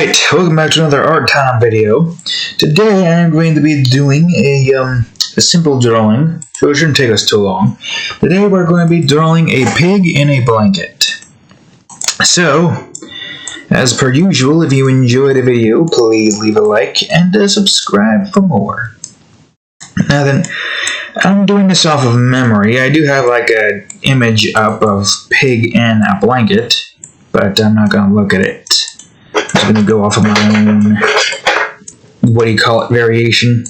Alright, welcome back to another art time video. Today I'm going to be doing a simple drawing, so it shouldn't take us too long. Today we're going to be drawing a pig in a blanket. So, as per usual, if you enjoyed the video, please leave a like and subscribe for more. Now then, I'm doing this off of memory. I do have like an image up of pig in a blanket, but I'm not going to look at it. I'm going to go off of my own, variation.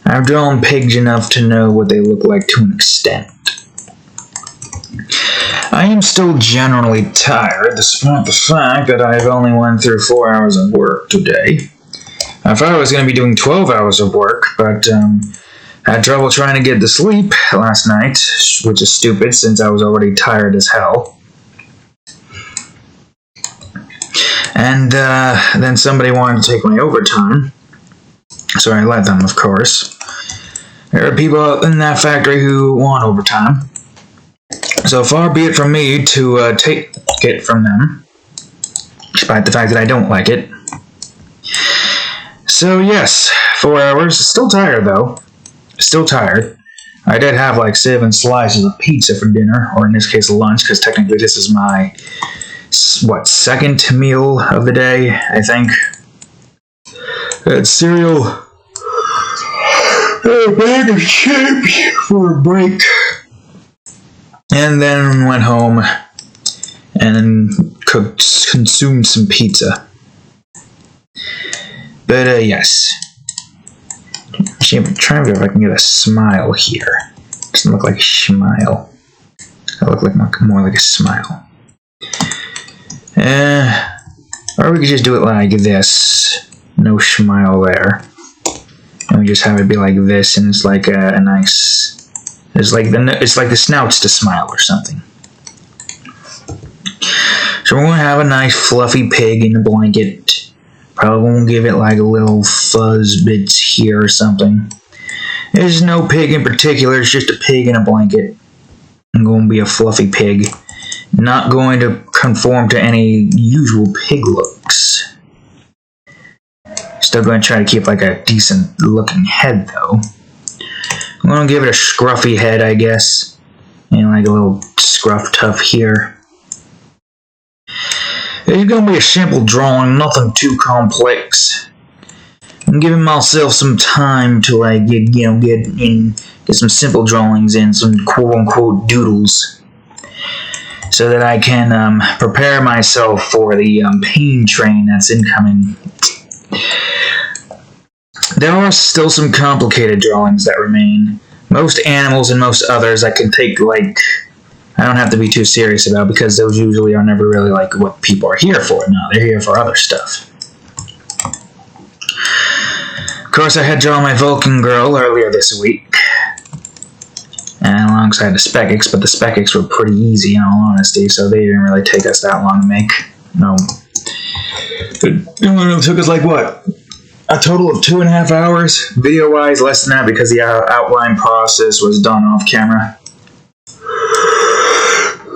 I've drawn pigs enough to know what they look like to an extent. I am still generally tired, despite the fact that I've only went through 4 hours of work today. I thought I was going to be doing 12 hours of work, but had trouble trying to get to sleep last night, which is stupid since I was already tired as hell. And then somebody wanted to take my overtime, so I let them, of course. There are people in that factory who want overtime, so far be it from me to take it from them, despite the fact that I don't like it. So yes, 4 hours. Still tired though. Still tired. I did have like 7 slices of pizza for dinner, or in this case lunch, because technically this is my second meal of the day, I think. I had cereal, a bag of chips for a break, and then went home and consumed some pizza. But yes, I'm trying to see if I can get a smile here. Doesn't look like a smile. I look like more like a smile. Or we could just do it like this. No smile there. And we just have it be like this, and it's like a nice... It's like the snout's to smile or something. So we're going to have a nice fluffy pig in a blanket. Probably won't give it like a little fuzz bits here or something. There's no pig in particular, it's just a pig in a blanket. I'm going to be a fluffy pig. Not going to conform to any usual pig looks. Still going to try to keep like a decent looking head though. I'm going to give it a scruffy head, I guess. And like a little scruff tuft here. It's going to be a simple drawing, nothing too complex. I'm giving myself some time to like get some simple drawings in, some quote unquote doodles. So that I can prepare myself for the pain train that's incoming. There are still some complicated drawings that remain. Most animals and most others I can take, like, I don't have to be too serious about, because those usually are never really like what people are here for. No, they're here for other stuff. Of course, I had drawn my Vulcan girl earlier this week. And alongside the Specs, but the Specs were pretty easy in all honesty, so they didn't really take us that long to make. No. It took us like, what? A total of 2.5 hours? Video-wise, less than that, because the outline process was done off camera.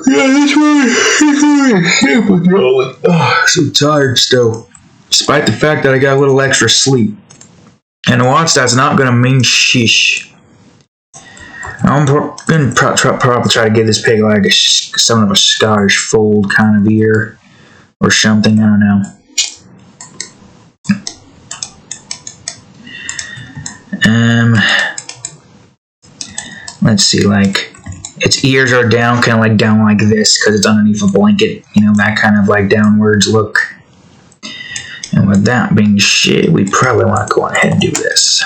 Yeah, that's really simple drawing. Oh, so tired still. Despite the fact that I got a little extra sleep. And watch, that's not going to mean sheesh. I'm going to probably try to give this pig like somewhat of a Scottish fold kind of ear or something, I don't know. Let's see, like, its ears are down, kind of like down like this, because it's underneath a blanket, you know, that kind of like downwards look. And with that being said, we probably want to go ahead and do this.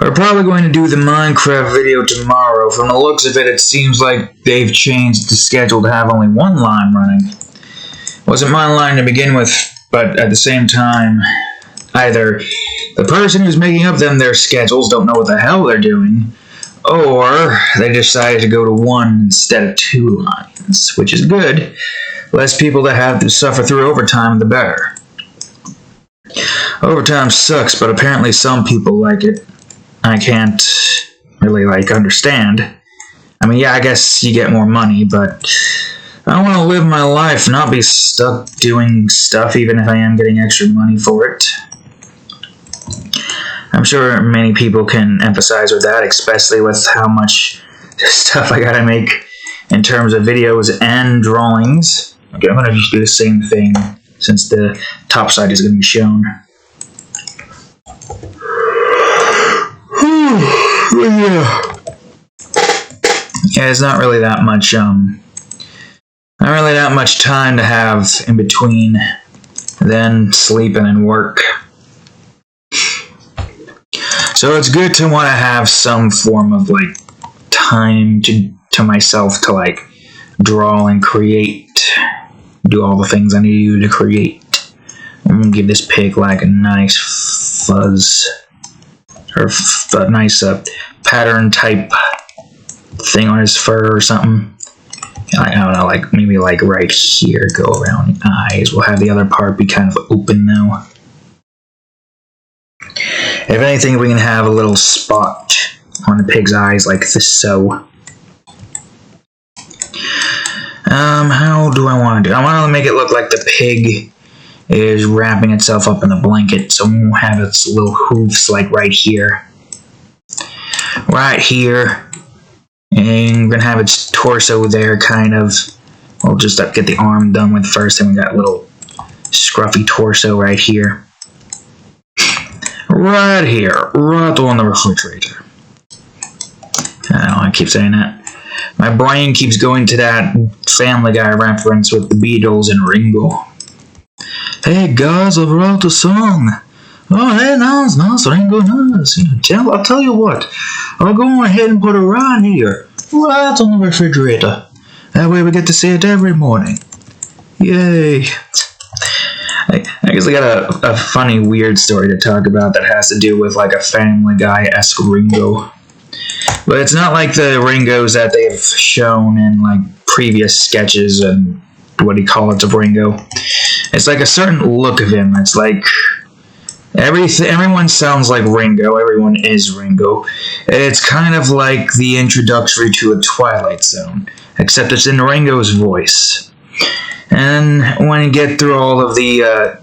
We're probably going to do the Minecraft video tomorrow. From the looks of it, it seems like they've changed the schedule to have only one line running. Wasn't my line to begin with, but at the same time, either the person who's making up their schedules don't know what the hell they're doing, or they decided to go to 1 instead of 2 lines, which is good. Less people that have to suffer through overtime, the better. Overtime sucks, but apparently some people like it. I can't really, like, understand. I mean, yeah, I guess you get more money, but I want to live my life, not be stuck doing stuff even if I am getting extra money for it. I'm sure many people can emphasize with that, especially with how much stuff I gotta make in terms of videos and drawings. Okay, I'm gonna just do the same thing since the top side is gonna be shown. Yeah, it's not really that much time to have in between then sleeping and work. So it's good to want to have some form of like time to myself to like draw and create, do all the things I need to do to create. I'm gonna give this pig like a nice fuzz or a nice pattern type thing on his fur or something. I don't know, like maybe like right here, go around the eyes. We'll have the other part be kind of open though. If anything, we can have a little spot on the pig's eyes like this, so. How do I want to do it? I want to make it look like the pig is wrapping itself up in the blanket, so we'll have its little hoofs like right here. Right here. And we're going to have its torso there, kind of. We'll just get the arm done with first, and we got a little scruffy torso right here. Right here, right on the refrigerator. I don't know, I keep saying that. My brain keeps going to that Family Guy reference with the Beatles and Ringo. Hey guys, I wrote a song. Oh, hey, nice, Ringo, nice. I'll tell you what, I'll go ahead and put it right here, right on the refrigerator. That way we get to see it every morning. Yay. I guess I got a funny, weird story to talk about that has to do with like a Family Guy-esque Ringo. But it's not like the Ringos that they've shown in like previous sketches and what do you call it of Ringo. It's like a certain look of him. It's like everyone sounds like Ringo. Everyone is Ringo. It's kind of like the introductory to a Twilight Zone, except it's in Ringo's voice. And when you get through all of the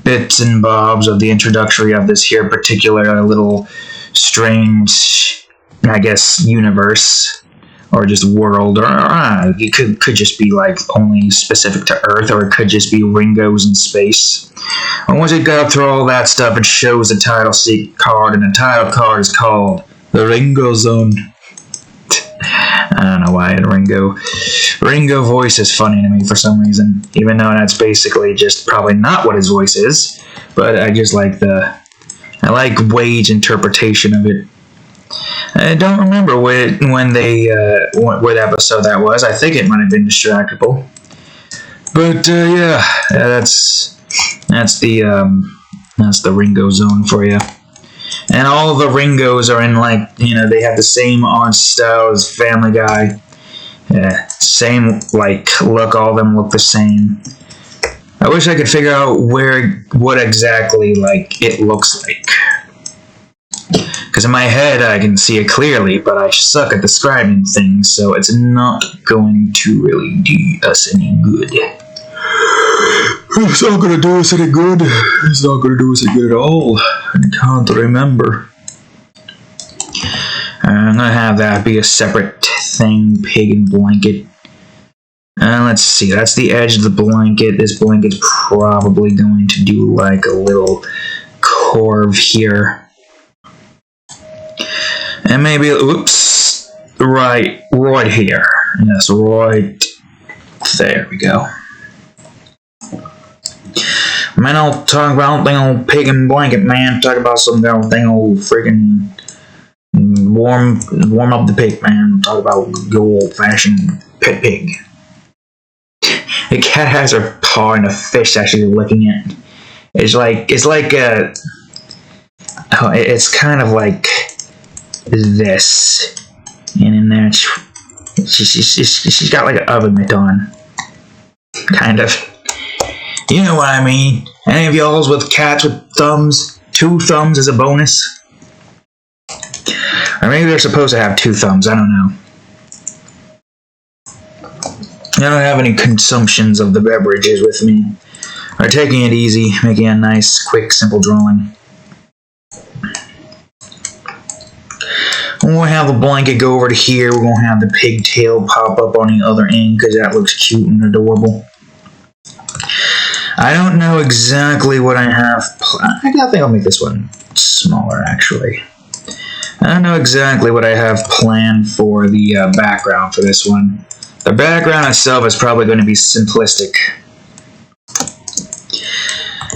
bits and bobs of the introductory of this here particular little strange, I guess, universe, or just world, or it could just be like only specific to Earth, or it could just be Ringo's in space. And once you go through all that stuff, it shows the title card, and the title card is called The Ringo Zone. I don't know why Ringo voice is funny to me for some reason, even though that's basically just probably not what his voice is, but I just like I like Wade's interpretation of it. I don't remember when what episode that was. I think it might have been Distractable, but yeah, that's the Ringo Zone for you. And all the Ringos are in, like, they have the same art style as Family Guy. Yeah, same, like, look. All of them look the same. I wish I could figure out what exactly, like, it looks like. Because in my head, I can see it clearly, but I suck at describing things, so it's not going to really do us any good. It's not going to do us any good. It's not going to do us any good at all. I can't remember. I'm going to have that be a separate thing, pig and blanket. Let's see, that's the edge of the blanket. This blanket's probably going to do like a little curve here. And maybe, oops, right here. Yes, right there we go. Man, I'll talk about thing old pig and blanket, man. Talk about some thing old freaking warm up the pig, man. Talk about good old fashioned pet pig. The cat has her paw in a fish that she's licking it. It's kind of like this, and in there she's got like an oven mitt on, kind of. You know what I mean? Any of y'all's with cats with thumbs? 2 thumbs as a bonus? Or maybe they're supposed to have 2 thumbs, I don't know. don't have any consumptions of the beverages with me. We're taking it easy, making a nice, quick, simple drawing. We'll have the blanket go over to here. We're going to have the pigtail pop up on the other end because that looks cute and adorable. I don't know exactly what I have. I think I'll make this one smaller, actually. I don't know exactly what I have planned for the background for this one. The background itself is probably going to be simplistic.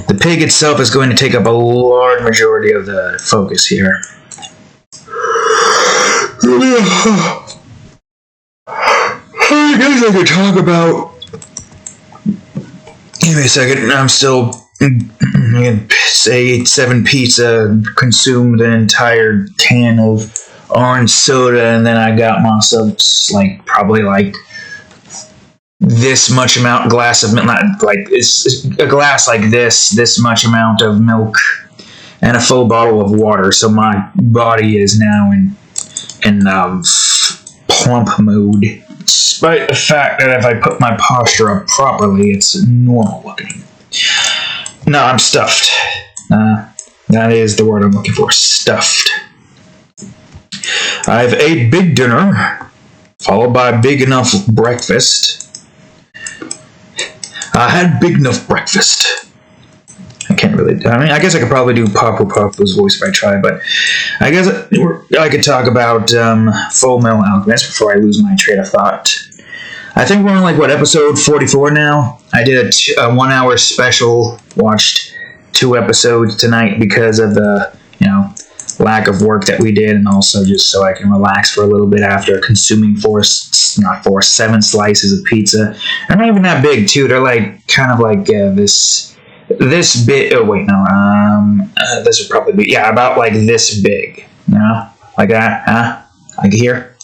The pig itself is going to take up a large majority of the focus here. I guess I could talk about... Give me a second. I'm still... say 7 pizza, consumed an entire can of orange soda, and then I got myself probably this much amount glass of milk, it's a glass like this much amount of milk, and a full bottle of water. So my body is now in plump mode, despite the fact that if I put my posture up properly, it's normal looking. No, I'm stuffed. That is the word I'm looking for. Stuffed. I've ate big dinner, followed by a big enough breakfast. I had big enough breakfast. I can't really... I guess I could probably do Papa's voice if I try, but I guess I could talk about Full Metal Alchemist before I lose my train of thought. I think we're on, episode 44 now. I did a 1-hour special, watched 2 episodes tonight because of the, lack of work that we did, and also just so I can relax for a little bit after consuming 7 slices of pizza. They're not even that big, too. They're this big. Oh, wait, no. This would probably be, about this big. Like that, huh? Like here?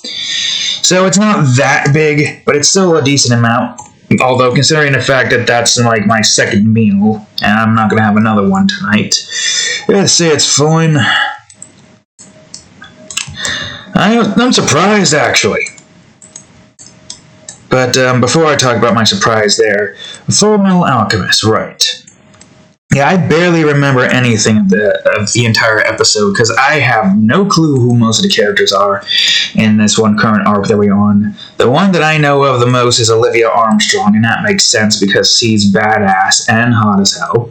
So it's not that big, but it's still a decent amount. Although, considering the fact that that's my second meal, and I'm not going to have another one tonight, let's say it's fine. I'm surprised, actually. But before I talk about my surprise there, Full Metal Alchemist, right. Yeah, I barely remember anything of the entire episode, because I have no clue who most of the characters are in this one current arc that we're on. The one that I know of the most is Olivia Armstrong, and that makes sense because she's badass and hot as hell.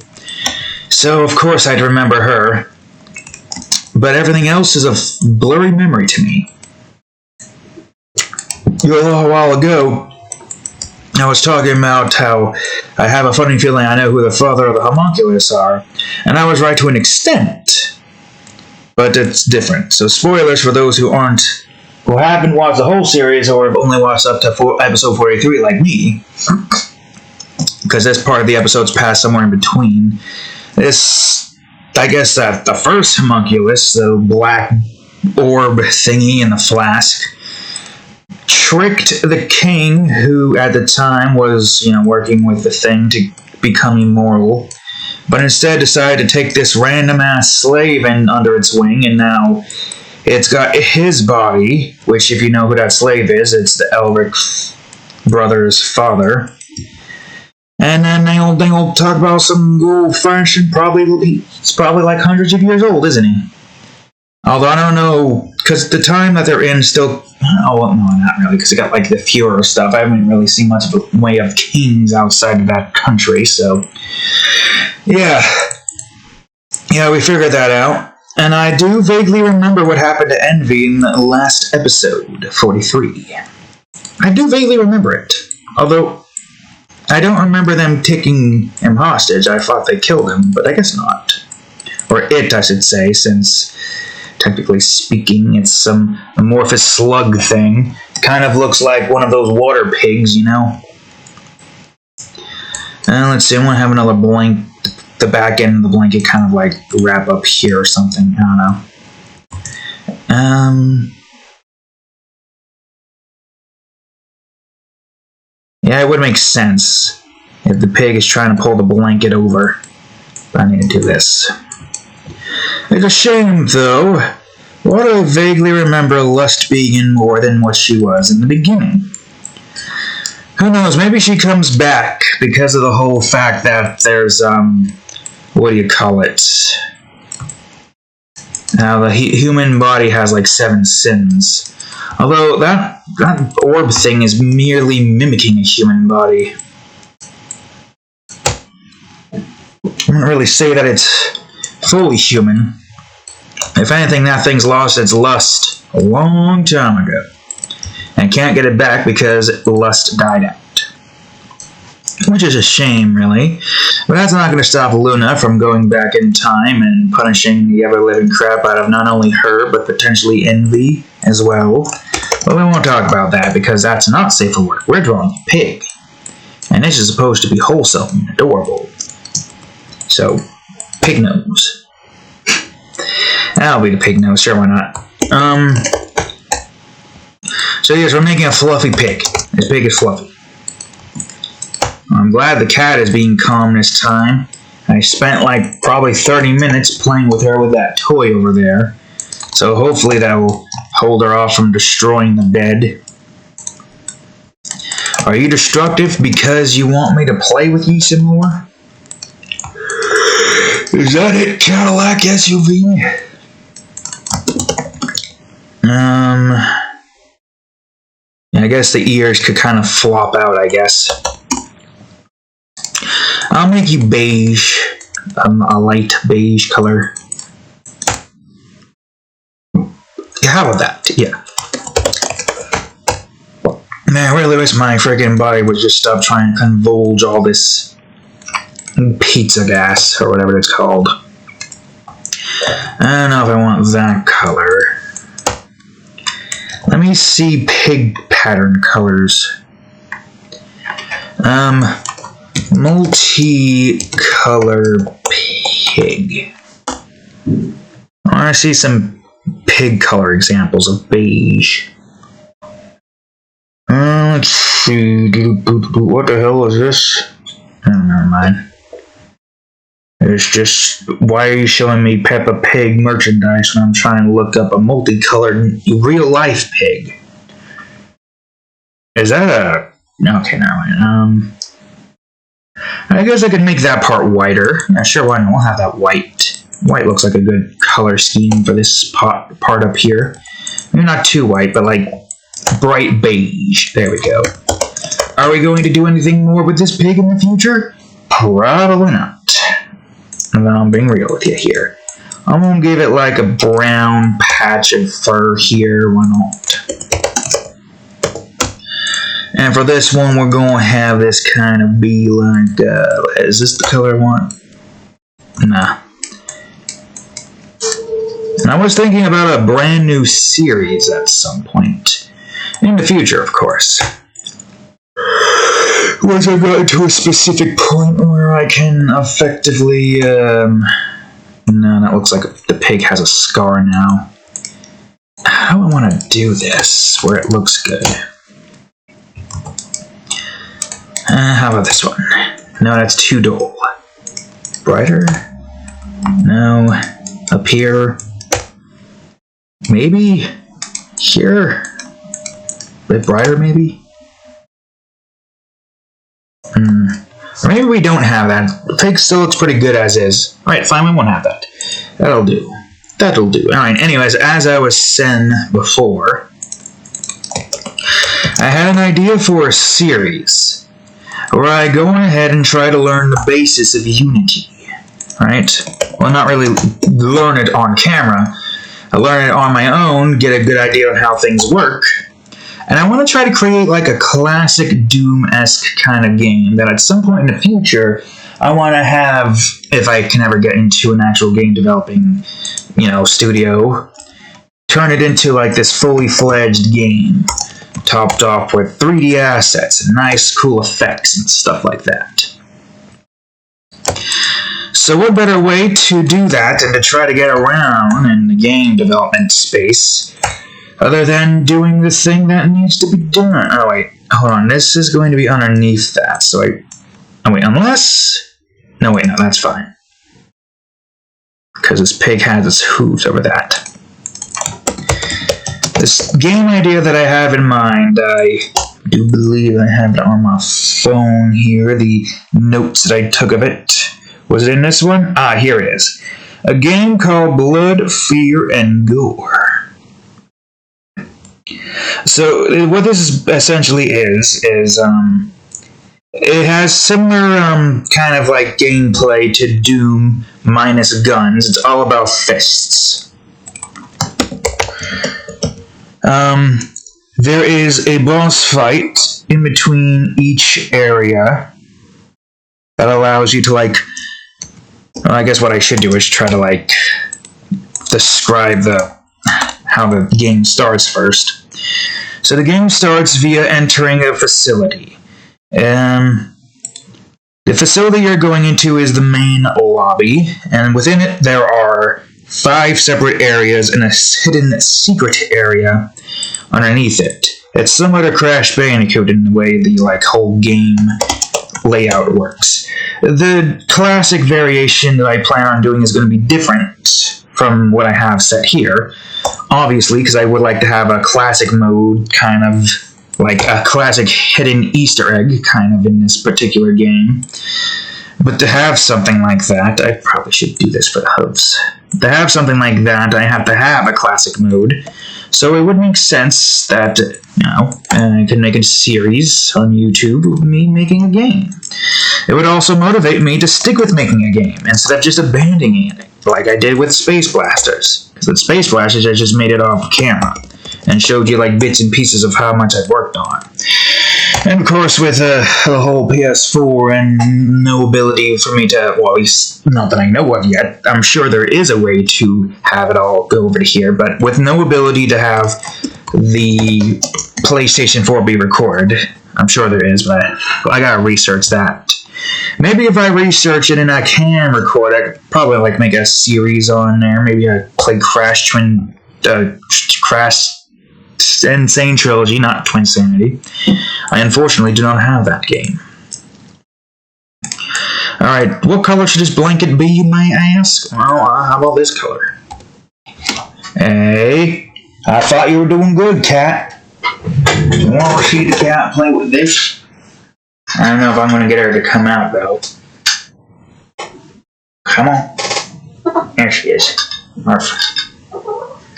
So, of course, I'd remember her. But everything else is a blurry memory to me. A little while ago, I was talking about how I have a funny feeling I know who the father of the homunculus are, and I was right to an extent, but it's different. So spoilers for those who haven't watched the whole series or have only watched up to episode 43 like me, because this part of the episode's passed somewhere in between. I guess the first homunculus, the black orb thingy in the flask, tricked the king, who at the time was, working with the thing to become immortal, but instead decided to take this random-ass slave under its wing, and now it's got his body, which, if you know who that slave is, it's the Elric brothers' father. And then they'll talk about some old-fashioned, he's probably like hundreds of years old, isn't he? Although I don't know, because the time that they're in still... Oh, well, no, not really, because they got, the Fuhrer stuff. I haven't really seen much of a way of kings outside of that country, so... Yeah. Yeah, we figured that out. And I do vaguely remember what happened to Envy in the last episode, 43. I do vaguely remember it. Although, I don't remember them taking him hostage. I thought they killed him, but I guess not. Or it, I should say, since... Technically speaking, it's some amorphous slug thing. Kind of looks like one of those water pigs, And let's see, I'm going to have another the back end of the blanket kind of wrap up here or something. I don't know. Yeah, it would make sense if the pig is trying to pull the blanket over. But I need to do this. It's a shame, though. What I vaguely remember Lust being more than what she was in the beginning. Who knows, maybe she comes back because of the whole fact that there's, what do you call it? Now, the human body has like 7 sins. Although, that orb thing is merely mimicking a human body. I wouldn't really say that it's fully human. If anything, that thing's lost its lust a long time ago. And can't get it back because lust died out. Which is a shame, really. But that's not going to stop Luna from going back in time and punishing the ever-living crap out of not only her, but potentially Envy as well. But we won't talk about that because that's not safe for work. We're drawing a pig. And this is supposed to be wholesome and adorable. So, pig nose. That'll be the pig nose, sure, why not? So yes, we're making a fluffy pig. This pig is fluffy. I'm glad the cat is being calm this time. I spent like probably 30 minutes playing with her with that toy over there. So hopefully that will hold her off from destroying the bed. Are you destructive because you want me to play with you some more? Is that it, Cadillac SUV? I guess the ears could kind of flop out, I guess. I'll make you beige. A light beige color. Yeah, how about that? Yeah. Man, I really wish my freaking body would just stop trying to convulge all this pizza gas, or whatever it's called. I don't know if I want that color. Let me see pig pattern colors. Multi-color pig. I want to see some pig color examples of beige. Let's see. What the hell is this? Oh, never mind. It's just, why are you showing me Peppa Pig merchandise when I'm trying to look up a multicolored real-life pig? Is that a... Okay, never mind. I guess I could make that part whiter. Yeah, sure, why not? We'll have that white. White looks like a good color scheme for this part up here. Maybe not too white, but like bright beige. There we go. Are we going to do anything more with this pig in the future? Probably not. And then I'm being real with you here. I'm going to give it like a brown patch of fur here. Why not? And for this one, we're going to have this kind of be like, is this the color I want? Nah. And I was thinking about a brand new series at some point. In the future, of course. Once I got to a specific point where I can effectively, no, that looks like the pig has a scar now. How do I want to do this where it looks good? How about this one? No, that's too dull. Brighter? No. Up here? Maybe? Here? A bit brighter, maybe? Or maybe we don't have that. The pig still looks pretty good as is. Alright, fine, we won't have that. That'll do. That'll do. Alright, anyways, as I was saying before, I had an idea for a series where I go on ahead and try to learn the basis of Unity. Right? Well, not really learn it on camera. I learn it on my own, get a good idea on how things work. And I want to try to create like a classic Doom-esque kind of game that at some point in the future, I want to have, if I can ever get into an actual game developing, studio, turn it into like this fully fledged game, topped off with 3D assets and nice, cool effects and stuff like that. So what better way to do that than to try to get around in the game development space other than doing the thing that needs to be done? Oh wait, hold on, this is going to be underneath that, so unless... No wait, no, that's fine. Because this pig has its hooves over that. This game idea that I have in mind, I do believe I have it on my phone here. The notes that I took of it. Was it in this one? Ah, here it is. A game called Blood, Fear, and Gore. So what this essentially is it has similar kind of like gameplay to Doom minus guns. It's all about fists. There is a boss fight in between each area that allows you to like. Well, I guess what I should do is try to like describe how the game starts first. So the game starts via entering a facility. The facility you're going into is the main lobby, and within it there are 5 separate areas and a hidden secret area underneath it. It's similar to Crash Bandicoot in the way the like whole game layout works. The classic variation that I plan on doing is going to be different from what I have set here, obviously, because I would like to have a classic mode, kind of like a classic hidden Easter egg kind of in this particular game. But to have something like that, I probably should do this for the hooves. To have something like that, I have to have a classic mode. So it would make sense that, I could make a series on YouTube of me making a game. It would also motivate me to stick with making a game, instead of just abandoning it, like I did with Space Blasters. Because with Space Blasters, I just made it off camera, and showed you like bits and pieces of how much I've worked on. And of course, with the whole PS4 and no ability for me to, well, at least not that I know of yet, I'm sure there is a way to have it all go over to here, but with no ability to have the PlayStation 4 be recorded, I'm sure there is, but I gotta research that. Maybe if I research it and I can record, I could probably like make a series on there. Maybe I play Crash Insane Trilogy, not Twinsanity. I unfortunately do not have that game. Alright, what color should this blanket be, you may ask? Well, how about this color? Hey, I thought you were doing good, cat. You want to see the cat play with this? I don't know if I'm going to get her to come out, though. Come on. There she is.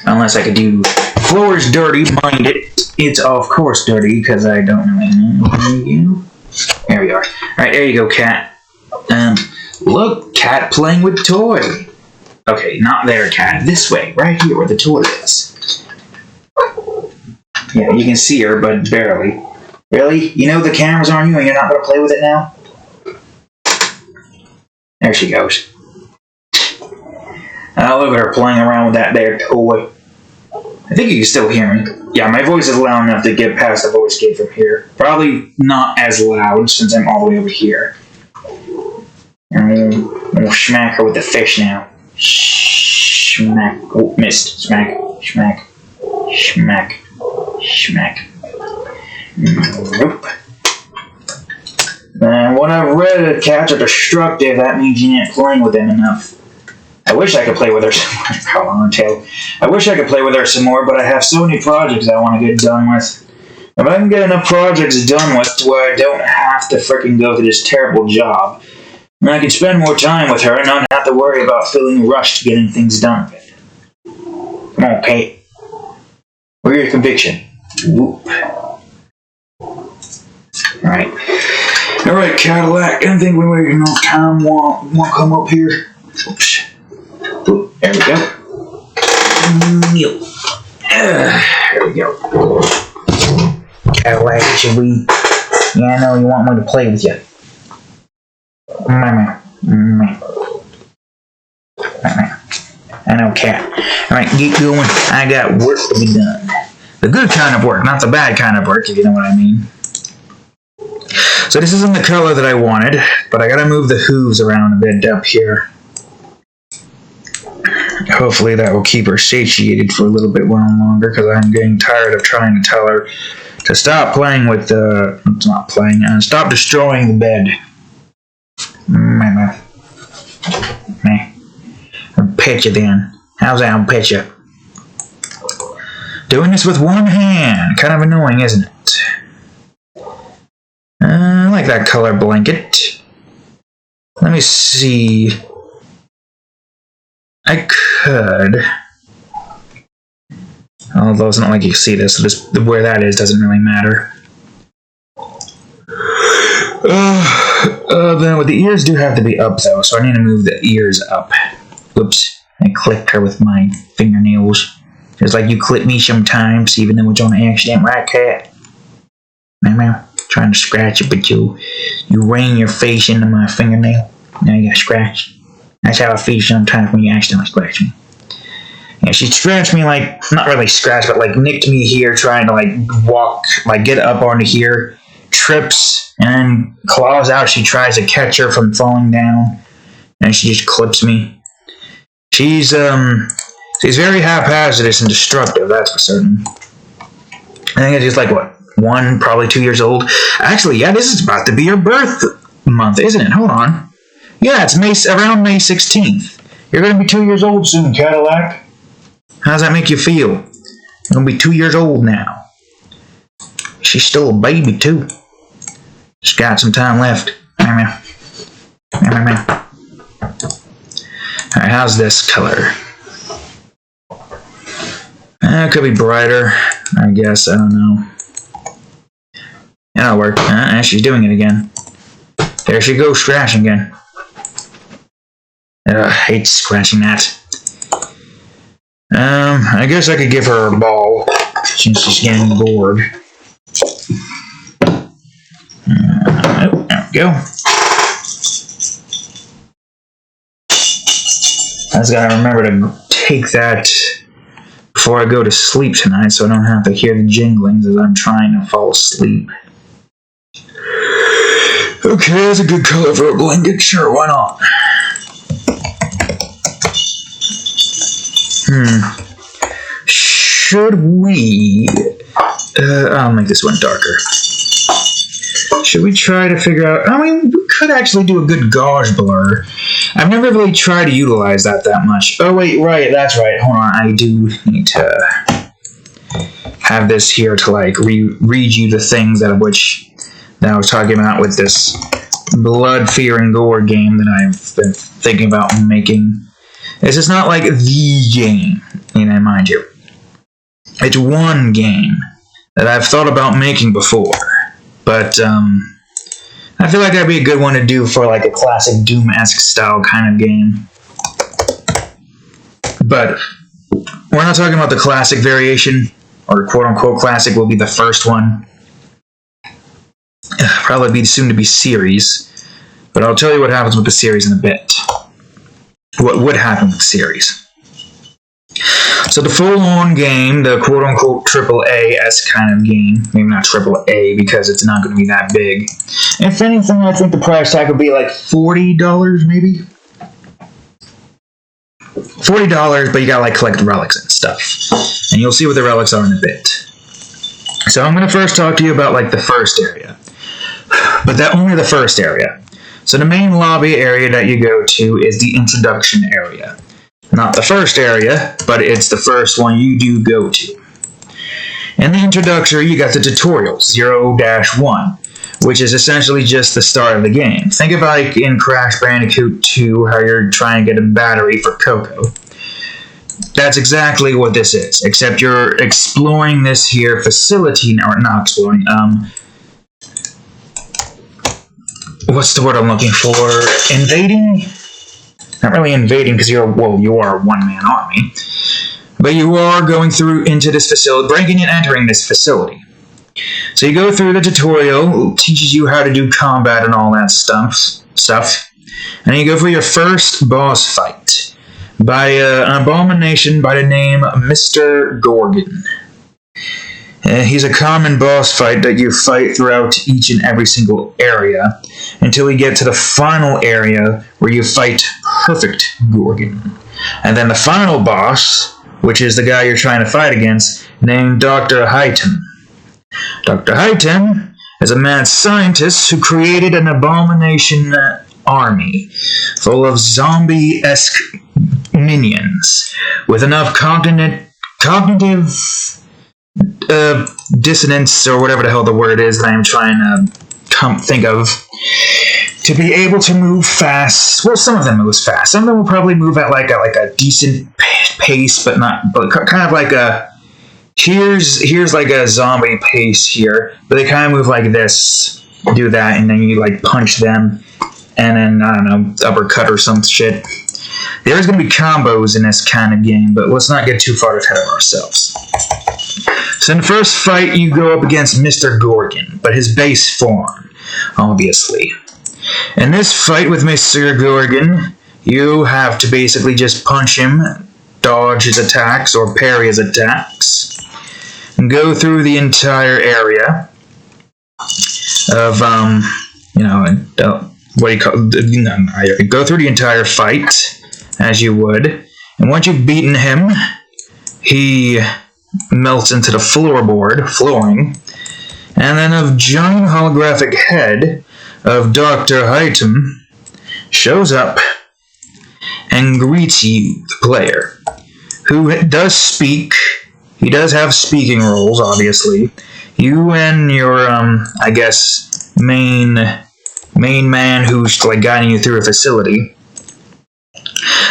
Unless I could do... Floor's dirty, mind it. It's of course dirty, because I don't really know you. There we are. Alright, there you go, cat. Look, cat playing with toy. Okay, not there, cat. This way, right here where the toy is. Yeah, you can see her, but barely. Really? You know the camera's on you and you're not going to play with it now? There she goes. Look at her playing around with that there toy. I think you can still hear me. Yeah, my voice is loud enough to get past the voice gate from here. Probably not as loud since I'm all the way over here. We'll smack her with the fish now. Smack. Oh, missed. Smack. Smack. Smack. Smack. Nope. What I've read, cats are destructive. That means you ain't playing with them enough. I wish I could play with her some more. How long tail? I wish I could play with her some more, but I have so many projects I want to get done with. If I can get enough projects done with to where I don't have to freaking go through this terrible job, then I can spend more time with her and not have to worry about feeling rushed getting things done with it. Come on, Kate. Where's your conviction? Whoop. Alright. Alright, Cadillac. I think we waited enough time. Want to come up here? Oops. Oop, there we go. There we go. Cadillac, should we? Yeah, I know you want me to play with you. I know, cat. Alright, get going. I got work to be done. The good kind of work, not the bad kind of work, if you know what I mean. So this isn't the color that I wanted, but I gotta move the hooves around a bit up here. Hopefully that will keep her satiated for a little bit longer, because I'm getting tired of trying to tell her to stop playing with the... not playing, stop destroying the bed. I'll pet you then. How's that? I'll pet you. Doing this with one hand. Kind of annoying, isn't it? I like that color blanket. Let me see. I could. Although it's not like you can see this, so this, where that is doesn't really matter. Then the ears do have to be up though, so I need to move the ears up. Whoops, I clipped her with my fingernails. Just like you clip me sometimes, even though it's on accident, right, cat? Meow, trying to scratch it, but you ran your face into my fingernail. Now you got scratch. That's how I feel sometimes when you accidentally scratch me. Yeah, she scratched me, like, not really scratched, but like nicked me here, trying to like walk, like get up onto here, trips, and then claws out. She tries to catch her from falling down, and she just clips me. She's very haphazardous and destructive, that's for certain. I think it's just like, what, 1, probably 2 years old? Actually, yeah, this is about to be her birth month, isn't it? Hold on. Yeah, it's around May 16th. You're going to be 2 years old soon, Cadillac. How does that make you feel? You're going to be 2 years old now. She's still a baby, too. She's got some time left. Alright, how's this color? It could be brighter, I guess. I don't know. That'll work. She's doing it again. There she goes, scratching again. I hate scratching that. I guess I could give her a ball since she's getting bored. Oh, there we go. I just gotta remember to take that before I go to sleep tonight so I don't have to hear the jinglings as I'm trying to fall asleep. Okay, that's a good color for a blanket. Sure, why not? Should we... I'll make this one darker. Should we try to figure out... I mean, we could actually do a good gauge blur. I've never really tried to utilize that much. Oh, wait, right, that's right. Hold on, I do need to have this here to, like, read you the things that I was talking about with this blood, fear, and gore game that I've been thinking about making. This is not like the game, mind you. It's one game that I've thought about making before, but I feel like that'd be a good one to do for like a classic Doom-esque style kind of game. But we're not talking about the classic variation, or quote-unquote classic will be the first one. Probably be soon to be series, but I'll tell you what happens with the series in a bit. What would happen with the series. So the full-on game, the quote-unquote AAA-esque kind of game, maybe not AAA because it's not going to be that big. If anything, I think the price tag would be like $40 maybe? $40, but you gotta like collect relics and stuff. And you'll see what the relics are in a bit. So I'm going to first talk to you about like the first area. But only the first area. So the main lobby area that you go to is the introduction area. Not the first area, but it's the first one you do go to. In the introductory, you got the tutorial, 0-1, which is essentially just the start of the game. Think of like in Crash Bandicoot 2, how you're trying to get a battery for Coco. That's exactly what this is, except you're exploring this here facility, or not exploring, what's the word I'm looking for? Invading? Not really invading, because you are a one-man army. But you are going into this facility, breaking and entering this facility. So you go through the tutorial, it teaches you how to do combat and all that stuff. And you go for your first boss fight by an abomination by the name Mr. Gorgon. He's a common boss fight that you fight throughout each and every single area until you get to the final area where you fight Perfect Gorgon. And then the final boss, which is the guy you're trying to fight against, named Dr. Highton. Dr. Highton is a mad scientist who created an abomination army full of zombie-esque minions with enough cognitive dissonance, or whatever the hell the word is that I'm trying to think of to be able to move fast. Well, some of them move fast. Some of them will probably move at like a decent pace, but kind of like a here's like a zombie pace here, but they kind of move like this, do that, and then you like punch them, and then I don't know, uppercut or some shit. There's going to be combos in this kind of game, but let's not get too far ahead of ourselves. So in the first fight, you go up against Mr. Gorgon, but his base form, obviously. In this fight with Mr. Gorgon, you have to basically just punch him, dodge his attacks, or parry his attacks, and go through the entire area of, what do you call it? Go through the entire fight, as you would, and once you've beaten him, he melts into the flooring, and then a giant holographic head of Dr. Hightum shows up and greets you, the player, who does speak. He does have speaking roles, obviously. You and your, I guess, main man who's like guiding you through a facility.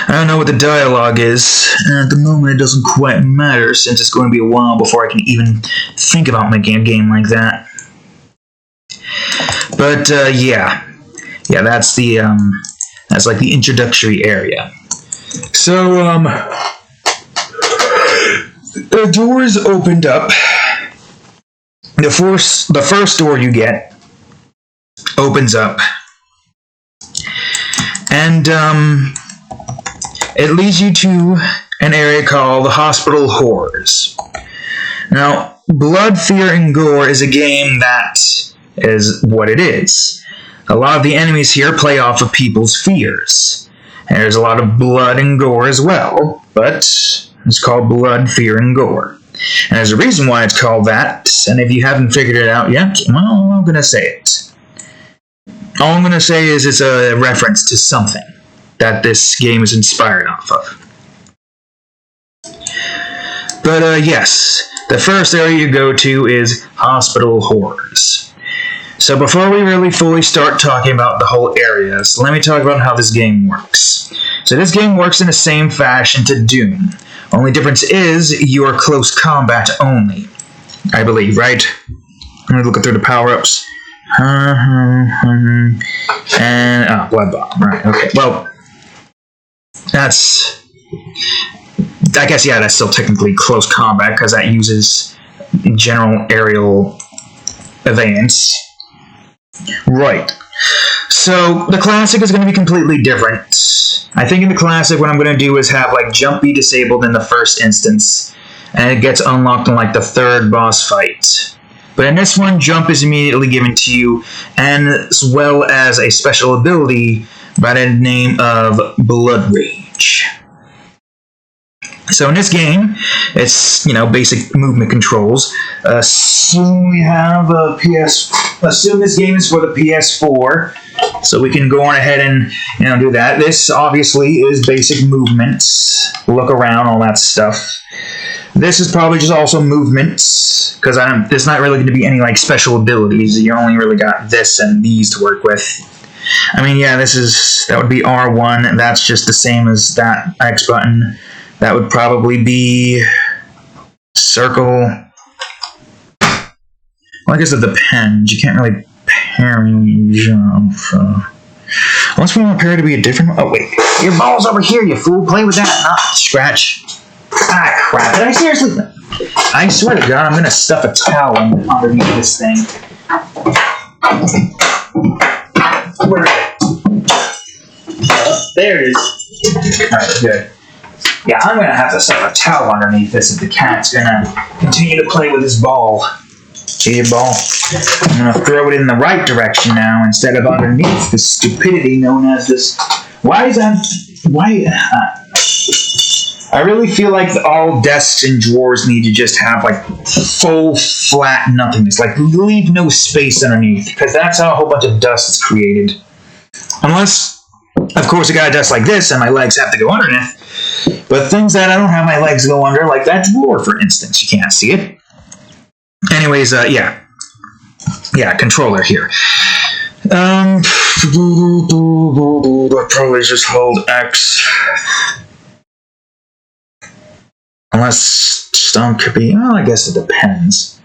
I don't know what the dialogue is, and at the moment it doesn't quite matter since it's going to be a while before I can even think about making a game like that. But yeah, that's the that's like the introductory area. So the doors opened up. The first door you get opens up, and it leads you to an area called the Hospital Horrors. Now, Blood, Fear, and Gore is a game that is what it is. A lot of the enemies here play off of people's fears. And there's a lot of blood and gore as well, but it's called Blood, Fear, and Gore. And there's a reason why it's called that, and if you haven't figured it out yet, well, I'm going to say it. All I'm going to say is it's a reference to something that this game is inspired off of. But yes, the first area you go to is Hospital Horrors. So before we really fully start talking about the whole areas, let me talk about how this game works. So this game works in the same fashion to Doom. Only difference is you are close combat only, I believe, right? I'm looking through the power-ups. And blood bomb, right? Okay. Well, that's, I guess, yeah, that's still technically close combat because that uses general aerial advance. Right. So the classic is going to be completely different. I think in the classic what I'm going to do is have like jump be disabled in the first instance, and it gets unlocked in like the third boss fight. But in this one, jump is immediately given to you, and as well as a special ability by the name of Blood Rage. So in this game, it's, basic movement controls. Assume we have a assume this game is for the PS4, so we can go on ahead and, do that. This obviously is basic movements, look around, all that stuff. This is probably just also movements, because there's not really going to be any like special abilities. You only really got this and these to work with. I mean, yeah, that would be R1, and that's just the same as that X button. That would probably be circle. Well, I guess it depends. You can't really parry jump. Unless we want parry to be a different. Oh wait, your ball's over here, you fool! Play with that, not scratch. Ah, crap! Did I seriously? I swear to God, I'm gonna stuff a towel underneath this thing. Where is it? There it is. All right, good. Yeah, I'm going to have to stuff a towel underneath this if the cat's going to continue to play with his ball. See your ball? I'm going to throw it in the right direction now instead of underneath the stupidity known as this. Why is that? Why? I really feel like all desks and drawers need to just have like full flat nothingness. Like leave no space underneath, because that's how a whole bunch of dust is created. Unless, of course, I got a desk like this and my legs have to go underneath. But things that I don't have my legs go under, like that drawer, for instance, you can't see it. Anyways, yeah, controller here. I'll probably just hold X. Unless stomp could be, well, I guess it depends.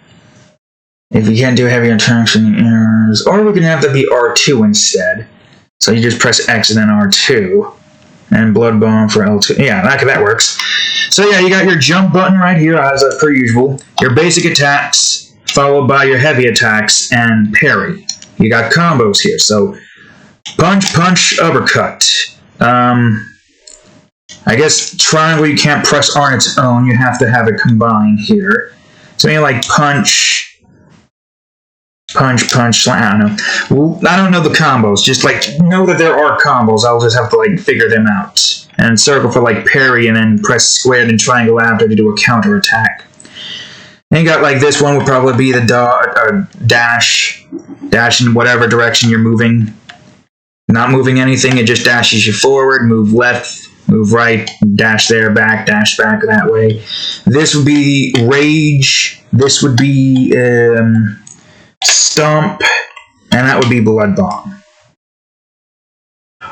If you can't do heavy interaction errors, or we can have that be R2 instead. So you just press X and then R2. And blood bomb for L2. Yeah, that works. So yeah, you got your jump button right here, as per usual. Your basic attacks, followed by your heavy attacks, and parry. You got combos here, so punch, punch, uppercut. I guess triangle you can't press on its own, you have to have it combined here. So you like punch, punch, punch, I don't know. Well, I don't know the combos, just like know that there are combos, I'll just have to like figure them out. And circle for like parry, and then press squared and triangle after to do a counter attack. And you got like this one would probably be the dash in whatever direction you're moving. Not moving anything, it just dashes you forward, move left, move right, dash there, back, dash back that way. This would be rage, this would be stomp, and that would be blood bomb.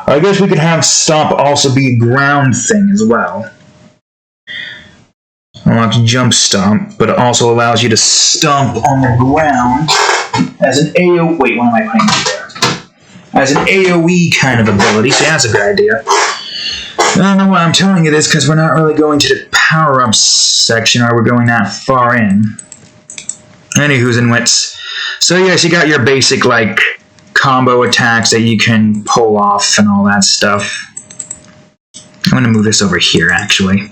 I guess we could have stomp also be a ground thing as well. Unlocks jump stomp, but it also allows you to stomp on the ground as an AoE. Wait, what am I playing there? As an AoE kind of ability, so that's a good idea. I don't know why I'm telling you this, because we're not really going to the power-ups section, or we're going that far in. Anywho's and wits. So yes, you got your basic, like, combo attacks that you can pull off and all that stuff. I'm going to move this over here, actually.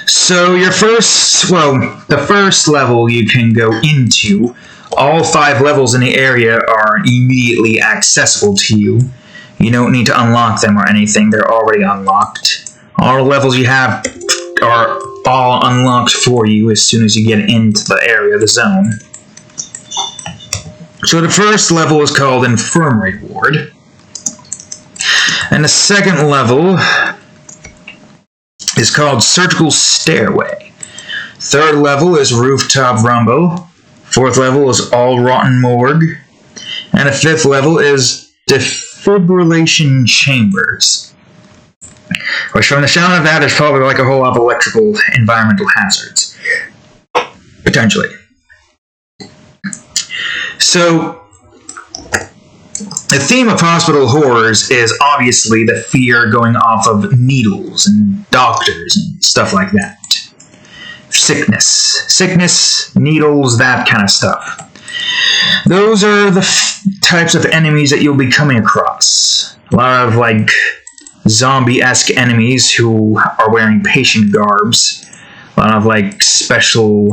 So your the first level you can go into, all 5 levels in the area are immediately accessible to you. You don't need to unlock them or anything, they're already unlocked. All the levels you have are all unlocked for you as soon as you get into the area, the zone. So the first level is called Infirmary Ward. And the second level is called Surgical Stairway. Third level is Rooftop Rumble. Fourth level is All Rotten Morgue. And the fifth level is Defibrillation Chambers. Which from the sound of that is probably like a whole lot of electrical environmental hazards. Potentially. So, the theme of hospital horrors is obviously the fear going off of needles and doctors and stuff like that. Sickness, needles, that kind of stuff. Those are the types of enemies that you'll be coming across. A lot of, like, zombie-esque enemies who are wearing patient garbs. A lot of, like, special,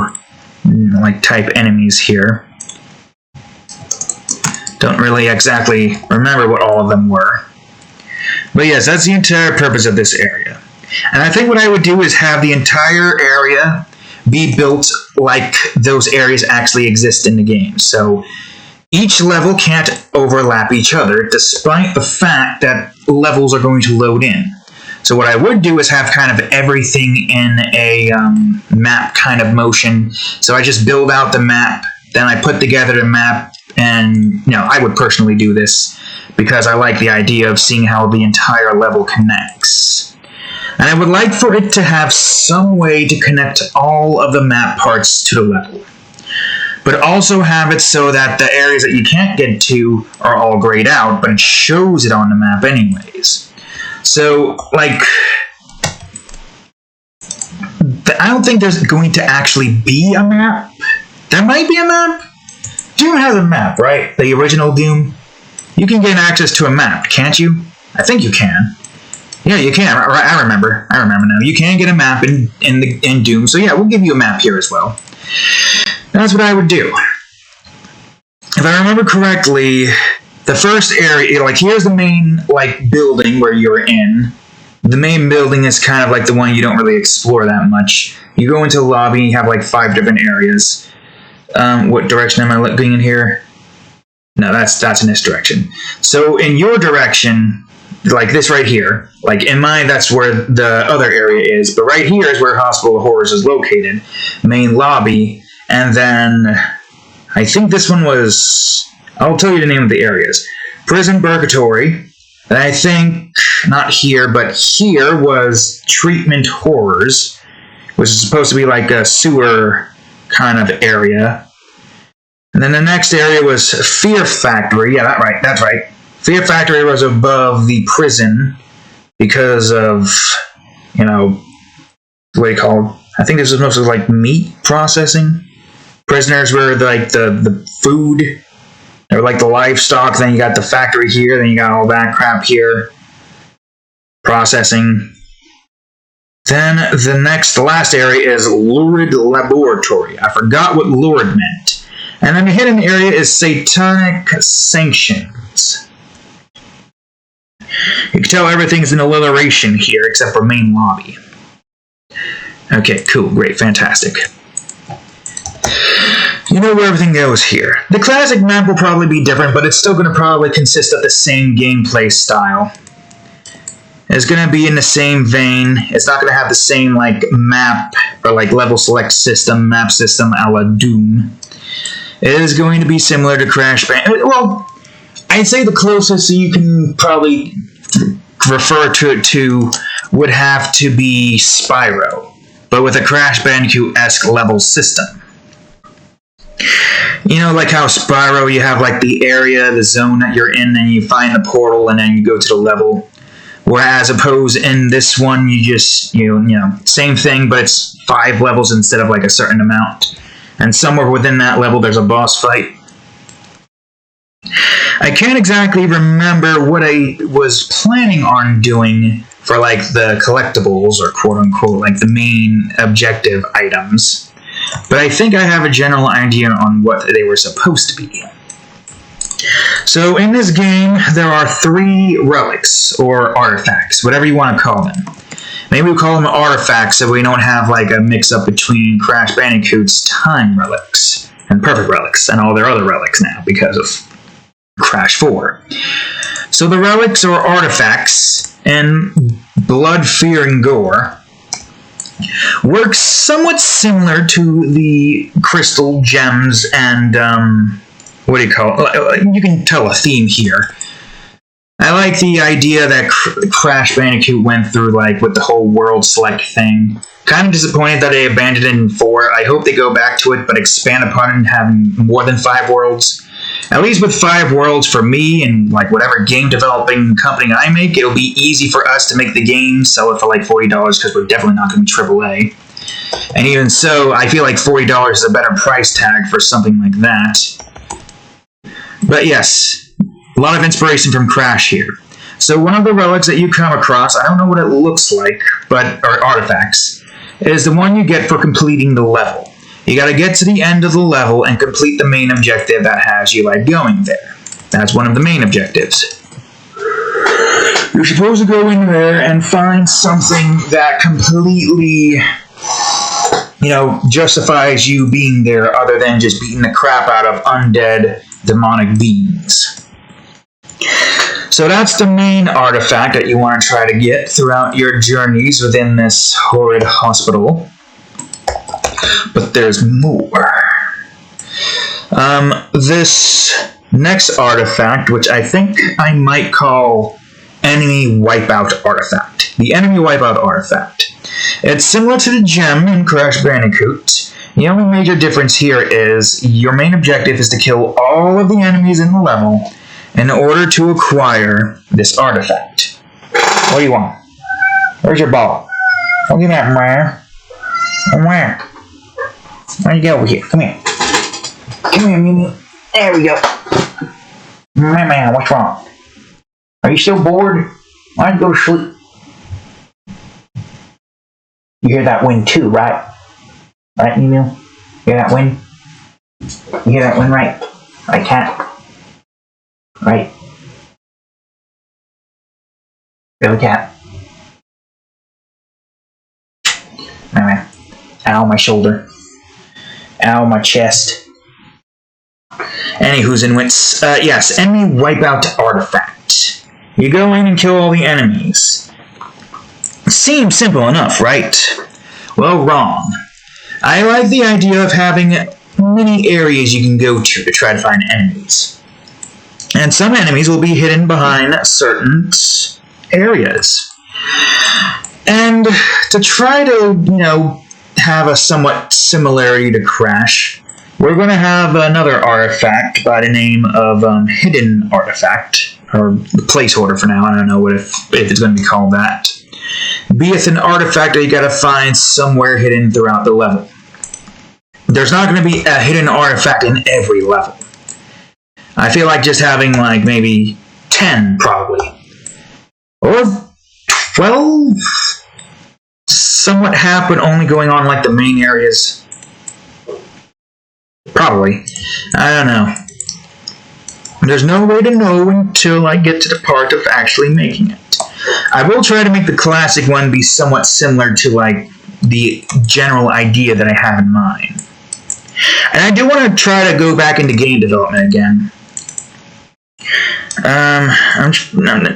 like, type enemies here. Don't really exactly remember what all of them were. But yes, that's the entire purpose of this area. And I think what I would do is have the entire area be built like those areas actually exist in the game. So each level can't overlap each other, despite the fact that levels are going to load in. So what I would do is have kind of everything in a map kind of motion. So I just build out the map, then I put together the map, and, you know, I would personally do this because I like the idea of seeing how the entire level connects. And I would like for it to have some way to connect all of the map parts to the level. But also have it so that the areas that you can't get to are all grayed out, but it shows it on the map anyways. So, like, I don't think there's going to actually be a map. There might be a map. Doom has a map, right? The original Doom. You can gain access to a map, can't you? I think you can. Yeah, you can. I remember. I remember now. You can get a map in Doom. So yeah, we'll give you a map here as well. That's what I would do. If I remember correctly, the first area, like, here's the main, like, building where you're in. The main building is kind of like the one you don't really explore that much. You go into the lobby, you have like 5 different areas. What direction am I looking in here? No, that's in this direction. So in your direction, like this right here, like in mine, that's where the other area is. But right here is where Hospital of Horrors is located. Main lobby. And then I think this one was I'll tell you the name of the areas. Prison Purgatory, and I think, not here, but here was Treatment Horrors, which is supposed to be like a sewer kind of area. And then the next area was Fear Factory. Yeah, that's right. Fear Factory was above the prison because of, what do you call it? I think this was mostly like meat processing. Prisoners were like the food. They were like the livestock. Then you got the factory here. Then you got all that crap here. Processing. Then the last area is Lurid Laboratory. I forgot what lurid meant. And then the hidden area is Satanic Sanctions. You can tell everything's in alliteration here except for main lobby. Okay, cool, great, fantastic. You know where everything goes here. The classic map will probably be different, but it's still going to probably consist of the same gameplay style. It's going to be in the same vein. It's not going to have the same map or level select system, map system a la Doom. It is going to be similar to Crash Bandicoot. Well, I'd say the closest you can probably refer to it to would have to be Spyro, but with a Crash Bandicoot-esque level system. Like how Spyro, you have the area, the zone that you're in, and you find the portal, and then you go to the level. Whereas opposed in this one, you just, same thing, but it's 5 levels instead of a certain amount. And somewhere within that level, there's a boss fight. I can't exactly remember what I was planning on doing for the collectibles, or quote-unquote, the main objective items. But I think I have a general idea on what they were supposed to be. So in this game, there are 3 relics, or artifacts, whatever you want to call them. Maybe we'll call them artifacts so we don't have a mix-up between Crash Bandicoot's Time Relics and Perfect Relics and all their other relics now because of Crash 4. So the relics or artifacts in Blood, Fear, and Gore work somewhat similar to the crystal gems and what do you call it? You can tell a theme here. I like the idea that Crash Bandicoot went through with the whole world select thing. Kind of disappointed that they abandoned it in 4. I hope they go back to it, but expand upon it and have more than 5 worlds. At least with 5 worlds for me and whatever game developing company I make, it'll be easy for us to make the game, sell it for $40 because we're definitely not going to be AAA. And even so, I feel $40 is a better price tag for something like that. But yes, a lot of inspiration from Crash here. So one of the relics that you come across, I don't know what it looks like, or artifacts, is the one you get for completing the level. You gotta get to the end of the level and complete the main objective that has you going there. That's one of the main objectives. You're supposed to go in there and find something that completely, justifies you being there other than just beating the crap out of undead demonic beings. So that's the main artifact that you want to try to get throughout your journeys within this horrid hospital. But there's more. This next artifact, which I think I might call Enemy Wipeout Artifact. The Enemy Wipeout Artifact. It's similar to the gem in Crash Bandicoot. The only major difference here is your main objective is to kill all of the enemies in the level in order to acquire this artifact. What do you want? Where's your ball? Oh, give me that, where? Where? Where you go over here? Come here. Come here, Mimi. There we go. Man, what's wrong? Are you still bored? Why don't you go to sleep? You hear that wind too, right? Right, Mimi? You hear that wind? You hear that wind, right? Right, cat? Right? Billy cat? Man. Ow, my shoulder. Ow, my chest. Anywho's in wits. Yes, Enemy Wipeout Artifact. You go in and kill all the enemies. Seems simple enough, right? Well, wrong. I like the idea of having many areas you can go to try to find enemies. And some enemies will be hidden behind certain areas. And to try to, have a somewhat similarity to Crash, we're going to have another artifact by the name of Hidden Artifact, or placeholder for now. I don't know if it's going to be called that. Beeth an artifact that you got to find somewhere hidden throughout the level. There's not going to be a hidden artifact in every level. I feel like just having like maybe 10 probably, or 12. Somewhat half, but only going on like the main areas. Probably. I don't know. There's no way to know until I get to the part of actually making it. I will try to make the classic one be somewhat similar to like the general idea that I have in mind. And I do want to try to go back into game development again. I'm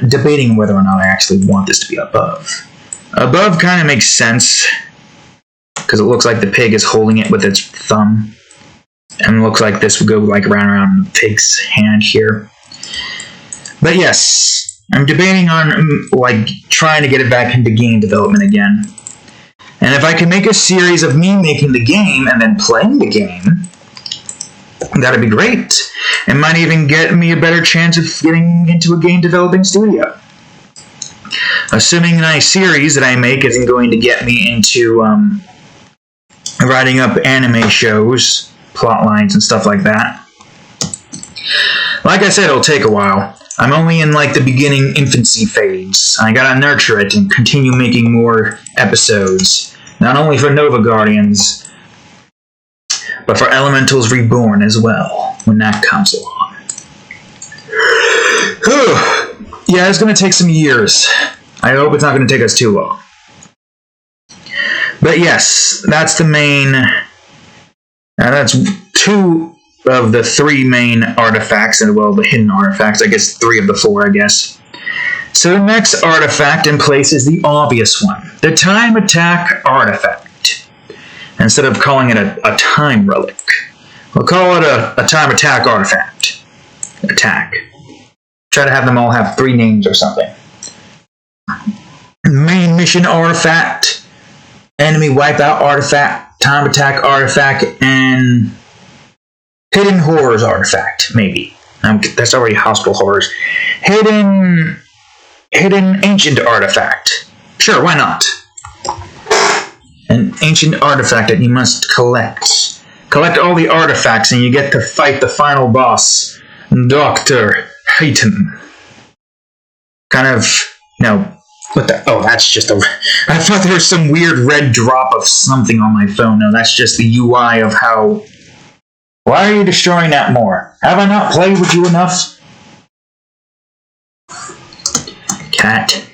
debating whether or not I actually want this to be above. Above kind of makes sense, because it looks like the pig is holding it with its thumb. And it looks like this would go like around the pig's hand here. But yes, I'm debating on like trying to get it back into game development again. And if I can make a series of me making the game and then playing the game, that'd be great. It might even get me a better chance of getting into a game developing studio. Assuming my series that I make isn't going to get me into writing up anime shows, plot lines, and stuff like that. Like I said, it'll take a while. I'm only in like the beginning infancy phase. I gotta nurture it and continue making more episodes. Not only for Nova Guardians, but for Elementals Reborn as well, when that comes along. Yeah, it's gonna take some years. I hope it's not going to take us too long. But yes, that's the main... that's 2 of the 3 main artifacts, and well, the hidden artifacts. I guess 3 of the 4, I guess. So the next artifact in place is the obvious one. The Time Attack Artifact. Instead of calling it a Time Relic, we'll call it a Time Attack Artifact. Attack. Try to have them all have 3 names or something. Main mission artifact, enemy wipeout artifact, time attack artifact, and hidden horrors artifact, maybe. That's already hospital horrors. Hidden ancient artifact. Sure, why not? An ancient artifact that you must collect. Collect all the artifacts and you get to fight the final boss, Dr. Hayton. Kind of, what the? Oh, that's just a... I thought there was some weird red drop of something on my phone. No, that's just the UI of how... Why are you destroying that more? Have I not played with you enough? Cat.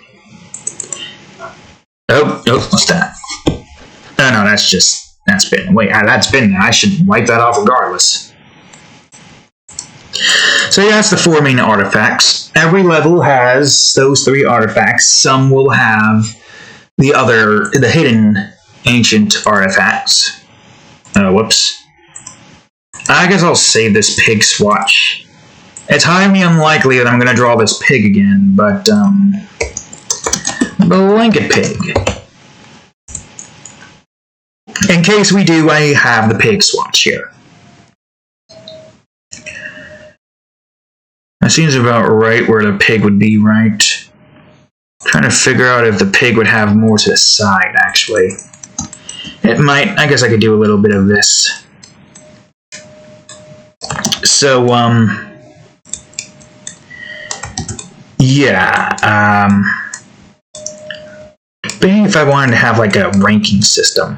Oh, what's that? Oh, no, that's just... That's been... Wait, that's been there. I should wipe that off regardless. So yeah, that's the 4 main artifacts. Every level has those 3 artifacts. Some will have the hidden ancient artifacts. Whoops. I guess I'll save this pig swatch. It's highly unlikely that I'm going to draw this pig again, but, blanket pig. In case we do, I have the pig swatch here. That seems about right where the pig would be, right? Trying to figure out if the pig would have more to the side, actually. It might. I guess I could do a little bit of this. So, yeah, maybe if I wanted to have, like, a ranking system.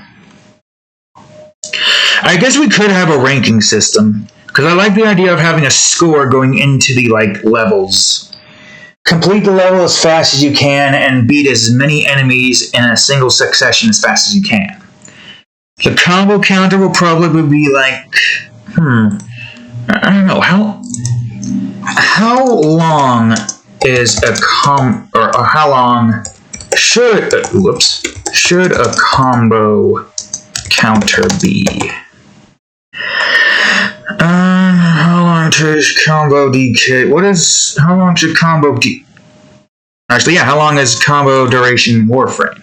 I guess we could have a ranking system. Because I like the idea of having a score going into the, levels. Complete the level as fast as you can and beat as many enemies in a single succession as fast as you can. The combo counter will probably be I don't know, how long is a or how long should a combo counter be? How long counters combo DK. How long should combo Actually, yeah, how long is combo duration Warframe?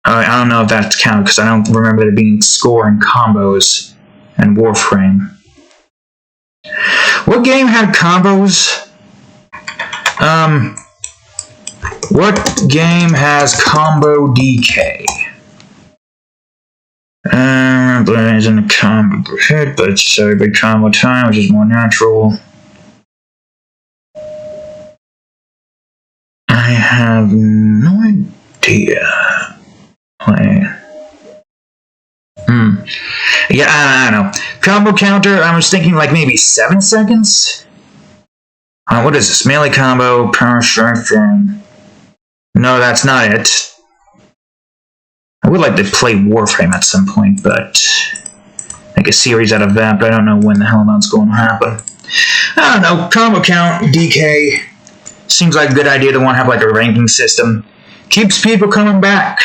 I don't know if that's counted because I don't remember there being score and combos and Warframe. What game had combos? What game has combo DK? Blaze in the combo hit, but it's so big combo time, which is more natural. I have no idea. Yeah, I don't know. Combo counter, I was thinking like maybe 7 seconds? What is this? Melee combo, power strength, no, that's not it. I would like to play Warframe at some point, but make a series out of that, but I don't know when the hell that's going to happen. I don't know. Combo count, DK, seems like a good idea to want to have like a ranking system. Keeps people coming back.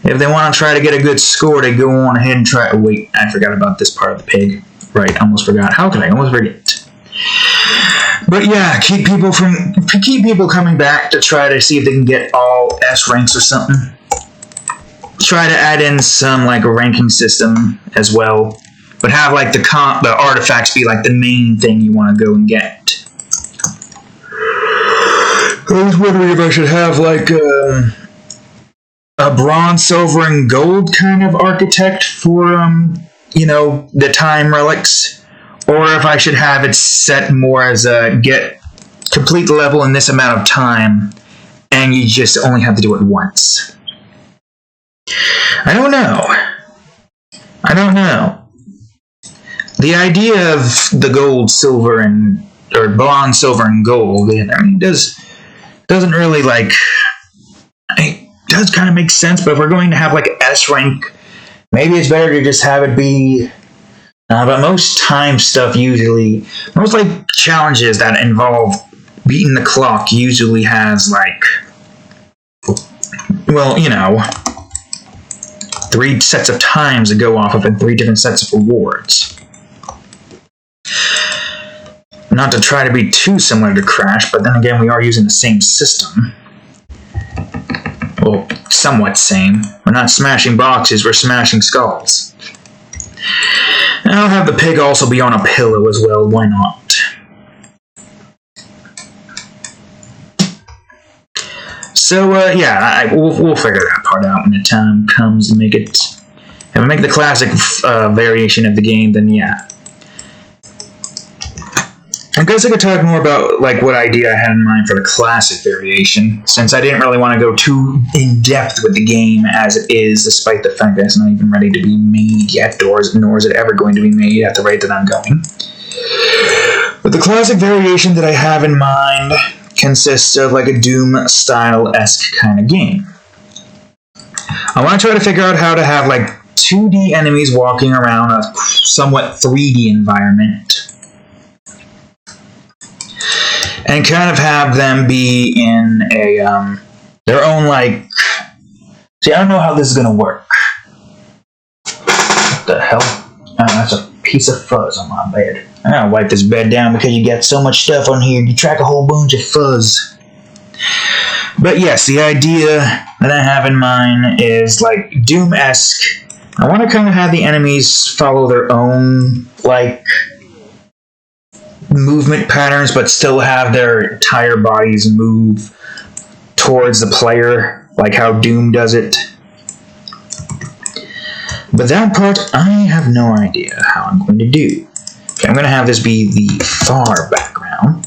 If they want to try to get a good score, they go on ahead and try. Oh, wait, I forgot about this part of the pig. Right, almost forgot. How could I almost forget? But yeah, keep people coming back to try to see if they can get all S ranks or something. Try to add in some like a ranking system as well, but have like the artifacts be like the main thing you want to go and get. I was wondering if I should have like a bronze, silver, and gold kind of architect for the time relics, or if I should have it set more as a complete the level in this amount of time, and you just only have to do it once. I don't know. The idea of the gold, silver, or bronze, silver, and gold, doesn't really like. It does kind of make sense, but if we're going to have like S rank, maybe it's better to just have it be. But most time stuff most like challenges that involve beating the clock usually has like, 3 sets of times to go off of and 3 different sets of rewards. Not to try to be too similar to Crash, but then again, we are using the same system. Well, somewhat same. We're not smashing boxes, we're smashing skulls. And I'll have the pig also be on a pillow as well, why not? So, we'll figure that part out when the time comes and make it. If I make the classic variation of the game, then yeah. I guess I could talk more about like what idea I had in mind for the classic variation, since I didn't really want to go too in-depth with the game as it is, despite the fact that it's not even ready to be made yet, nor is it ever going to be made at the rate that I'm going. But the classic variation that I have in mind consists of like a Doom-style-esque kind of game. I want to try to figure out how to have like 2D enemies walking around a somewhat 3D environment, and kind of have them be in a their own like. See, I don't know how this is gonna work. What the hell? Oh, that's a piece of fuzz on my bed. I gotta wipe this bed down because you got so much stuff on here. You track a whole bunch of fuzz. But yes, the idea that I have in mind is like Doom-esque. I want to kind of have the enemies follow their own like movement patterns, but still have their entire bodies move towards the player, like how Doom does it. But that part, I have no idea how I'm going to do. Okay, I'm going to have this be the far background,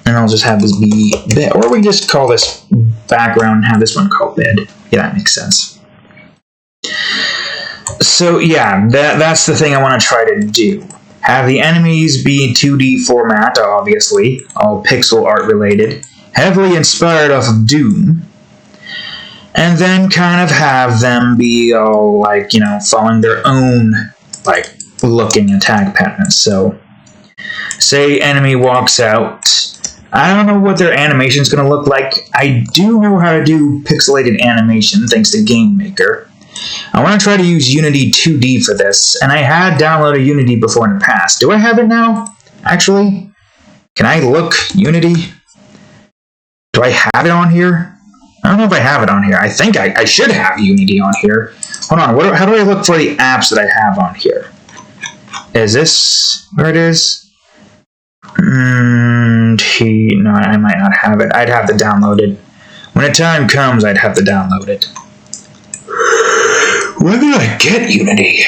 and I'll just have this be bed, or we just call this background and have this one called bed. Yeah, that makes sense. So yeah, that's the thing I want to try to do. Have the enemies be 2D format, obviously, all pixel art related, heavily inspired off of Doom, and then kind of have them be all like, following their own like looking attack patterns. So, say enemy walks out, I don't know what their animation's going to look like. I do know how to do pixelated animation thanks to Game Maker. I want to try to use Unity 2D for this, and I had downloaded Unity before in the past. Do I have it now? Actually? Can I look Unity? Do I have it on here? I don't know if I have it on here. I think I should have Unity on here. Hold on, how do I look for the apps that I have on here? Is this where it is? No, I might not have it. I'd have to download it. When the time comes, I'd have to download it. Where did I get Unity?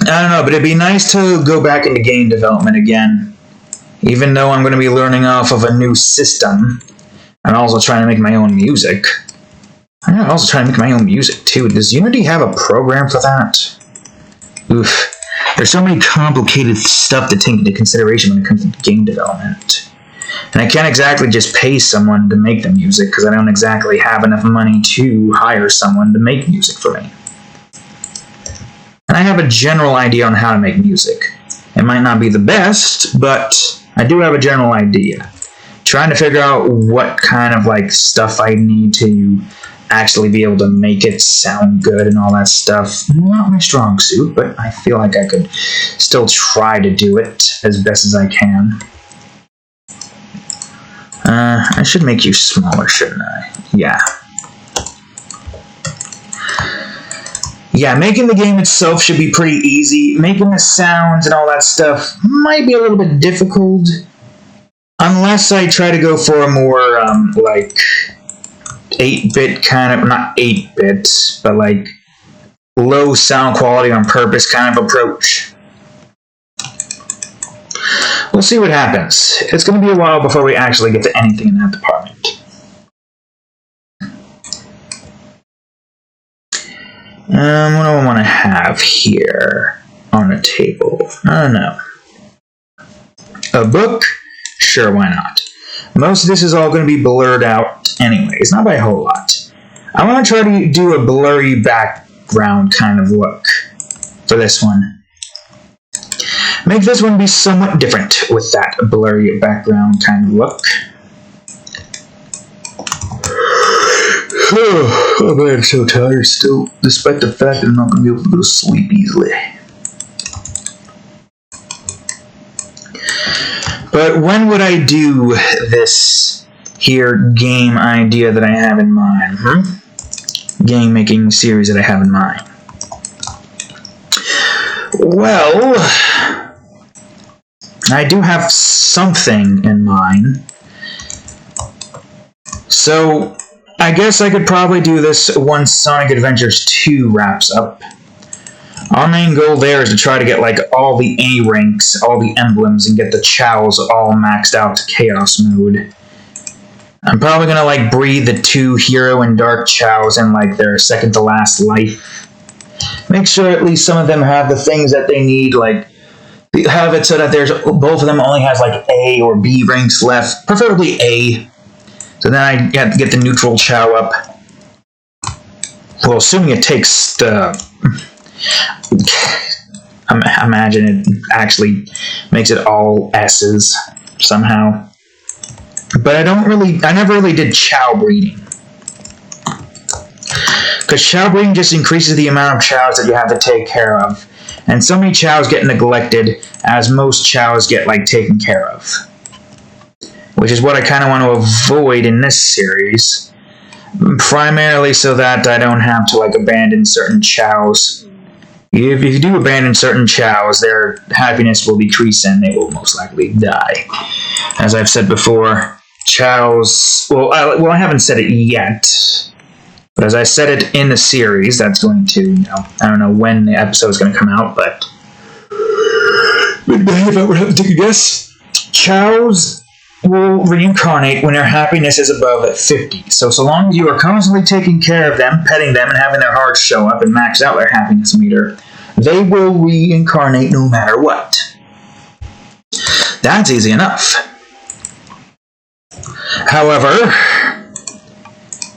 I don't know, but it'd be nice to go back into game development again. Even though I'm going to be learning off of a new system, I'm also trying to make my own music. I'm also trying to make my own music, too. Does Unity have a program for that? Oof. There's so many complicated stuff to take into consideration when it comes to game development. And I can't exactly just pay someone to make the music, because I don't exactly have enough money to hire someone to make music for me. And I have a general idea on how to make music. It might not be the best, but I do have a general idea. Trying to figure out what kind of stuff I need to actually be able to make it sound good and all that stuff. Not my strong suit, but I feel like I could still try to do it as best as I can. I should make you smaller, shouldn't I? Yeah. Yeah, making the game itself should be pretty easy. Making the sounds and all that stuff might be a little bit difficult. Unless I try to go for a more, 8-bit kind of, not 8-bit, but low sound quality on purpose kind of approach. We'll see what happens. It's going to be a while before we actually get to anything in that department. What do I want to have here on the table? I don't know. A book? Sure, why not? Most of this is all going to be blurred out anyways, not by a whole lot. I want to try to do a blurry background kind of look for this one. Make this one be somewhat different with that blurry background kind of look. Oh man, I'm so tired still, despite the fact that I'm not going to be able to go to sleep easily. But when would I do this here game idea that I have in mind? Game making series that I have in mind. Well, I do have something in mind. So, I guess I could probably do this once Sonic Adventures 2 wraps up. Our main goal there is to try to get all the A ranks, all the emblems, and get the chows all maxed out to chaos mode. I'm probably gonna breed the 2 hero and dark chows in their second to last life. Make sure at least some of them have the things that they need, have it so that both of them only has A or B ranks left, preferably A. So then I have to get the neutral chow up. Well, assuming it takes the... imagine it actually makes it all S's somehow. But I never really did chow breeding. Because chow breeding just increases the amount of chows that you have to take care of. And so many chows get neglected, as most chows get taken care of. Which is what I kind of want to avoid in this series. Primarily so that I don't have to abandon certain chows. If you do abandon certain chows, their happiness will decrease and they will most likely die. As I've said before, chows... Well, I haven't said it yet. But as I said it in the series, that's going to, I don't know when the episode is going to come out, but... If I were to have to take a guess, chows will reincarnate when their happiness is above 50. So long as you are constantly taking care of them, petting them, and having their hearts show up and max out their happiness meter, they will reincarnate no matter what. That's easy enough. However,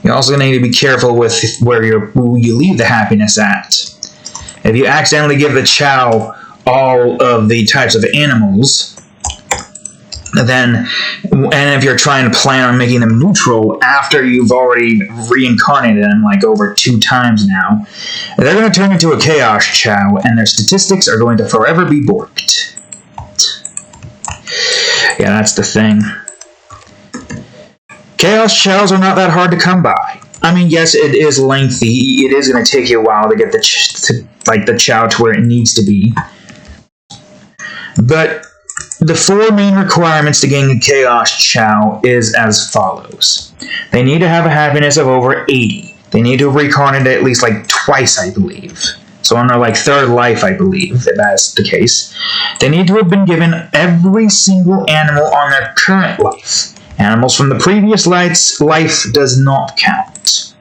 you're also going to need to be careful with where you leave the happiness at. If you accidentally give the chow all of the types of animals, then, and if you're trying to plan on making them neutral after you've already reincarnated them like over 2 times now, they're going to turn into a Chaos Chow, and their statistics are going to forever be borked. Yeah, that's the thing. Chaos Chows are not that hard to come by. I mean, yes, it is lengthy. It is going to take you a while to get the Chow to where it needs to be. But the 4 main requirements to getting a Chaos Chow is as follows. They need to have a happiness of over 80. They need to have reincarnated at least like twice, I believe. So on their like 3rd life, I believe, if that's the case. They need to have been given every single animal on their current life. Animals from the previous life does not count.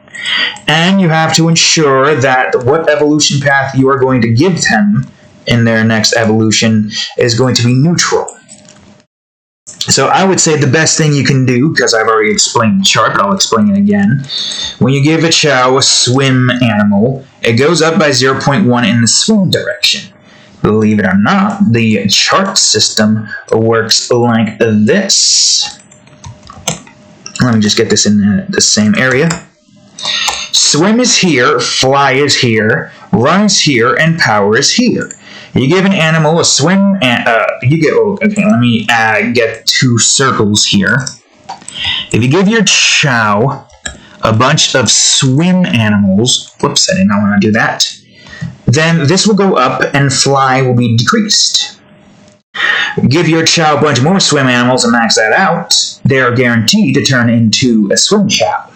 And you have to ensure that what evolution path you are going to give them in their next evolution is going to be neutral. So I would say the best thing you can do, because I've already explained the chart, but I'll explain it again. When you give a Chow a swim animal, it goes up by 0.1 in the swim direction. Believe it or not, the chart system works like this. Let me just get this in the same area. Swim is here, fly is here, run is here, and power is here. You give an animal a swim, and let me get 2 circles here. If you give your Chow a bunch of swim animals, whoops, I did not want to do that, then this will go up and fly will be decreased. Give your Chow a bunch more swim animals and max that out, they are guaranteed to turn into a swim Chow.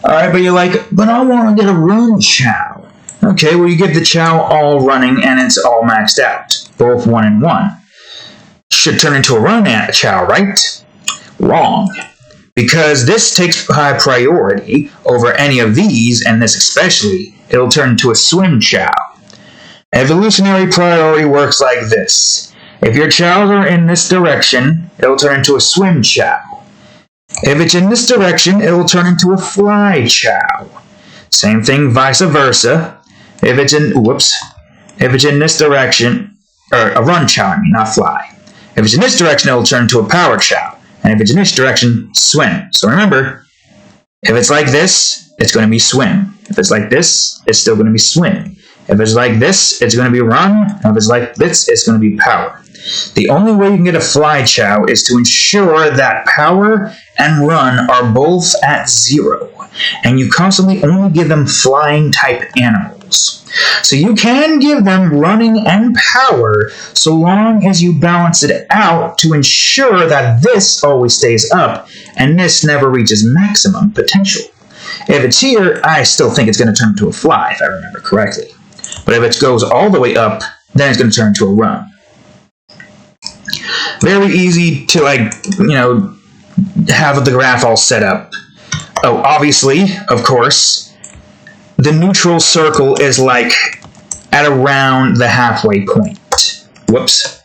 Alright, but you're like, but I want to get a run Chow. Okay, well you give the Chow all running and it's all maxed out. Both 1 and 1. Should turn into a run Chow, right? Wrong. Because this takes high priority over any of these, and this especially, it'll turn into a swim Chow. Evolutionary priority works like this. If your Chows are in this direction, it'll turn into a swim Chow. If it's in this direction, it'll turn into a fly Chow. Same thing vice versa. If it's in this direction, or a run Chow, I mean, not fly. If it's in this direction, it'll turn into a power Chow. And if it's in this direction, swim. So remember, if it's like this, it's going to be swim. If it's like this, it's still going to be swim. If it's like this, it's going to be run. And if it's like this, it's going to be power. The only way you can get a fly Chow is to ensure that power and run are both at 0. And you constantly only give them flying type animals. So you can give them running and power so long as you balance it out to ensure that this always stays up and this never reaches maximum potential. If it's here, I still think it's going to turn into a fly, if I remember correctly. But if it goes all the way up, then it's going to turn into a run. Very easy to, have the graph all set up. Oh, obviously, of course, the neutral circle is like at around the halfway point. Whoops.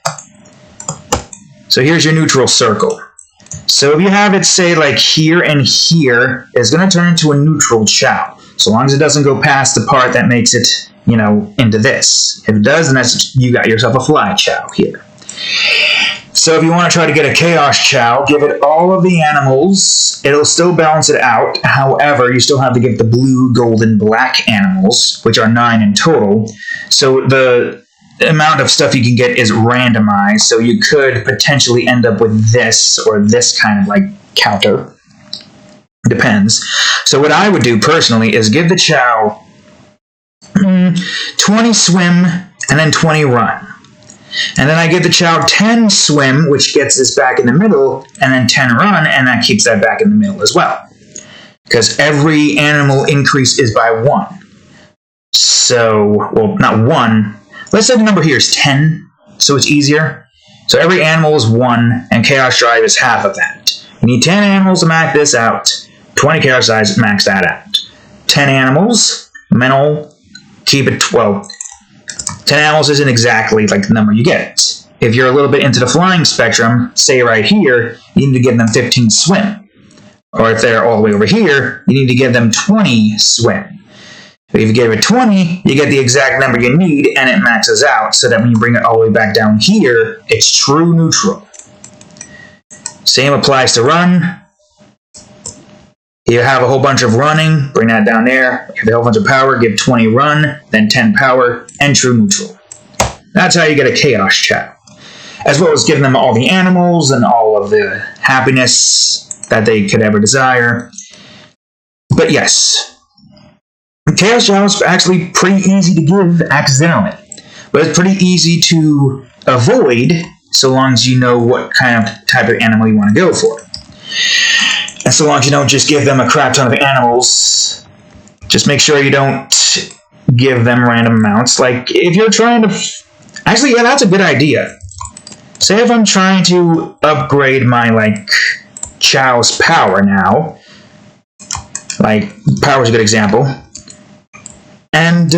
So here's your neutral circle. So if you have it, say, like here and here, it's going to turn into a neutral Chow. So long as it doesn't go past the part that makes it, into this. If it does, then you got yourself a fly Chow here. So if you want to try to get a Chaos Chow, give it all of the animals. It'll still balance it out. However, you still have to give the blue, golden, black animals, which are 9 in total. So the amount of stuff you can get is randomized. So you could potentially end up with this or this kind of counter. Depends. So what I would do personally is give the Chow 20 swim and then 20 run. And then I give the Chow 10 swim, which gets this back in the middle, and then 10 run, and that keeps that back in the middle as well. Because every animal increase is by 1. So, well, not 1. Let's say the number here is 10, so it's easier. So every animal is 1, and Chaos Drive is half of that. You need 10 animals to max this out. 20 Chaos Drives to max that out. 10 animals, mental, keep it 12. 10 animals isn't exactly the number you get. If you're a little bit into the flying spectrum, say right here, you need to give them 15 swim. Or if they're all the way over here, you need to give them 20 swim. If you give it 20, you get the exact number you need, and it maxes out, so that when you bring it all the way back down here, it's true neutral. Same applies to run. You have a whole bunch of running, bring that down there. You have a whole bunch of power, give 20 run, then 10 power, and true neutral. That's how you get a chaos chow. As well as giving them all the animals and all of the happiness that they could ever desire. But yes, chaos chow is actually pretty easy to give accidentally. But it's pretty easy to avoid so long as you know what kind of type of animal you want to go for. And so long as you don't just give them a crap ton of animals, just make sure you don't give them random amounts. Like, if you're trying to... Actually, yeah, that's a good idea. Say if I'm trying to upgrade my, like, Chow's power now. Like, power's a good example. And,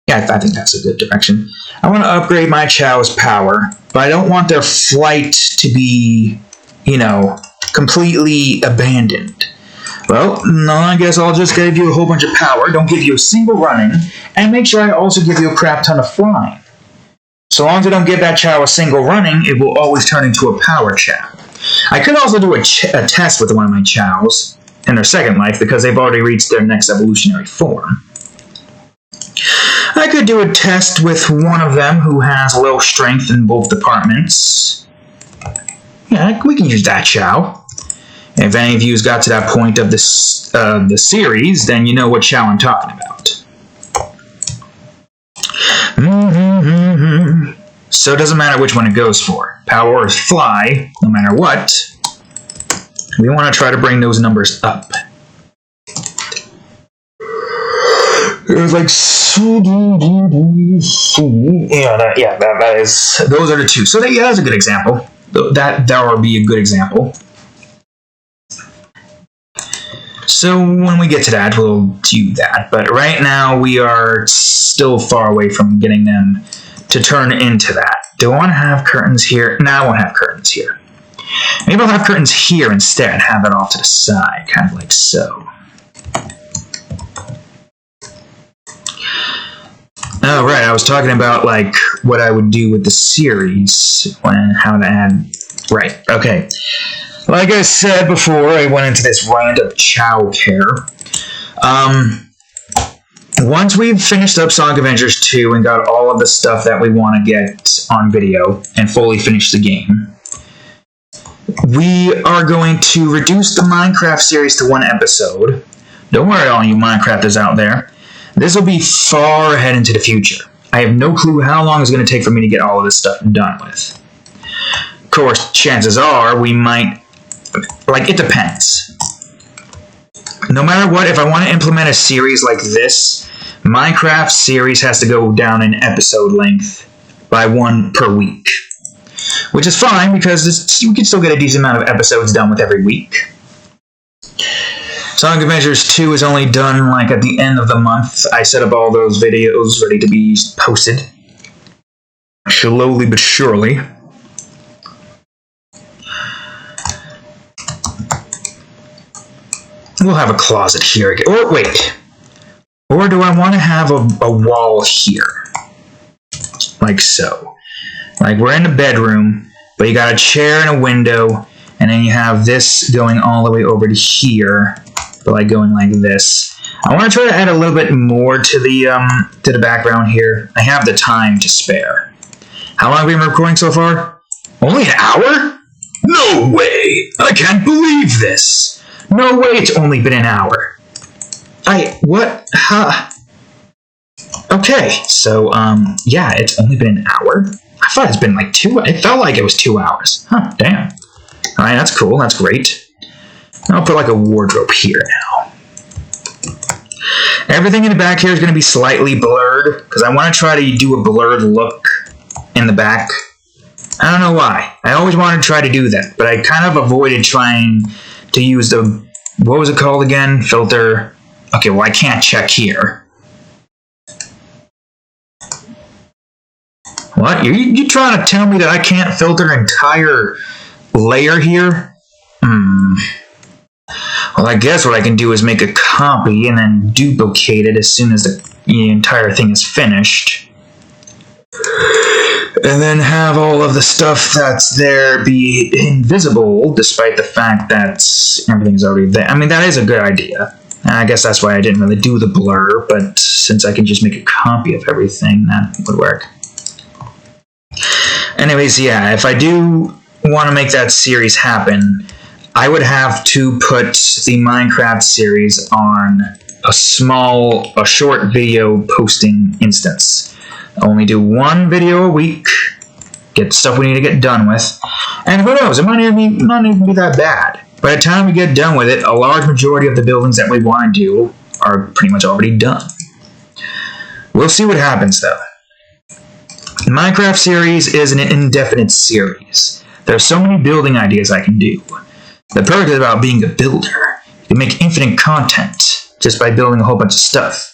yeah, I think that's a good direction. I want to upgrade my Chow's power, but I don't want their flight to be, you know, completely abandoned. Well, no, I guess I'll just give you a whole bunch of power, don't give you a single running, and make sure I also give you a crap ton of flying. So long as I don't give that Chow a single running, it will always turn into a power Chow. I could also do a test with one of my Chows in their second life, because they've already reached their next evolutionary form. I could do a test with one of them who has low strength in both departments. Yeah, we can use that Chow. If any of you has got to that point of this the series, then you know what Chow I'm talking about. So it doesn't matter which one it goes for. Power or fly, no matter what. We want to try to bring those numbers up. It was like... Yeah, that is... Those are the two. So yeah, that's a good example. That would be a good example. So when we get to that, we'll do that. But right now, we are still far away from getting them to turn into that. Do I want to have curtains here? No, I won't have curtains here. Maybe I'll have curtains here instead and have it off to the side, kind of like so. Oh, right, I was talking about, like, what I would do with the series, and how to add... Right, okay. Like I said before, I went into this rant of Chow care. Once we've finished up Sonic Adventures 2 and got all of the stuff that we want to get on video and fully finish the game, we are going to reduce the Minecraft series to one episode. Don't worry, all you Minecrafters out there. This will be far ahead into the future. I have no clue how long it's going to take for me to get all of this stuff done with. Of course, chances are we might... Like, it depends. No matter what, if I want to implement a series like this, Minecraft series has to go down in episode length by one per week. Which is fine, because we can still get a decent amount of episodes done with every week. Sonic Adventures 2 is only done, like, at the end of the month. I set up all those videos ready to be posted. Slowly but surely. We'll have a closet here again. Or, wait. Or do I want to have a wall here? Like so. Like, we're in the bedroom, but you got a chair and a window, and then you have this going all the way over to here, but like going like this. I want to try to add a little bit more to the background here. I have the time to spare. How long have we been recording so far? Only an hour? No way! I can't believe this! No way it's only been an hour. What? Huh? Okay, so, yeah, it's only been an hour? I thought it's been like it felt like it was 2 hours. Huh, damn. Alright, that's cool, that's great. I'll put like a wardrobe here now. Everything in the back here is going to be slightly blurred, because I want to try to do a blurred look in the back. I don't know why. I always wanted to try to do that, but I kind of avoided trying to use the, what was it called again? Filter. Okay, well I can't check here. What? You trying to tell me that I can't filter an entire layer here? Well, I guess what I can do is make a copy and then duplicate it as soon as the entire thing is finished. and then have all of the stuff that's there be invisible, despite the fact that everything's already there. I mean, that is a good idea. I guess that's why I didn't really do the blur, but since I can just make a copy of everything, that would work. Anyways, yeah, if I do want to make that series happen, I would have to put the Minecraft series on a short video posting instance. Only do one video a week, get stuff we need to get done with, and who knows, it might not even be that bad. By the time we get done with it, a large majority of the buildings that we want to do are pretty much already done. We'll see what happens, though. The Minecraft series is an indefinite series. There are so many building ideas I can do. The perk is about being a builder. You can make infinite content just by building a whole bunch of stuff.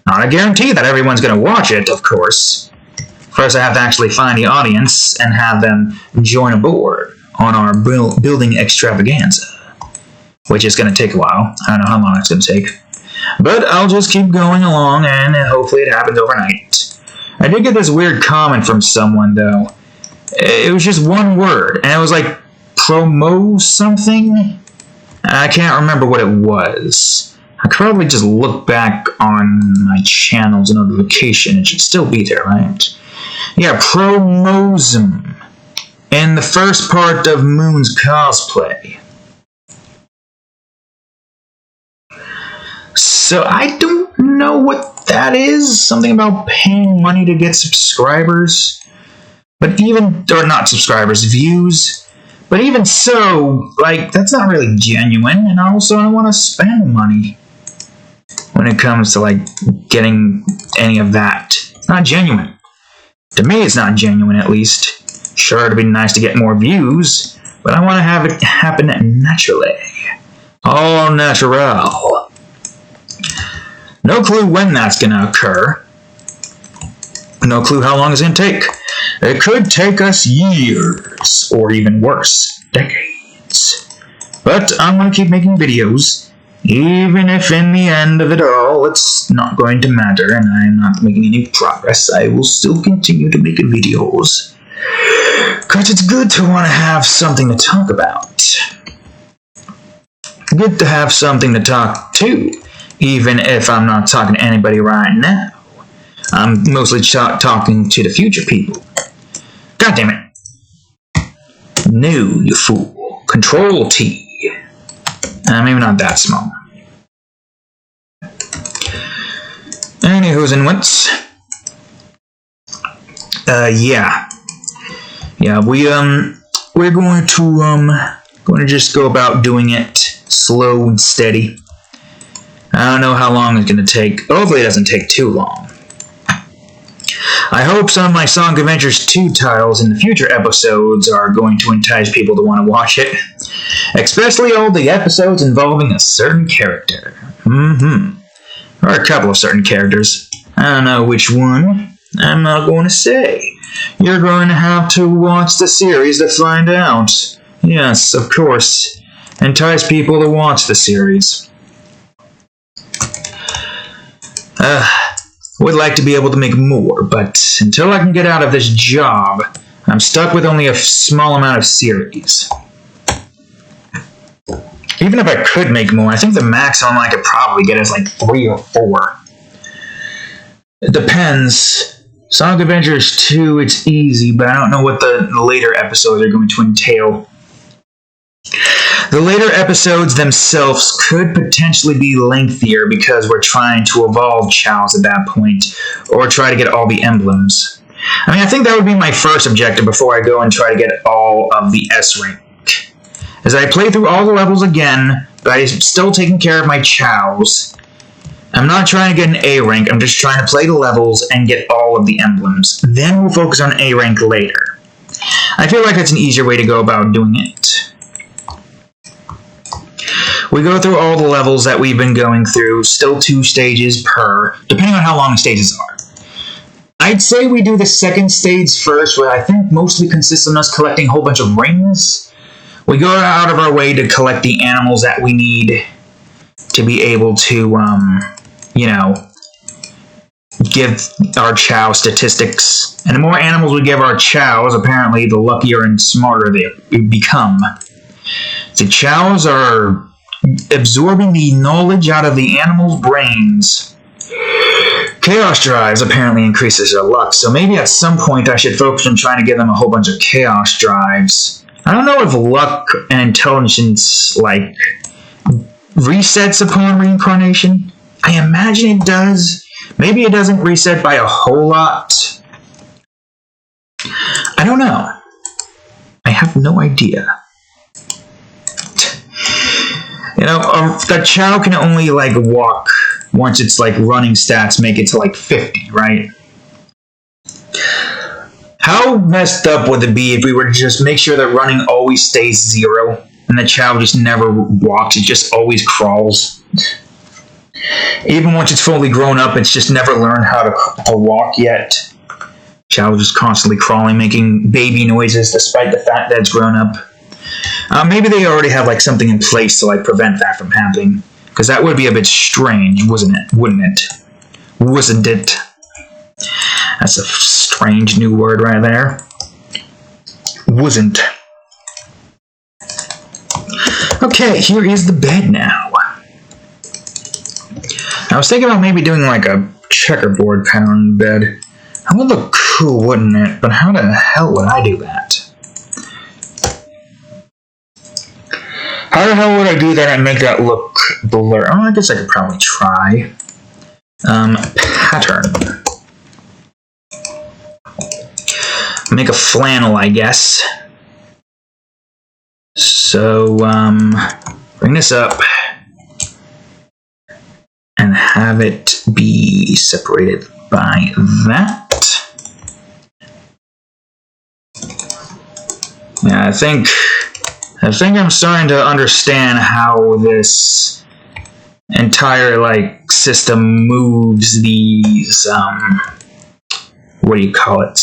Not a guarantee that everyone's going to watch it, of course. First, I have to actually find the audience and have them join aboard on our building extravaganza, which is going to take a while. I don't know how long it's going to take. But I'll just keep going along, and hopefully it happens overnight. I did get this weird comment from someone, though. It was just one word, and it was like, promo something? I can't remember what it was. I could probably just look back on my channel's notification. It should still be there, right? Yeah, wholesome. In the first part of Moon's cosplay. So I don't know what that is. Something about paying money to get subscribers. But even, or not subscribers, views. But even so, like, that's not really genuine. And also I don't want to spend money when it comes to, like, getting any of that. It's not genuine. To me, it's not genuine, at least. Sure, it'd be nice to get more views, but I want to have it happen naturally. All natural. No clue when that's going to occur. No clue how long it's going to take. It could take us years, or even worse, decades. But I'm going to keep making videos, even if in the end of it all, it's not going to matter and I'm not making any progress. I will still continue to make videos. Because it's good to want to have something to talk about. Good to have something to talk to, even if I'm not talking to anybody right now. I'm mostly talking to the future people. God damn it. No, you fool. Control T. Maybe not that small. Anywho's and whats. Yeah. Yeah, we're going to just go about doing it slow and steady. I don't know how long it's going to take. Hopefully it doesn't take too long. I hope some of my Sonic Adventures 2 titles in the future episodes are going to entice people to want to watch it. Especially all the episodes involving a certain character. Or a couple of certain characters. I don't know which one. I'm not going to say. You're going to have to watch the series to find out. Yes, of course. Entice people to watch the series. Would like to be able to make more, but until I can get out of this job, I'm stuck with only a small amount of series. Even if I could make more, I think the maximum I could probably get is like 3 or 4. It depends. Sonic Adventures 2, it's easy, but I don't know what the later episodes are going to entail. The later episodes themselves could potentially be lengthier because we're trying to evolve Chow's at that point, or try to get all the emblems. I mean, I think that would be my first objective before I go and try to get all of the S rank. As I play through all the levels again, but I'm still taking care of my Chows. I'm not trying to get an A rank, I'm just trying to play the levels and get all of the emblems. Then we'll focus on A rank later. I feel like that's an easier way to go about doing it. We go through all the levels that we've been going through, still 2 stages per, depending on how long the stages are. I'd say we do the second stage first, where I think mostly consists of us collecting a whole bunch of rings. We go out of our way to collect the animals that we need to be able to, give our chow statistics. And the more animals we give our chows, apparently, the luckier and smarter they become. The chows are absorbing the knowledge out of the animals' brains. Chaos drives apparently increases their luck, so maybe at some point I should focus on trying to give them a whole bunch of chaos drives. I don't know if luck and intelligence, like, resets upon reincarnation. I imagine it does. Maybe it doesn't reset by a whole lot. I don't know. I have no idea. You know, the chow can only, like, walk once its, like, running stats make it to, like, 50, right? How messed up would it be if we were to just make sure that running always stays 0, and the chow just never walks, it just always crawls? Even once it's fully grown up, it's just never learned how to walk yet. Chow is just constantly crawling, making baby noises despite the fact that it's grown up. Maybe they already have like something in place to like prevent that from happening, because that would be a bit strange, wouldn't it? Wasn't it? That's a strange new word right there. Wasn't. Okay, here is the bed now. I was thinking about maybe doing like a checkerboard pattern on the bed. That would look cool, wouldn't it? But how the hell would I do that? How the hell would I do that and make that look blurry? Oh, I guess I could probably try. Pattern. Make a flannel, I guess. So, bring this up and have it be separated by that. Yeah, I think I'm starting to understand how this entire, like, system moves these, what do you call it?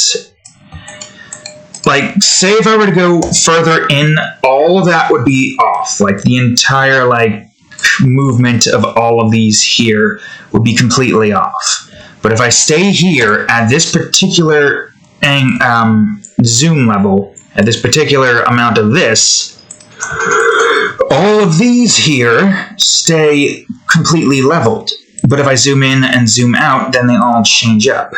Like, say if I were to go further in, all of that would be off. Like, the entire, like, movement of all of these here would be completely off. But if I stay here at this particular zoom level, at this particular amount of this, all of these here stay completely leveled. But if I zoom in and zoom out, then they all change up.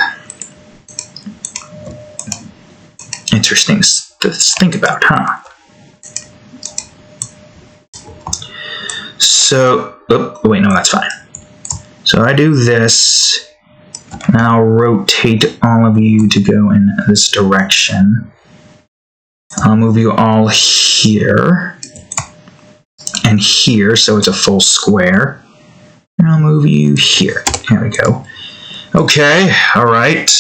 Interesting to think about, huh? So, oh, wait, no, that's fine. So I do this, and I'll rotate all of you to go in this direction. I'll move you all here and here, so it's a full square. And I'll move you here. Here we go. Okay, all right.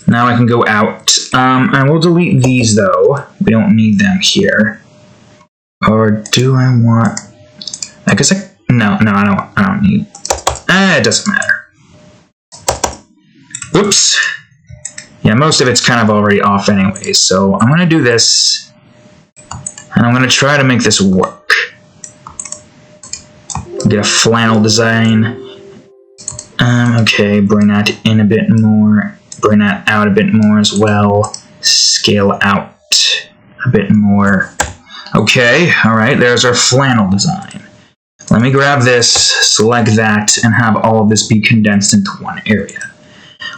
Now I can go out. And we'll delete these, though. We don't need them here. Or do I want... I guess I... No, I don't need... it doesn't matter. Oops. Yeah, most of it's kind of already off anyway, so I'm going to do this, and I'm going to try to make this work. Get a flannel design. Okay, bring that in a bit more. Bring that out a bit more as well. Scale out a bit more. Okay, alright, there's our flannel design. Let me grab this, select that, and have all of this be condensed into one area.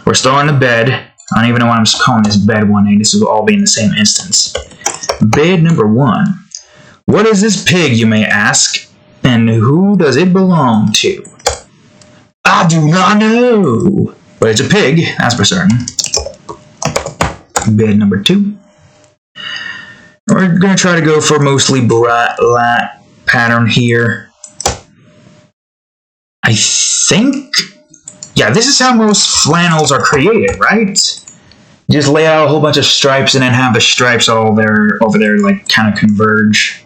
We're still on the bed. I don't even know why I'm calling this bed 1A. This will all be in the same instance. Bed number 1. What is this pig, you may ask? And who does it belong to? I do not know. But it's a pig, that's for certain. Bed number 2. We're going to try to go for mostly black pattern here. I think... Yeah, this is how most flannels are created, right? Just lay out a whole bunch of stripes and then have the stripes all there, over there, like, kind of converge.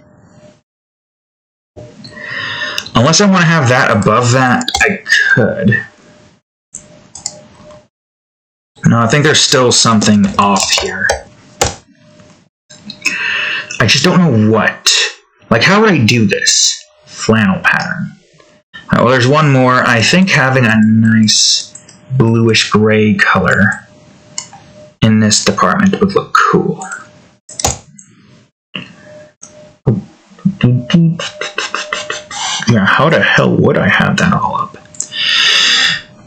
Unless I want to have that above that, I could. No, I think there's still something off here. I just don't know what. Like, how would I do this? Flannel pattern. Well, there's one more. I think having a nice bluish gray color in this department would look cool. Yeah, how the hell would I have that all up?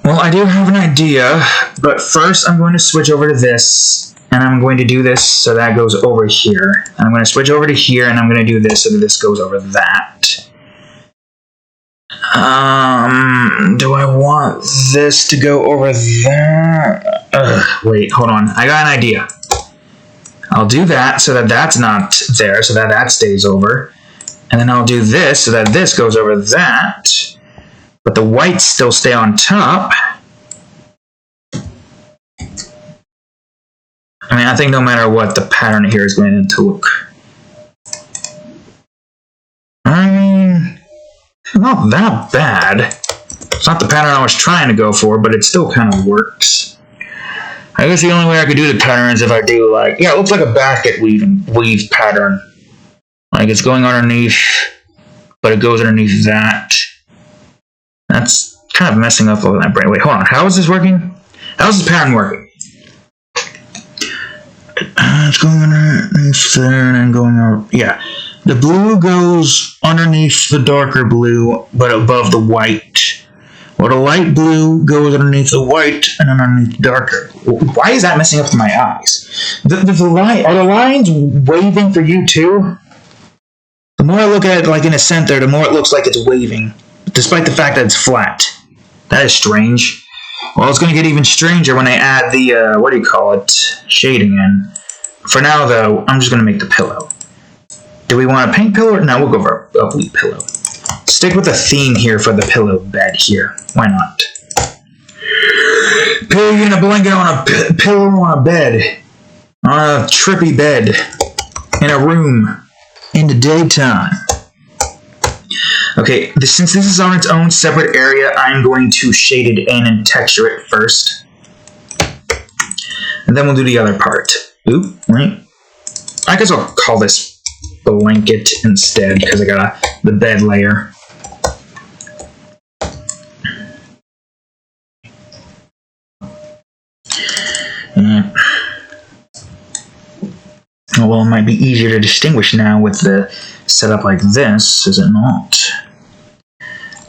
Well, I do have an idea, but first I'm going to switch over to this, and I'm going to do this so that goes over here. And I'm going to switch over to here, and I'm going to do this so that this goes over that. Do I want this to go over there? Wait, hold on. I got an idea. I'll do that so that that's not there, so that that stays over. And then I'll do this so that this goes over that. But the whites still stay on top. I mean, I think no matter what, the pattern here is going to look... I mean, not that bad. It's not the pattern I was trying to go for, but it still kind of works. I guess the only way I could do the pattern is if I do like... Yeah, it looks like a basket weave pattern. Like it's going underneath, but it goes underneath that. That's kind of messing up all my brain. Wait, hold on. How is this working? How is this pattern working? It's going underneath there and then going over. Yeah. The blue goes underneath the darker blue, but above the white. Well, the light blue goes underneath the white and then underneath the darker. Why is that messing up my eyes? Are the lines waving for you too? The more I look at it like in the center, the more it looks like it's waving, despite the fact that it's flat. That is strange. Well, it's going to get even stranger when I add the, shading in. For now, though, I'm just going to make the pillow. Do we want a pink pillow? No, we'll go for a blue pillow. Stick with the theme here for the pillow bed here. Why not? Pig in a blanket on a pillow on a bed. On a trippy bed. In a room. In the daytime. Okay, since this is on its own separate area, I'm going to shade it in and texture it first. And then we'll do the other part. Oop, right? I guess I'll call this blanket instead, because I got the bed layer. Oh, well, it might be easier to distinguish now with the setup like this, is it not?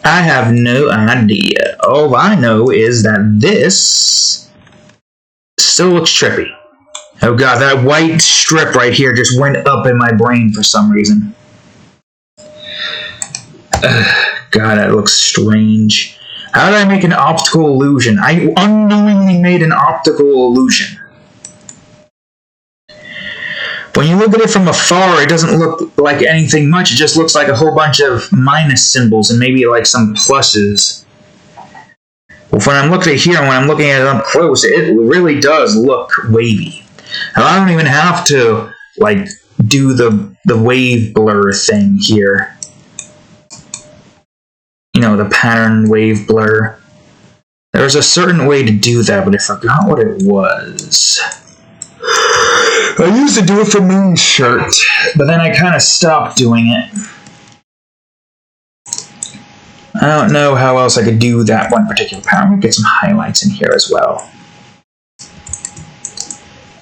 I have no idea. All I know is that this still looks trippy. Oh god, that white strip right here just went up in my brain for some reason. God, that looks strange. How did I make an optical illusion? I unknowingly made an optical illusion. When you look at it from afar, it doesn't look like anything much. It just looks like a whole bunch of minus symbols and maybe like some pluses. Well, when I'm looking at it here and when I'm looking at it up close, it really does look wavy. Now, I don't even have to like do the wave blur thing here. You know, the pattern wave blur. There's a certain way to do that, but I forgot what it was. I used to do it for Moon's shirt, but then I kind of stopped doing it. I don't know how else I could do that one particular pattern. I'm going to get some highlights in here as well.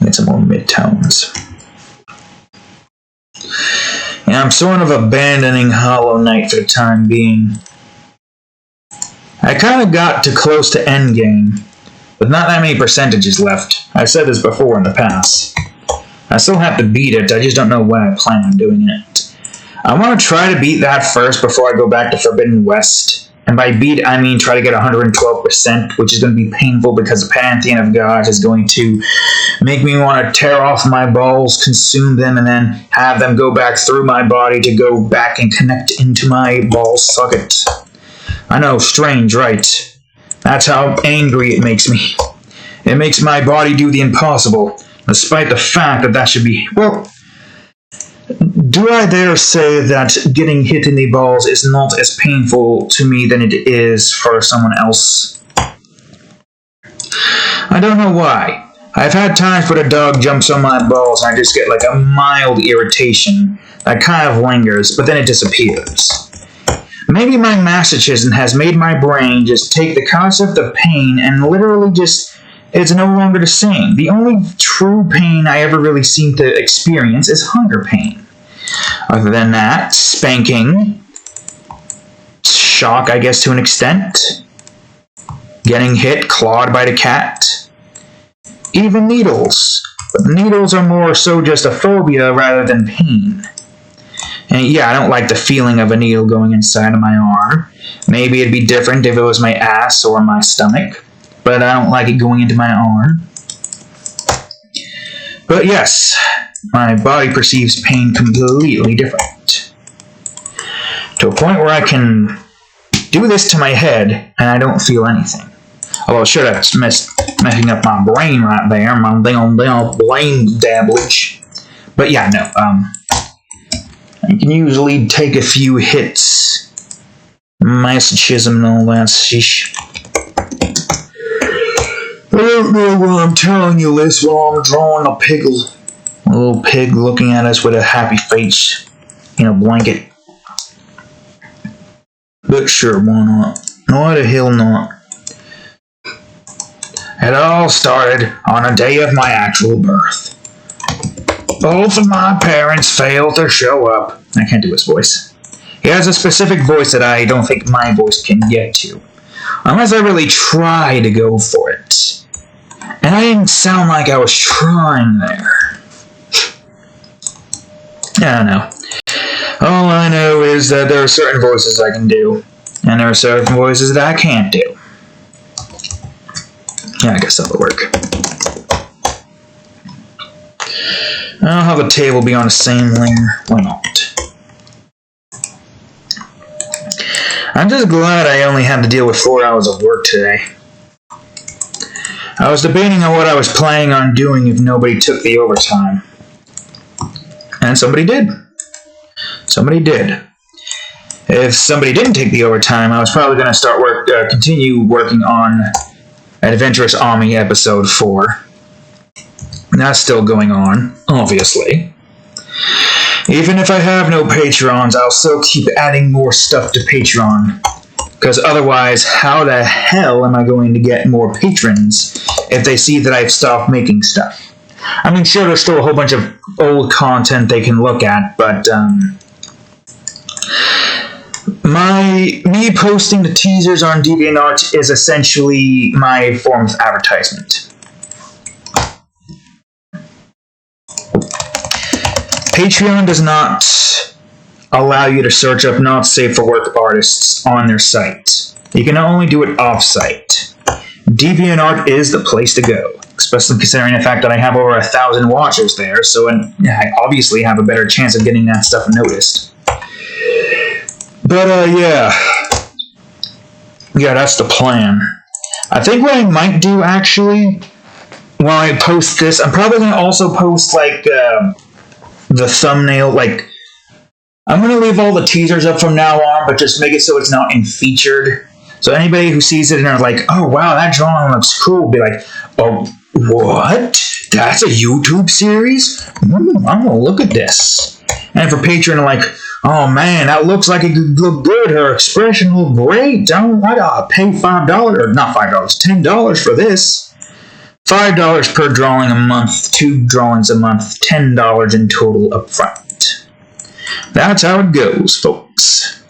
Get some more midtones. And I'm sort of abandoning Hollow Knight for the time being. I kind of got to close to endgame, but not that many percentages left. I've said this before in the past. I still have to beat it, I just don't know when I plan on doing it. I want to try to beat that first before I go back to Forbidden West. And by beat, I mean try to get 112%, which is going to be painful because the Pantheon of Gods is going to make me want to tear off my balls, consume them, and then have them go back through my body to go back and connect into my ball socket. I know, strange, right? That's how angry it makes me. It makes my body do the impossible, despite the fact that that should be... Well, do I dare say that getting hit in the balls is not as painful to me than it is for someone else? I don't know why. I've had times where a dog jumps on my balls and I just get like a mild irritation that kind of lingers, but then it disappears. maybe my masochism has made my brain just take the concept of pain and literally just, it's no longer the same. The only true pain I ever really seem to experience is hunger pain. Other than that, spanking, shock, I guess, to an extent, getting hit, clawed by the cat, even needles. But the needles are more so just a phobia rather than pain. And yeah, I don't like the feeling of a needle going inside of my arm. Maybe it'd be different if it was my ass or my stomach, but I don't like it going into my arm. But yes, my body perceives pain completely different. To a point where I can do this to my head and I don't feel anything. Although, sure, that's messing up my brain right there, my damn brain dabblage. But yeah, no, I can usually take a few hits. Masochism and all that sheesh. I don't know what I'm telling you this while I'm drawing a little pig looking at us with a happy face in a blanket. But sure, why not? Why the hell not? It all started on a day of my actual birth. Both of my parents failed to show up. I can't do his voice. He has a specific voice that I don't think my voice can get to. Unless I really try to go for it. And I didn't sound like I was trying there. I don't know. All I know is that there are certain voices I can do. And there are certain voices that I can't do. Yeah, I guess that'll work. I'll have the table be on the same layer. Why not? I'm just glad I only had to deal with 4 hours of work today. I was debating on what I was planning on doing if nobody took the overtime. And somebody did. Somebody did. If somebody didn't take the overtime, I was probably going to continue working on Adventurous Army Episode 4. That's still going on, obviously. Even if I have no Patrons, I'll still keep adding more stuff to Patreon. Because otherwise, how the hell am I going to get more patrons if they see that I've stopped making stuff? I mean, sure, there's still a whole bunch of old content they can look at, but, me posting the teasers on DeviantArt is essentially my form of advertisement. Patreon does not allow you to search up not safe for work artists on their site. You can only do it off-site. DeviantArt is the place to go, especially considering the fact that I have over 1,000 watchers there, so I obviously have a better chance of getting that stuff noticed. But, yeah, that's the plan. I think what I might do, actually, while I post this, I'm probably going to also post, like, the thumbnail, like, I'm going to leave all the teasers up from now on, but just make it so it's not in featured. So anybody who sees it and are like, oh, wow, that drawing looks cool, be like, oh, what? That's a YouTube series? I'm going to look at this. And for Patreon, like, oh, man, that looks like it could look good. Her expression looked great. I gotta pay $5, or not $5, $10 for this. $5 per drawing a month, 2 drawings a month, $10 in total up front. That's how it goes, folks.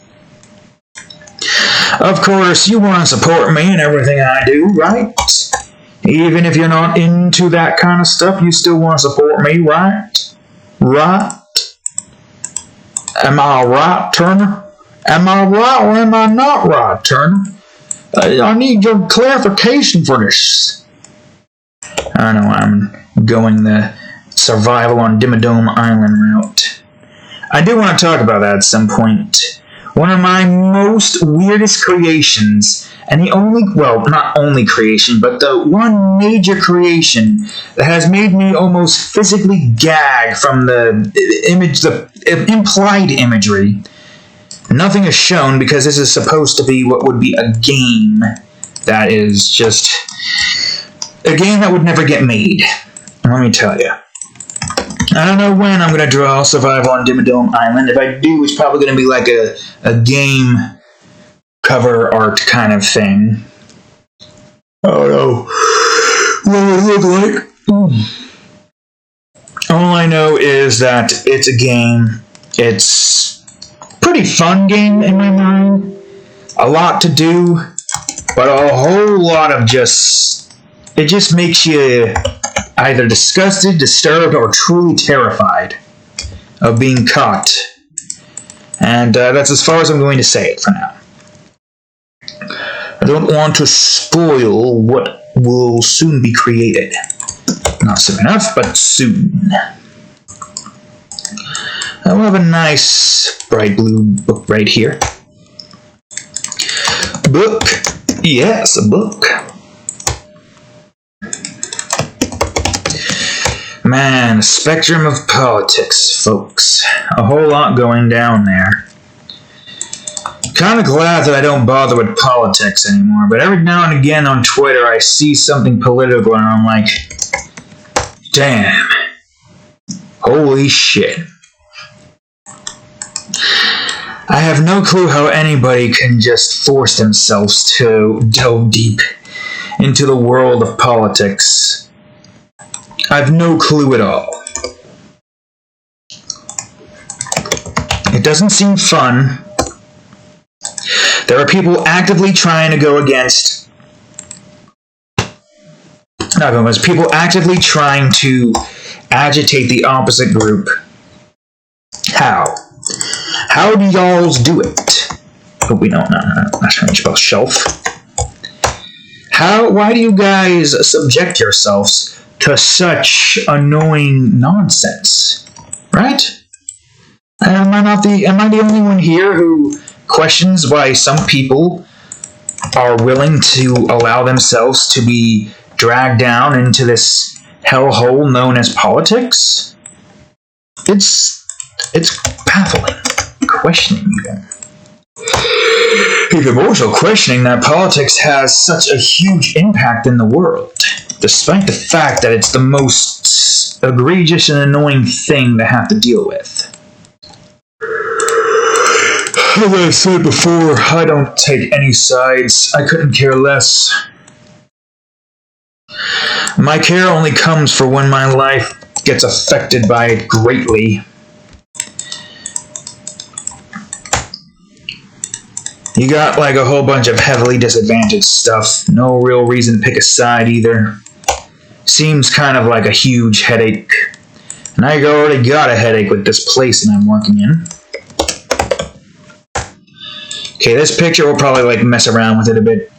Of course, you want to support me in everything I do, right? Even if you're not into that kind of stuff, you still want to support me, right? Right? Am I right, Turner? Am I right or am I not right, Turner? I need your clarification for this. I know I'm going the survival on Dimmadome Island route. I do want to talk about that at some point. One of my most weirdest creations, and the only, well, not only creation, but the one major creation that has made me almost physically gag from the image, the implied imagery. Nothing is shown because this is supposed to be what would be a game that is just a game that would never get made. Let me tell you. I don't know when I'm going to draw Survival on Dimmadome Island. If I do, it's probably going to be like a game cover art kind of thing. Oh no. What would it look like? All I know is that it's a game. It's a pretty fun game in my mind. A lot to do, but a whole lot of it just makes you either disgusted, disturbed, or truly terrified of being caught. And that's as far as I'm going to say it for now. I don't want to spoil what will soon be created. Not soon enough, but soon. I will have a nice bright blue book right here. Book. Yes, a book. Man, a spectrum of politics, folks. A whole lot going down there. Kind of glad that I don't bother with politics anymore, but every now and again on Twitter I see something political and I'm like, damn. Holy shit. I have no clue how anybody can just force themselves to delve deep into the world of politics. I've no clue at all. It doesn't seem fun. There are people actively trying to go against... people actively trying to agitate the opposite group. How? How do y'alls do it? Oh, we don't. No. Not trying to spell shelf. Why do you guys subject yourselves to such annoying nonsense? Right? Am I the only one here who questions why some people are willing to allow themselves to be dragged down into this hellhole known as politics? It's baffling. Questioning even. Even more so questioning that politics has such a huge impact in the world, despite the fact that it's the most egregious and annoying thing to have to deal with. As I've said before, I don't take any sides. I couldn't care less. My care only comes for when my life gets affected by it greatly. You got like a whole bunch of heavily disadvantaged stuff. No real reason to pick a side either. Seems kind of like a huge headache. And I already got a headache with this place that I'm working in. Okay, this picture will probably like mess around with it a bit.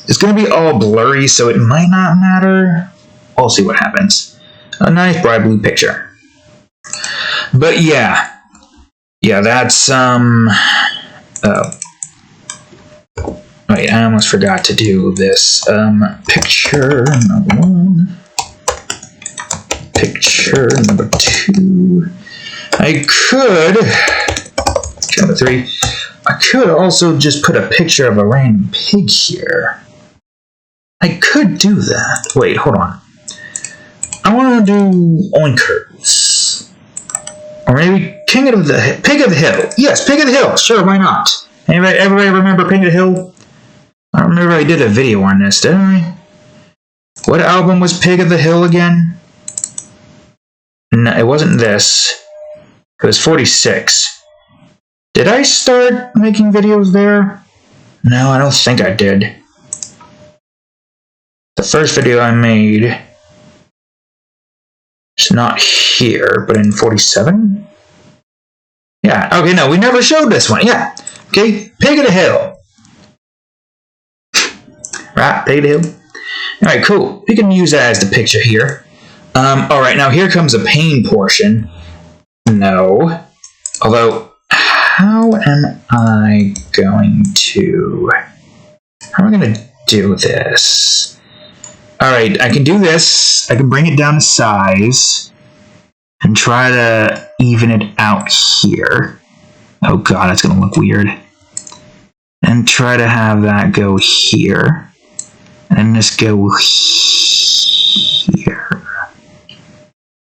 It's going to be all blurry, so it might not matter. We'll see what happens. A nice bright blue picture. But yeah. Yeah, that's, wait, I almost forgot to do this. Picture number 1. Picture number 2. I could... Picture number 3. I could also just put a picture of a random pig here. I could do that. Wait, hold on. I want to do oinkers. Or maybe Pig of the Hill. Yes, Pig of the Hill. Sure, why not? Everybody remember Pig of the Hill? I remember I did a video on this, didn't I? What album was Pig of the Hill again? No, it wasn't this. It was 46. Did I start making videos there? No, I don't think I did. The first video I made is not here, but in 47? Yeah, okay, no, we never showed this one. Yeah, okay, Pig of the Hill. Right, Pig of the Hill. Alright, cool. We can use that as the picture here. Alright, now here comes a pain portion. No. Although... How am I going to do this? Alright, I can do this. I can bring it down to size and try to even it out here. Oh god, that's going to look weird. And try to have that go here. And this go here.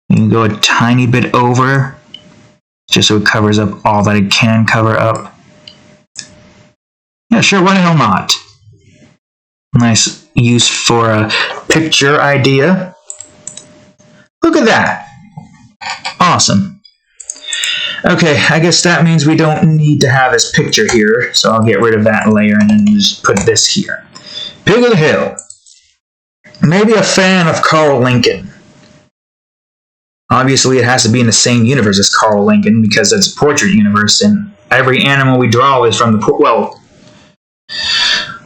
You can go a tiny bit over, just so it covers up all that it can cover up. Yeah, sure, why the hell not? Nice use for a picture idea. Look at that. Awesome. Okay, I guess that means we don't need to have this picture here, so I'll get rid of that layer and then just put this here. Pig of the Hill. Maybe a fan of Carl Lincoln. Obviously, it has to be in the same universe as Carl Lincoln because it's a portrait universe, and every animal we draw is from the well.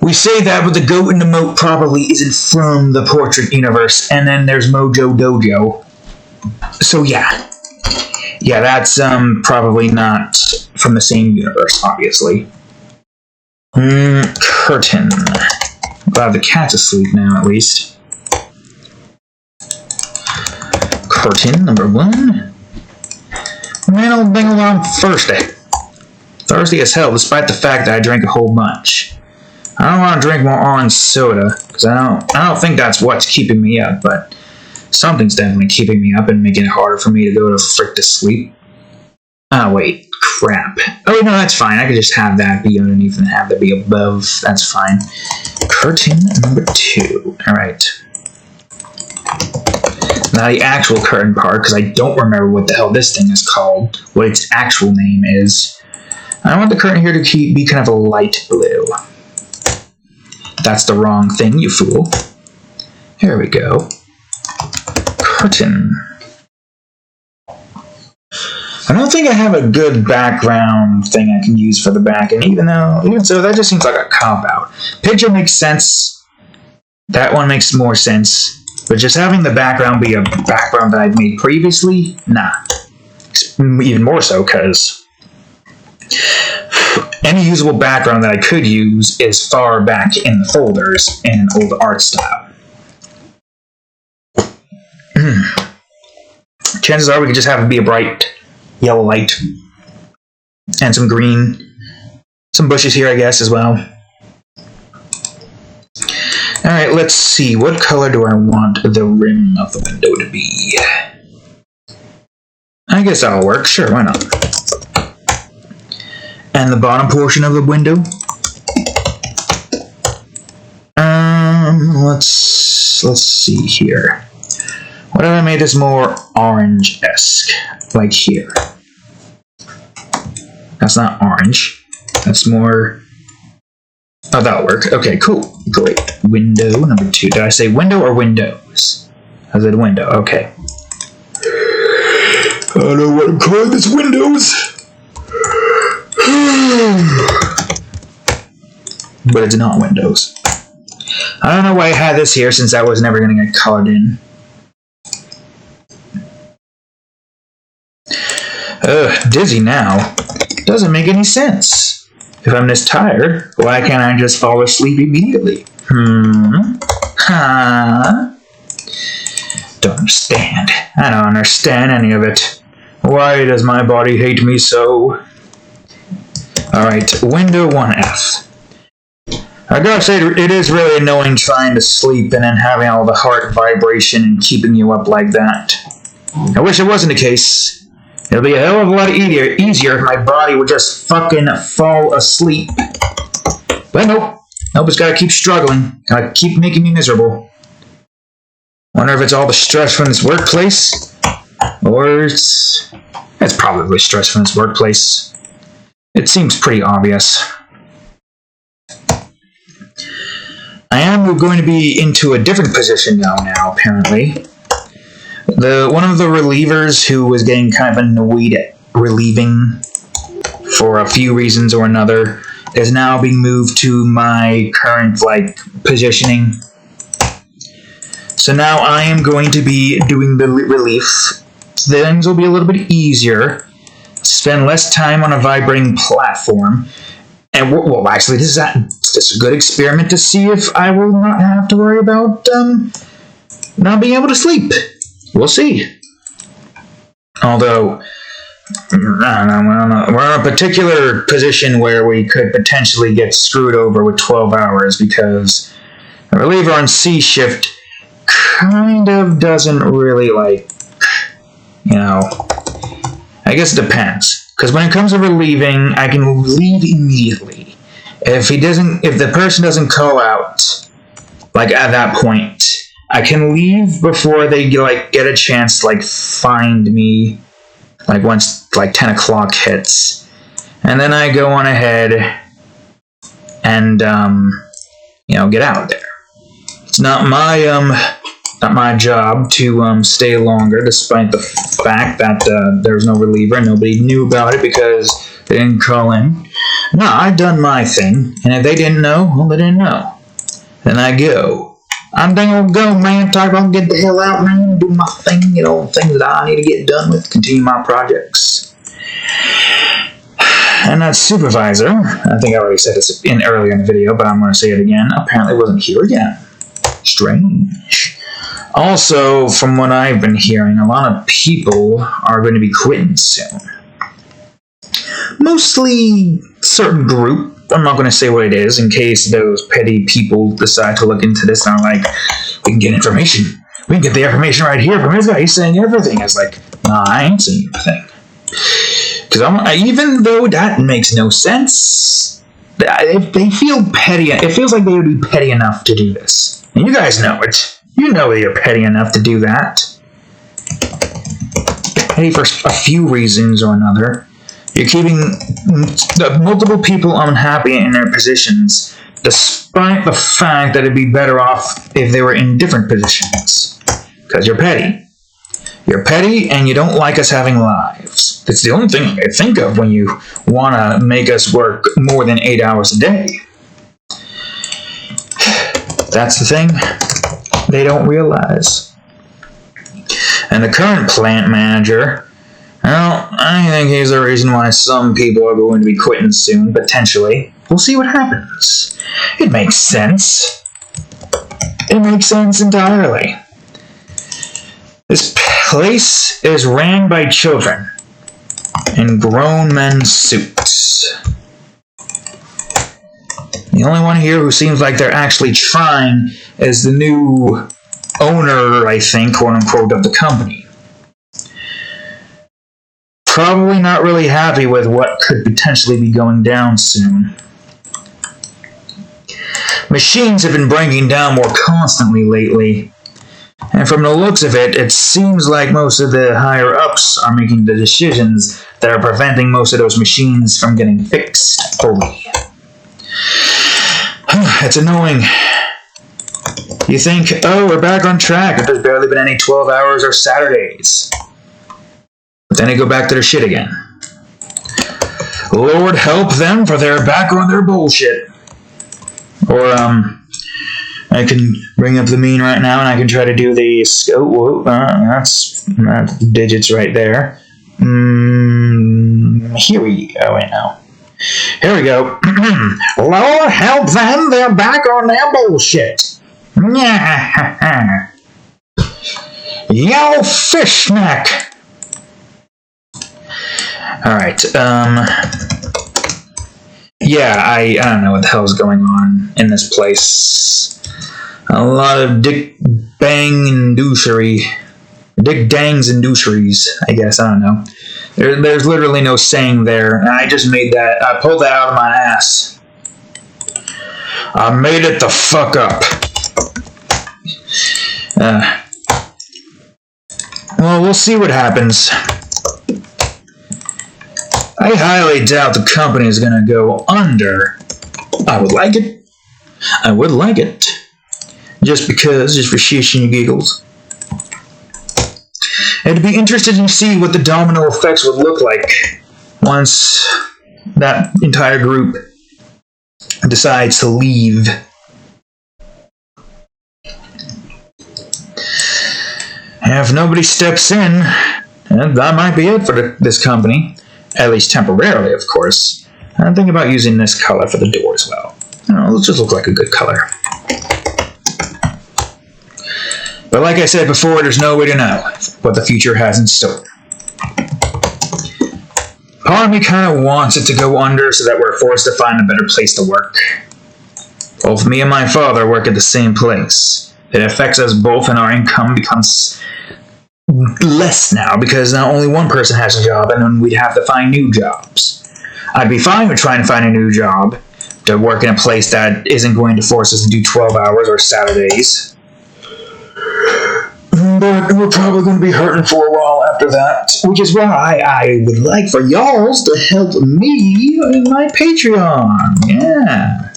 We say that, but the goat in the moat probably isn't from the portrait universe, and then there's Mojo Dojo. So yeah. Yeah, that's probably not from the same universe, obviously. Curtain. Glad the cat's asleep now, at least. Curtain, number 1. Man, I'll dingle on Thursday. Thirsty as hell, despite the fact that I drank a whole bunch. I don't want to drink more orange soda, because I don't think that's what's keeping me up, but something's definitely keeping me up and making it harder for me to go to frick to sleep. Oh, wait. Crap. Oh, no, that's fine. I could just have that be underneath and have that be above. That's fine. Curtain number 2. Alright. Now the actual curtain part, because I don't remember what the hell this thing is called, what its actual name is. I want the curtain here to be kind of a light blue. That's the wrong thing, you fool. Here we go. Curtain. I don't think I have a good background thing I can use for the back, and even so, that just seems like a cop-out. Picture makes sense. That one makes more sense. But just having the background be a background that I've made previously? Nah. Even more so, because any usable background that I could use is far back in the folders in an old art style. Chances are we could just have it be a bright yellow light. And some green. Some bushes here, I guess, as well. Alright, let's see. What color do I want the rim of the window to be? I guess that'll work. Sure, why not? And the bottom portion of the window? Let's see here. What if I made this more orange-esque? Like here. That's not orange. That's more... Oh, that'll work. Okay, cool. Great. Window number 2. Did I say window or windows? I said window. Okay. I don't know what I'm calling this. Windows. But it's not windows. I don't know why I had this here since that was never going to get colored in. Dizzy now. Doesn't make any sense. If I'm this tired, why can't I just fall asleep immediately? Huh? Don't understand. I don't understand any of it. Why does my body hate me so? Alright, window 1F. I gotta say, it is really annoying trying to sleep and then having all the heart vibration and keeping you up like that. I wish it wasn't the case. It'll be a hell of a lot easier if my body would just fucking fall asleep. But nope. Nope, it's gotta keep struggling. Gotta keep making me miserable. Wonder if it's all the stress from this workplace? Or it's probably stress from this workplace. It seems pretty obvious. I am going to be into a different position now, apparently. One of the relievers who was getting kind of annoyed at relieving for a few reasons or another is now being moved to my current, positioning. So now I am going to be doing the relief. Things will be a little bit easier. Spend less time on a vibrating platform. And, well, actually, this is a good experiment to see if I will not have to worry about, not being able to sleep. We'll see. Although, I don't know, we're in a particular position where we could potentially get screwed over with 12 hours because a reliever on C shift kind of doesn't really I guess it depends. Because when it comes to relieving, I can relieve immediately. if the person doesn't call out, like at that point, I can leave before they like get a chance to like find me, like once like 10 o'clock hits, and then I go on ahead and get out of there. It's not my job to stay longer, despite the fact that there's no reliever. Nobody knew about it because they didn't call in. No, I've done my thing, and if they didn't know, well, they didn't know. Then I go. I'm gonna go, man. Talk about get the hell out, man. Do my thing, things that I need to get done with. Continue my projects. And that supervisor, I think I already said this earlier in the video, but I'm going to say it again, apparently wasn't here again. Strange. Also, from what I've been hearing, a lot of people are going to be quitting soon. Mostly certain group. I'm not going to say what it is in case those petty people decide to look into this and are like, we can get information. We can get the information right here from this guy. He's saying everything. I was like, nah, I ain't saying anything. Because even though that makes no sense, they feel petty. It feels like they would be petty enough to do this. And you guys know it. You know you're petty enough to do that. Petty for a few reasons or another. You're keeping multiple people unhappy in their positions, despite the fact that it'd be better off if they were in different positions. Because you're petty. You're petty and you don't like us having lives. That's the only thing I think of when you want to make us work more than 8 hours a day. That's the thing they don't realize. And the current plant manager, well, I think he's the reason why some people are going to be quitting soon, potentially. We'll see what happens. It makes sense. It makes sense entirely. This place is ran by children in grown men's suits. The only one here who seems like they're actually trying is the new owner, I think, quote-unquote, of the company. Probably not really happy with what could potentially be going down soon. Machines have been breaking down more constantly lately. And from the looks of it, it seems like most of the higher-ups are making the decisions that are preventing most of those machines from getting fixed fully. It's annoying. You think, oh, we're back on track, but there's barely been any 12 hours or Saturdays. But then they go back to their shit again. Lord help them, for they're back on their bullshit. Or, I can bring up the mean right now, and I can try to do the scope. Whoa, that's digits right there. Here we go. Wait, no. Here we go. Lord help them, they're back on their bullshit. Yo, fishneck. Alright, yeah, I don't know what the hell is going on in this place. A lot of dick bang and douchery. Dick dangs and doucheries, I guess, I don't know. There's literally no saying there, and I just made that, I pulled that out of my ass. I made it the fuck up. Well, we'll see what happens. I highly doubt the company is gonna go under. I would like it. I would like it. Just for sheesh and giggles. It'd be interesting to see what the domino effects would look like once that entire group decides to leave. And if nobody steps in, that might be it for this company. At least temporarily, of course. I'm thinking about using this color for the door as well. It'll just look like a good color. But like I said before, there's no way to know what the future has in store. Part of me kind of wants it to go under so that we're forced to find a better place to work. Both me and my father work at the same place. It affects us both, and our income becomes less now because now only one person has a job, and then we'd have to find new jobs. I'd be fine with trying to find a new job, to work in a place that isn't going to force us to do 12 hours or Saturdays. But we're probably going to be hurting for a while after that, which is why I would like for y'alls to help me in my Patreon. Yeah.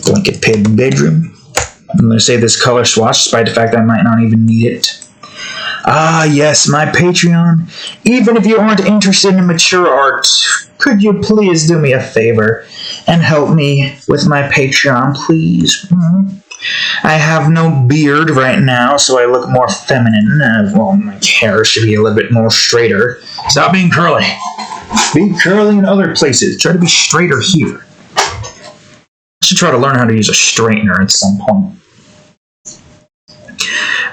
Blanket pig bedroom. I'm going to say this color swatch, despite the fact that I might not even need it. Ah, yes, my Patreon. Even if you aren't interested in mature art, could you please do me a favor and help me with my Patreon, please? I have no beard right now, so I look more feminine. Well, my hair should be a little bit more straighter. Stop being curly. Be curly in other places. Try to be straighter here. I should try to learn how to use a straightener at some point.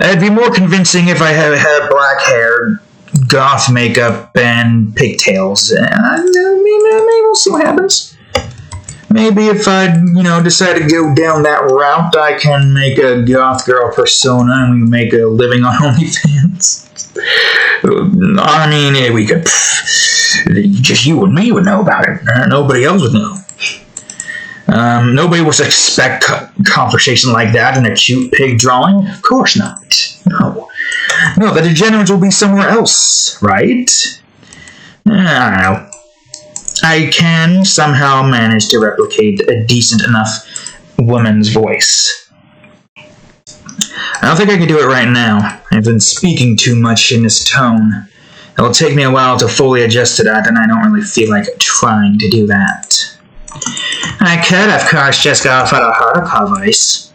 It'd be more convincing if I had black hair, goth makeup, and pigtails. Maybe we'll see what happens. Maybe if I, decide to go down that route, I can make a goth girl persona and we make a living on OnlyFans. I mean, we could... just you and me would know about it. Nobody else would know. Nobody would expect conversation like that in a cute pig drawing. Of course not. No, the degenerates will be somewhere else, right? I don't know. I can somehow manage to replicate a decent enough woman's voice. I don't think I can do it right now. I've been speaking too much in this tone. It will take me a while to fully adjust to that, and I don't really feel like trying to do that. I could, of course, just go for the Haruko voice.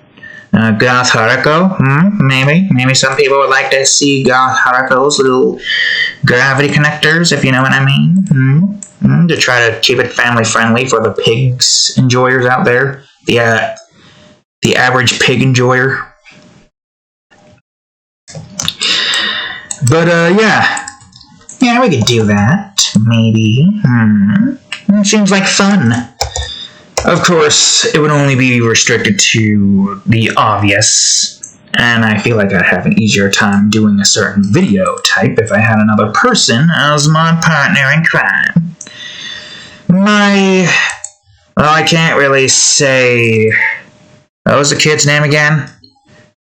Goth Haruko? Maybe some people would like to see Goth Haruko's little gravity connectors, if you know what I mean. To try to keep it family-friendly for the pigs enjoyers out there. The average pig enjoyer. But, yeah. Yeah, we could do that. Maybe. It seems like fun. Of course, it would only be restricted to the obvious, and I feel like I'd have an easier time doing a certain video type if I had another person as my partner in crime. I can't really say... What was the kid's name again?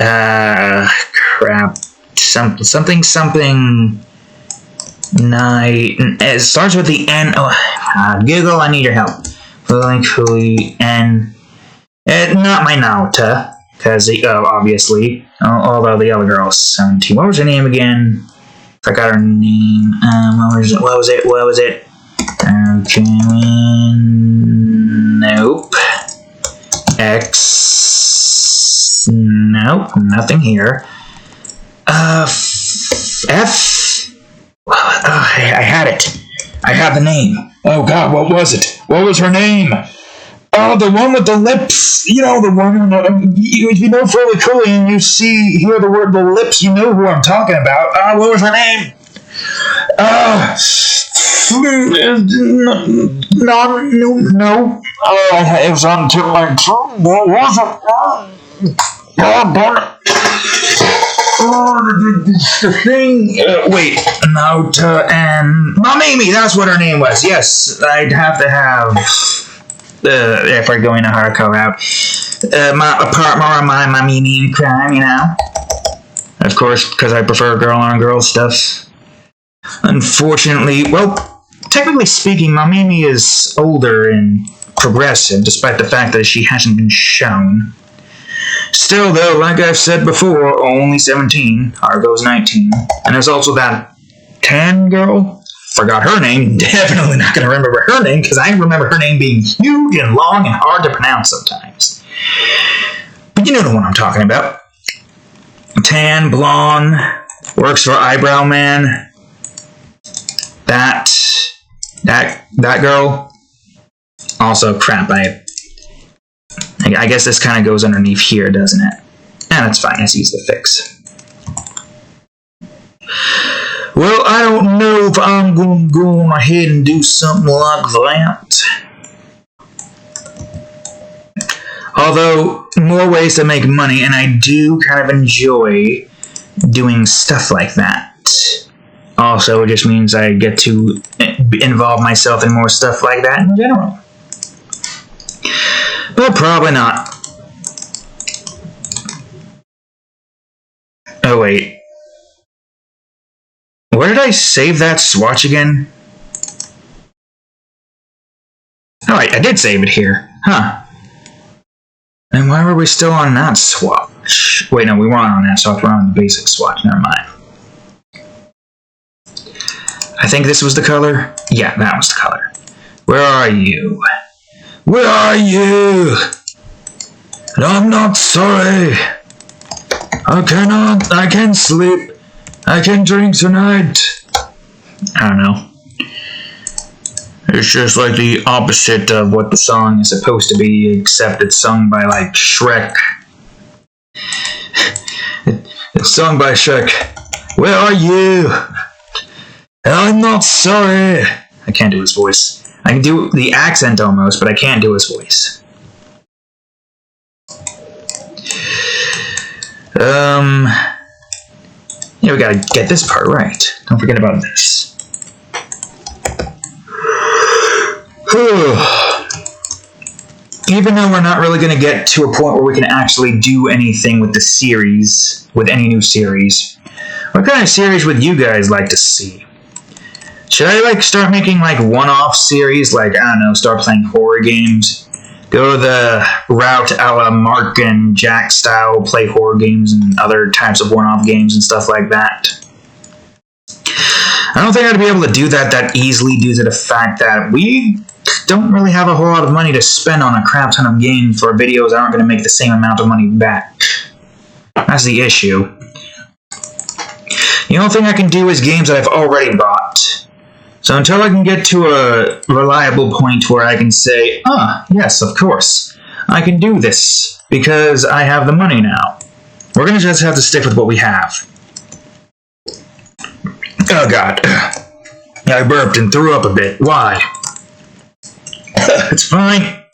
Crap. Something... It starts with the N... Google, I need your help. N. Not my Naota, because obviously, although the other girl is 17. What was her name again? Forgot her name. What was it? Nope. X. Nope. Nothing here. F. I had it. I had the name. Oh God, what was it? What was her name? Oh, the one with the lips. The one. If you know Fully Cooley and you hear the word the lips, you know who I'm talking about. What was her name? No. It was on tip of my tongue. What was it? Oh, darn it. The thing. Wait. Naota and Mamimi. That's what her name was. Yes, I'd have to have. If we're going to Haruko route, my partner on my Mamimi in crime. Of course, because I prefer girl-on-girl stuff. Unfortunately, well, technically speaking, Mamimi is older and progressive, despite the fact that she hasn't been shown. Still, though, like I've said before, only 17. Haruko's 19. And there's also that tan girl. Forgot her name. Definitely not going to remember her name, because I remember her name being huge and long and hard to pronounce sometimes. But you know the one I'm talking about. Tan, blonde, works for Eyebrow Man. That girl. Also, crap, I guess this kind of goes underneath here, doesn't it? And that's fine, it's easy to fix. Well, I don't know if I'm going to go on ahead and do something like that. Although, more ways to make money, and I do kind of enjoy doing stuff like that. Also, it just means I get to involve myself in more stuff like that in general. But probably not. Oh, wait. Where did I save that swatch again? Oh, I did save it here. Huh. Then why were we still on that swatch? Wait, no, we weren't on that swatch. We're on the basic swatch. Never mind. I think this was the color. Yeah, that was the color. Where are you? Where are you? I'm not sorry. I can't sleep. I can't drink tonight. I don't know. It's just like the opposite of what the song is supposed to be, except it's sung by, like, Shrek. It's sung by Shrek. Where are you? I'm not sorry. I can't do his voice. I can do the accent almost, but I can't do his voice. Yeah, we gotta get this part right. Don't forget about this. Even though we're not really going to get to a point where we can actually do anything with the series, with any new series, what kind of series would you guys like to see? Should I, like, start making, like, one-off series? Like, I don't know, start playing horror games? Go the route a la Mark and Jack style, play horror games and other types of one-off games and stuff like that? I don't think I'd be able to do that easily due to the fact that we don't really have a whole lot of money to spend on a crap ton of games for videos that aren't going to make the same amount of money back. That's the issue. The only thing I can do is games that I've already bought. So until I can get to a reliable point where I can say, yes, of course, I can do this because I have the money now. We're going to just have to stick with what we have. Oh god. I burped and threw up a bit. Why? It's fine.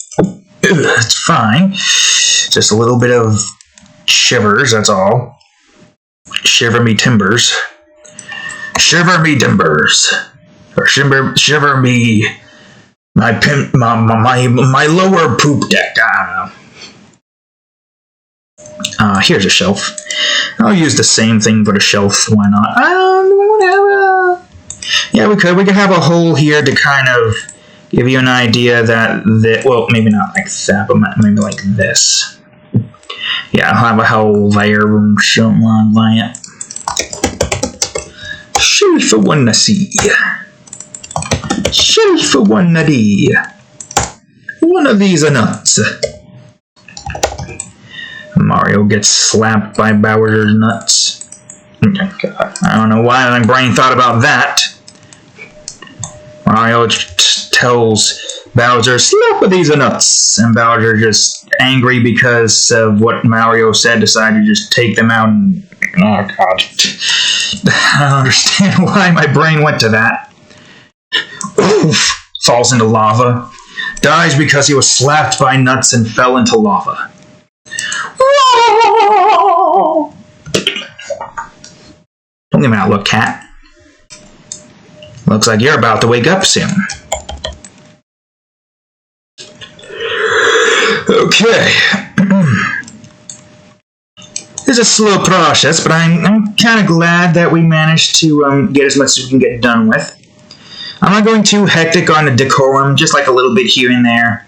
It's fine. Just a little bit of shivers, that's all. Shiver me timbers. Shiver me timbers. Or shiver me my lower poop deck. I don't know. Here's a shelf. I'll use the same thing for the shelf. Why not? Yeah, we could. We could have a hole here to kind of give you an idea that well, maybe not like that, but maybe like this. Yeah, I'll have a hole there and something like that. Shelf one to see. Shelf one to D. One of these are nuts. Mario gets slapped by Bowser's nuts. God, I don't know why my brain thought about that. Mario tells Bowser, slap with these nuts. And Bowser, just angry because of what Mario said, decided to just take them out and... Oh, God. I don't understand why my brain went to that. Oof. Falls into lava. Dies because he was slapped by nuts and fell into lava. Don't give me that look, cat. Looks like you're about to wake up soon. Okay. It's a slow process, but I'm kind of glad that we managed to get as much as we can get done with. I'm not going too hectic on the decorum, just like a little bit here and there.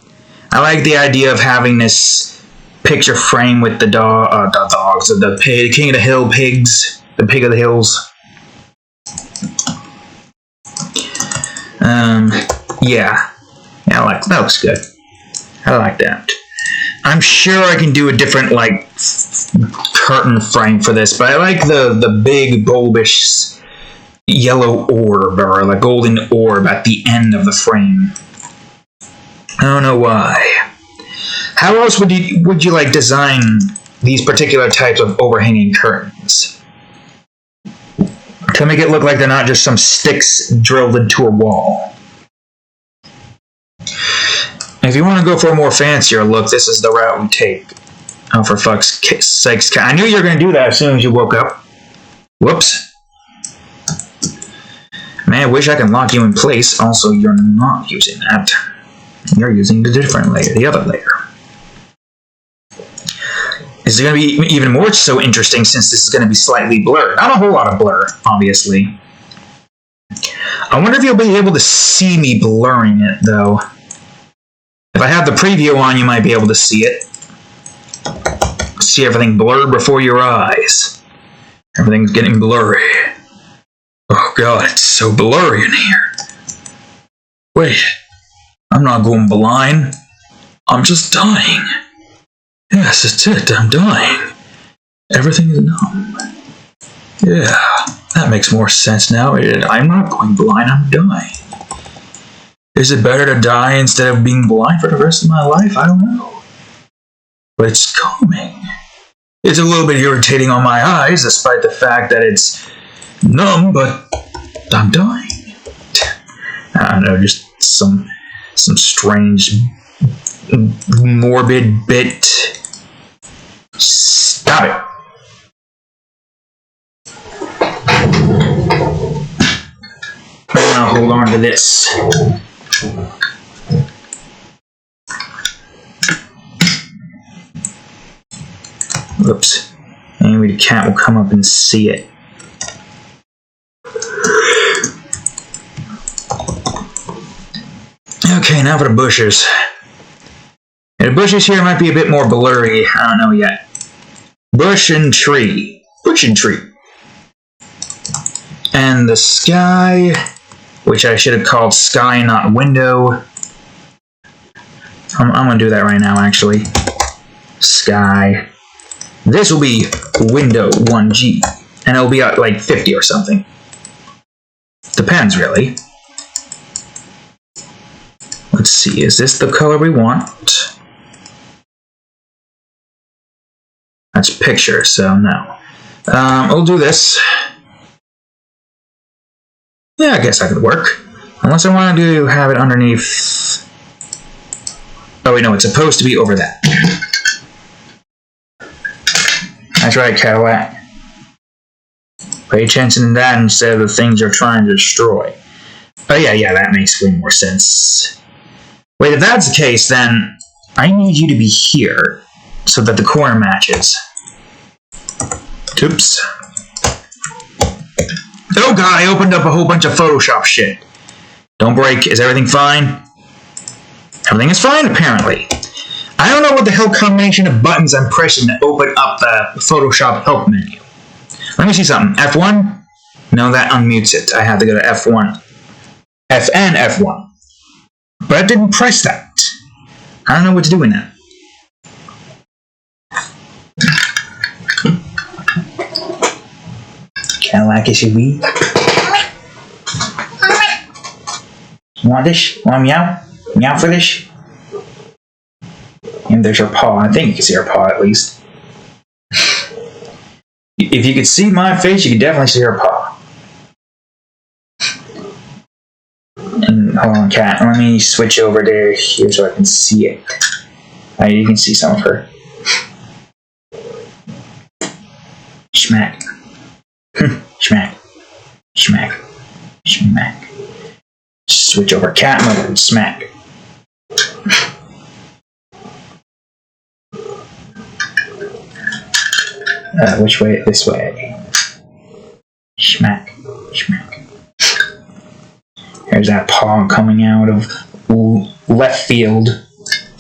I like the idea of having this picture frame with the dogs, the pig, King of the Hill pigs, the pig of the hills. Yeah, I like that. Looks good. I like that. I'm sure I can do a different, like, curtain frame for this, but I like the big, bulbous yellow orb, or the golden orb at the end of the frame. I don't know why. How else would you like design these particular types of overhanging curtains? To make it look like they're not just some sticks drilled into a wall. If you want to go for a more fancier look, this is the route we take. Oh, for fuck's sakes. I knew you were going to do that as soon as you woke up. Whoops. Man, I wish I could lock you in place. Also, you're not using that. You're using the different layer, the other layer. This is going to be even more so interesting since this is going to be slightly blurred. Not a whole lot of blur, obviously. I wonder if you'll be able to see me blurring it, though. If I have the preview on, you might be able to see it. See everything blurred before your eyes. Everything's getting blurry. Oh god, it's so blurry in here. Wait, I'm not going blind. I'm just dying. Yes, that's it, I'm dying. Everything is numb. Yeah, that makes more sense now. I'm not going blind, I'm dying. Is it better to die instead of being blind for the rest of my life? I don't know. But it's calming. It's a little bit irritating on my eyes, despite the fact that it's numb, but I'm dying. I don't know, just some strange, morbid bit. Stop it. I'm gonna hold on to this. Oops. Maybe the cat will come up and see it. Okay, now for the bushes. Yeah, the bushes here might be a bit more blurry. I don't know yet. Bush and tree. Bush and tree. And the sky, which I should have called sky, not window. I'm going to do that right now, actually. Sky. This will be window 1G. And it'll be at like 50 or something. Depends, really. Let's see, is this the color we want? That's picture, so no. We'll do this. Yeah, I guess that could work. Unless I want to have it underneath... Oh wait, no, it's supposed to be over that. That's right, Cadillac. Pay attention to that instead of the things you're trying to destroy. Oh yeah, that makes way more sense. Wait, if that's the case, then I need you to be here so that the corner matches. Oops. Oh god, I opened up a whole bunch of Photoshop shit. Don't break. Is everything fine? Everything is fine, apparently. I don't know what the hell combination of buttons I'm pressing to open up the Photoshop help menu. Let me see something. F1? No, that unmutes it. I have to go to F1. F and F1. But I didn't press that. I don't know what to do with that. Cadillac SUV. You want this? Want meow? Meow for this? And there's her paw. I think you can see her paw at least. If you could see my face, you could definitely see her paw. And hold on, cat. Let me switch over to here so I can see it. You can see some of her. Schmack. Schmack. Schmack. Schmack. Switch over cat mode and smack. Which way? This way. Schmack. Schmack. There's that paw coming out of left field.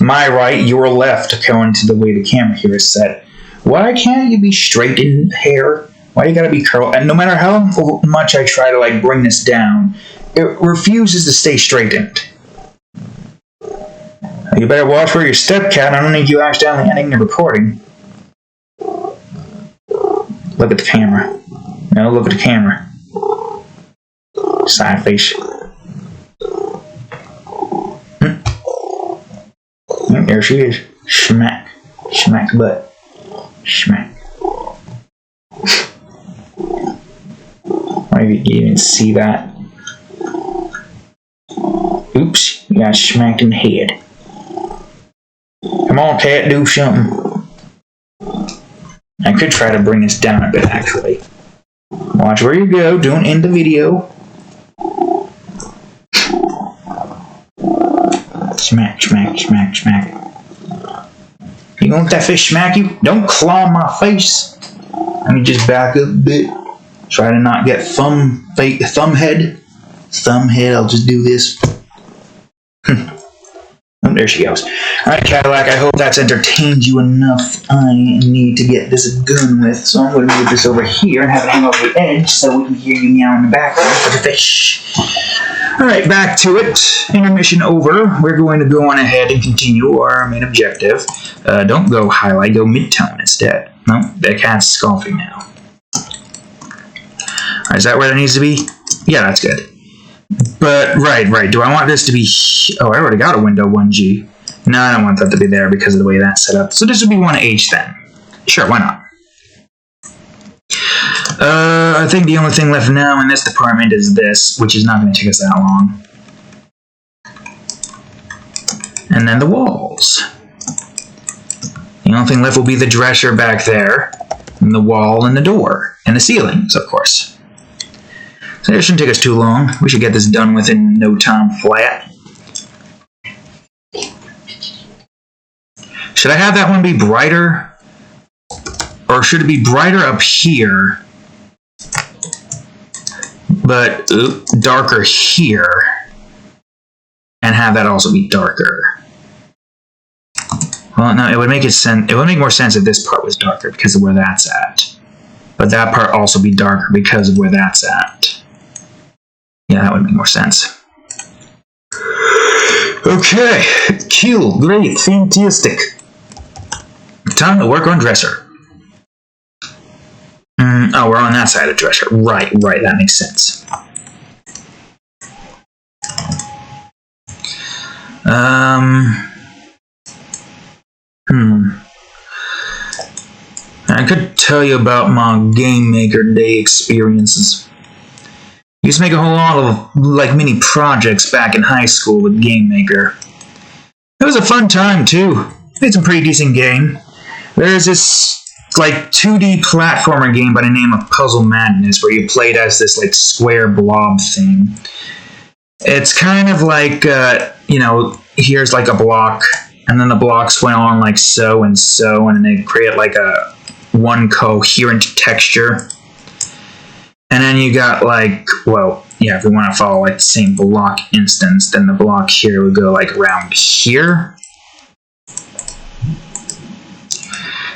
My right, your left, according to the way the camera here is set. Why can't you be straight in hair? Why you gotta be curled? And no matter how much I try to like bring this down, it refuses to stay straightened. You better watch where you step, cat. I don't need you accidentally ending the recording. Look at the camera. No, look at the camera. Side face. There she is. Schmack. Schmack butt. Schmack. Maybe you didn't see that. Oops, you got smacked in the head. Come on, cat, do something. I could try to bring this down a bit, actually. Watch where you go, don't end the video. Smack, smack, smack, smack. You want that fish smack you? Don't claw my face. Let me just back up a bit. Try to not get thumb head. Thumb head, I'll just do this. Oh, there she goes. Alright, Cadillac, I hope that's entertained you enough. I need to get this done with, so I'm going to move this over here and have it hang over the edge so we can hear you meow in the background for the fish. Alright, back to it. Intermission over. We're going to go on ahead and continue our main objective. Don't go highlight, go mid-tone instead. No, the cat's scoffing now. Alright, is that where it needs to be? Yeah, that's good. But, right. Do I want this to be... Oh, I already got a window 1G. No, I don't want that to be there because of the way that's set up. So this would be 1H then. Sure, why not? I think the only thing left now in this department is this, which is not going to take us that long. And then the walls. The only thing left will be the dresser back there, and the wall and the door, and the ceilings, of course. So it shouldn't take us too long. We should get this done within no time flat. Should I have that one be brighter? Or should it be brighter up here, but darker here? And have that also be darker? Well, no, it would make more sense if this part was darker because of where that's at. But that part also be darker because of where that's at. Yeah, that would make more sense. Okay, cool, great, fantastic. Time to work on dresser. Oh, we're on that side of dresser. Right, that makes sense. I could tell you about my Game Maker Day experiences. I used to make a whole lot of, mini projects back in high school with Game Maker. It was a fun time, too. Made some pretty decent game. There's this, 2D platformer game by the name of Puzzle Madness, where you played as this, square blob thing. It's kind of like, here's, a block, and then the blocks went on like so, and then they create, a one coherent texture. And then you got, if we want to follow, the same block instance, then the block here would go, around here.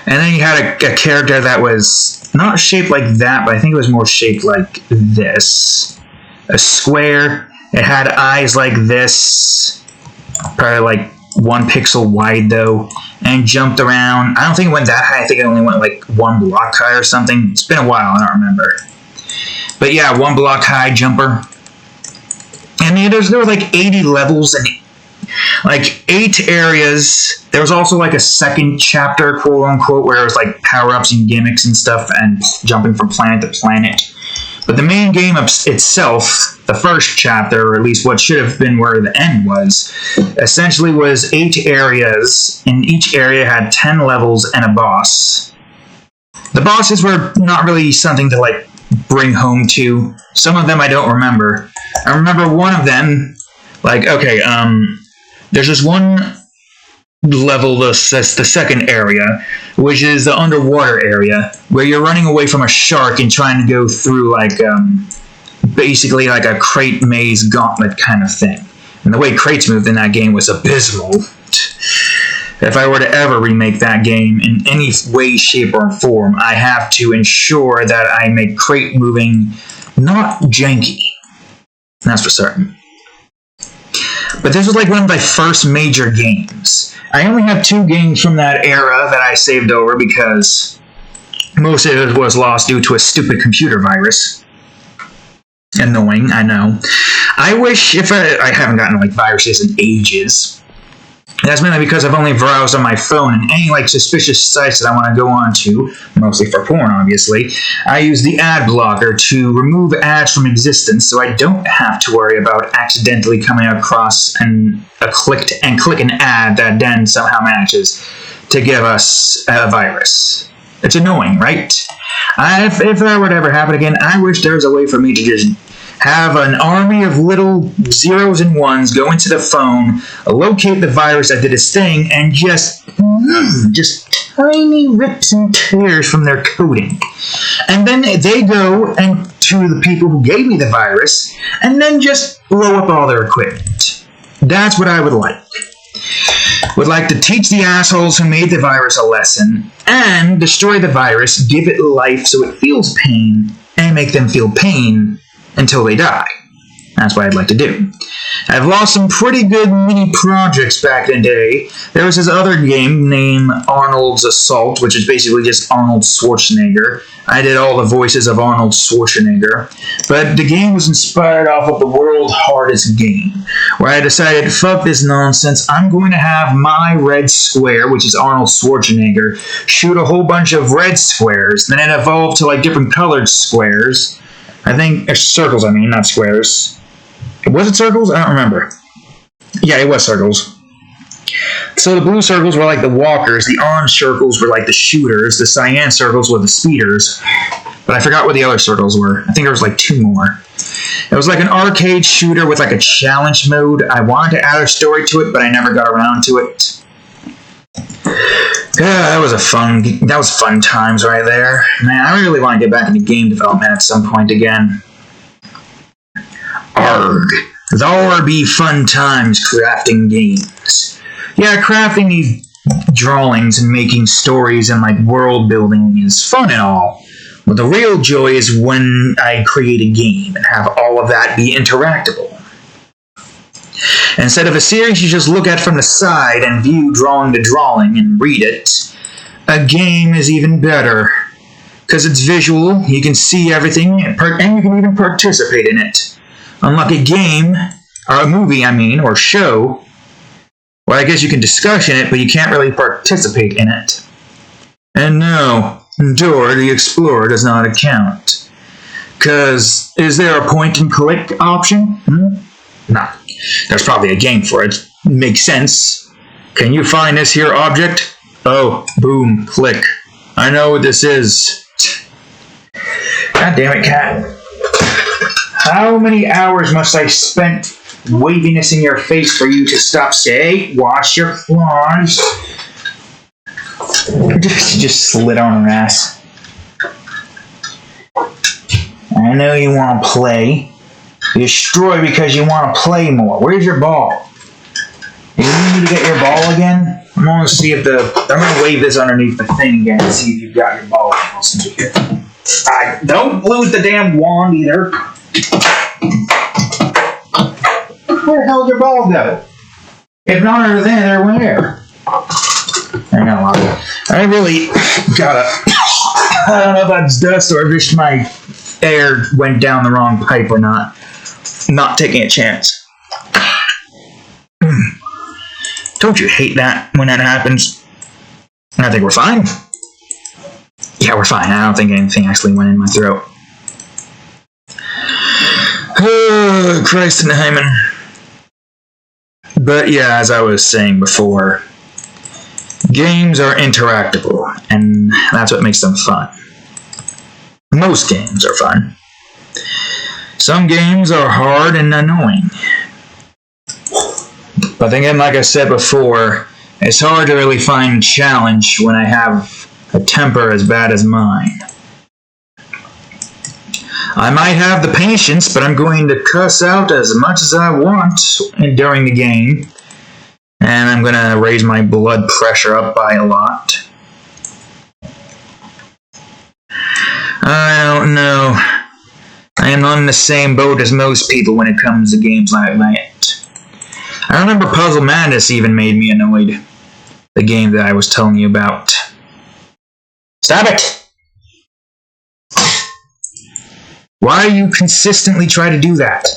And then you had a character that was not shaped like that, but I think it was more shaped like this. A square. It had eyes like this. Probably 1 pixel wide, though. And jumped around. I don't think it went that high. I think it only went 1 block high or something. It's been a while. I don't remember. But yeah, 1 block high jumper. And there were 80 levels and 8 areas. There was also a second chapter, quote unquote, where it was power-ups and gimmicks and stuff and jumping from planet to planet. But the main game itself, the first chapter, or at least what should have been where the end was, essentially was 8 areas, and each area had 10 levels and a boss. The bosses were not really something to bring home to. Some of them I don't remember. I remember one of them, there's this one level, that's the second area, which is the underwater area, where you're running away from a shark and trying to go through, basically a crate maze gauntlet kind of thing. And the way crates moved in that game was abysmal. If I were to ever remake that game in any way, shape, or form, I have to ensure that I make crate moving not janky. That's for certain. But this was one of my first major games. I only have 2 games from that era that I saved over because most of it was lost due to a stupid computer virus. Annoying, I know. I wish I haven't gotten viruses in ages. That's mainly because I've only browsed on my phone, and any suspicious sites that I want to go on to, mostly for porn obviously, I use the ad blocker to remove ads from existence so I don't have to worry about accidentally coming across click an ad that then somehow manages to give us a virus. It's annoying, right? If that were to ever happen again, I wish there was a way for me to just have an army of little zeros and ones go into the phone, locate the virus that did its thing, and just tiny rips and tears from their coding. And then they go and to the people who gave me the virus, and then just blow up all their equipment. That's what I would like. Would like to teach the assholes who made the virus a lesson, and destroy the virus, give it life so it feels pain, and make them feel pain until they die. That's what I'd like to do. I've lost some pretty good mini projects back in the day. There was this other game named Arnold's Assault, which is basically just Arnold Schwarzenegger. I did all the voices of Arnold Schwarzenegger. But the game was inspired off of the world's hardest game, where I decided, fuck this nonsense, I'm going to have my red square, which is Arnold Schwarzenegger, shoot a whole bunch of red squares, then it evolved to like different colored squares. I think, circles, not squares. Was it circles? I don't remember. Yeah, it was circles. So the blue circles were like the walkers, the orange circles were like the shooters, the cyan circles were the speeders, but I forgot what the other circles were. I think there was like 2 more. It was like an arcade shooter with like a challenge mode. I wanted to add a story to it, but I never got around to it. Yeah, that was fun times right there. Man, I really want to get back into game development at some point again. Arg. Thar be fun times crafting games. Yeah, crafting these drawings and making stories and like world building is fun and all. But the real joy is when I create a game and have all of that be interactable. Instead of a series you just look at from the side and view drawing to drawing and read it, a game is even better. Because it's visual, you can see everything, and you can even participate in it. Unlike a game, or a movie, or show, well, I guess you can discuss in it, but you can't really participate in it. And no, Dora the Explorer does not account. Because, is there a point and click option? No. There's probably a game for it. Makes sense. Can you find this here object? Oh, boom, click. I know what this is. God damn it, cat. How many hours must I spend waving this in your face for you to stop saying, wash your claws? Just slid on her ass. I know you want to play. You destroy because you want to play more. Where's your ball? You need to get your ball again? I'm going to see if I'm going to wave this underneath the thing again and see if you've got your ball into here. Don't lose the damn wand either. Where the hell did your ball go? If not under there, where? I really gotta. I don't know if that's dust or if just my air went down the wrong pipe or not. Not taking a chance. Don't you hate that when that happens? I think we're fine. Yeah, we're fine. I don't think anything actually went in my throat. Oh, Christ in Hyman. But yeah, as I was saying before, games are interactable, and that's what makes them fun. Most games are fun. Some games are hard and annoying. But again, like I said before, it's hard to really find a challenge when I have a temper as bad as mine. I might have the patience, but I'm going to cuss out as much as I want during the game. And I'm going to raise my blood pressure up by a lot. I don't know. I am on the same boat as most people when it comes to games like that. I remember Puzzle Madness even made me annoyed. The game that I was telling you about. Stop it! Why do you consistently try to do that?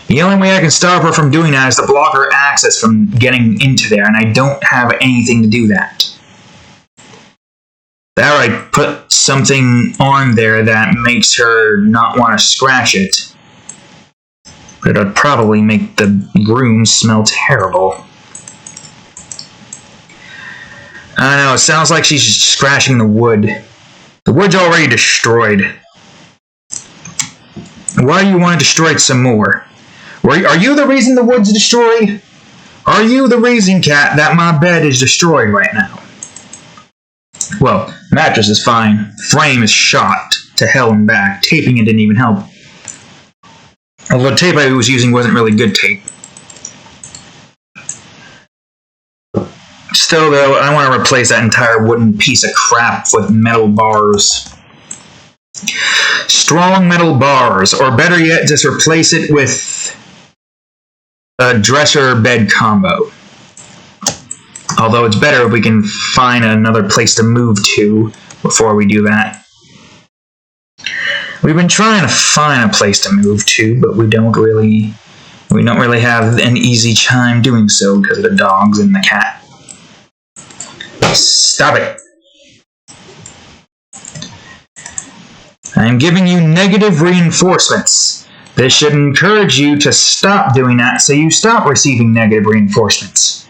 The only way I can stop her from doing that is to block her access from getting into there, and I don't have anything to do that. Or I put something on there that makes her not want to scratch it. But it would probably make the room smell terrible. I don't know, it sounds like she's just scratching the wood. The wood's already destroyed. Why do you want to destroy it some more? Are you the reason the wood's destroyed? Are you the reason, cat, that my bed is destroyed right now? Well, mattress is fine. Frame is shot to hell and back. Taping it didn't even help. Although the tape I was using wasn't really good tape. Still, though, I want to replace that entire wooden piece of crap with metal bars. Strong metal bars, or better yet, just replace it with a dresser-bed combo. Although it's better if we can find another place to move to before we do that. We've been trying to find a place to move to, but we don't really have an easy time doing so because of the dogs and the cat. Stop it. I'm giving you negative reinforcements. This should encourage you to stop doing that so you stop receiving negative reinforcements.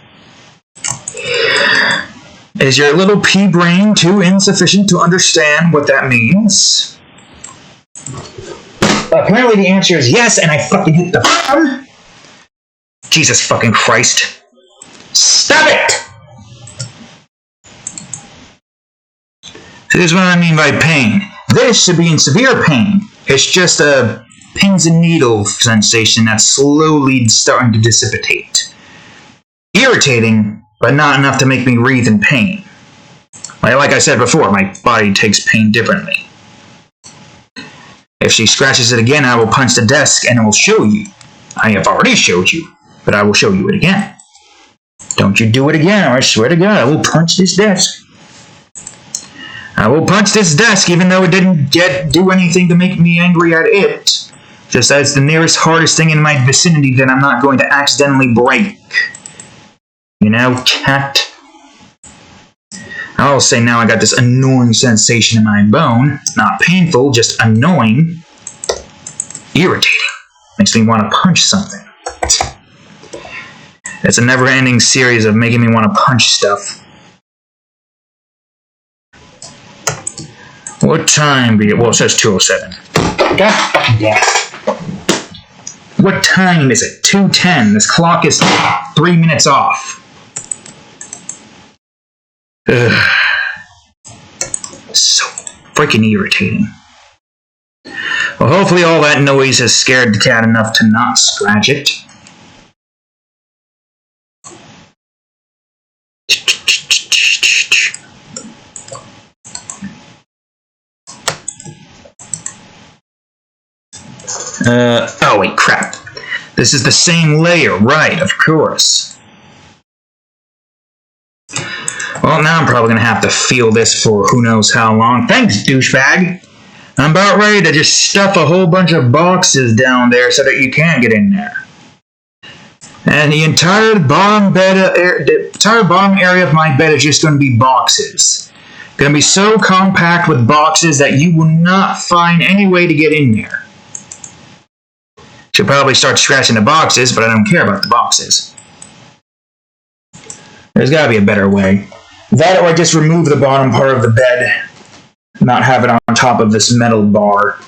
Is your little pea brain too insufficient to understand what that means? Apparently the answer is yes, and I fucking hit the button. Jesus fucking Christ. Stop it! So this is what I mean by pain. This should be in severe pain. It's just a pins and needles sensation that's slowly starting to dissipate. Irritating, but not enough to make me writhe in pain. Like I said before, my body takes pain differently. If she scratches it again, I will punch the desk and I will show you. I have already showed you, but I will show you it again. Don't you do it again, or I swear to God, I will punch this desk. I will punch this desk even though it didn't do anything to make me angry at it. Just as the nearest hardest thing in my vicinity that I'm not going to accidentally break. You know, cat? I'll say now I got this annoying sensation in my bone. Not painful, just annoying. Irritating. Makes me want to punch something. It's a never-ending series of making me want to punch stuff. What time be it? Well, it says 2:07. God fucking damn. What time is it? 2:10. This clock is 3 minutes off. Ugh. So freaking irritating. Well, hopefully all that noise has scared the cat enough to not scratch it. Oh wait, crap. This is the same layer, right, of course. Well, now I'm probably going to have to feel this for who knows how long. Thanks, douchebag. I'm about ready to just stuff a whole bunch of boxes down there so that you can't get in there. And the entire bottom area of my bed is just going to be boxes. Going to be so compact with boxes that you will not find any way to get in there. Should probably start scratching the boxes, but I don't care about the boxes. There's got to be a better way. That, or I just remove the bottom part of the bed, not have it on top of this metal bar.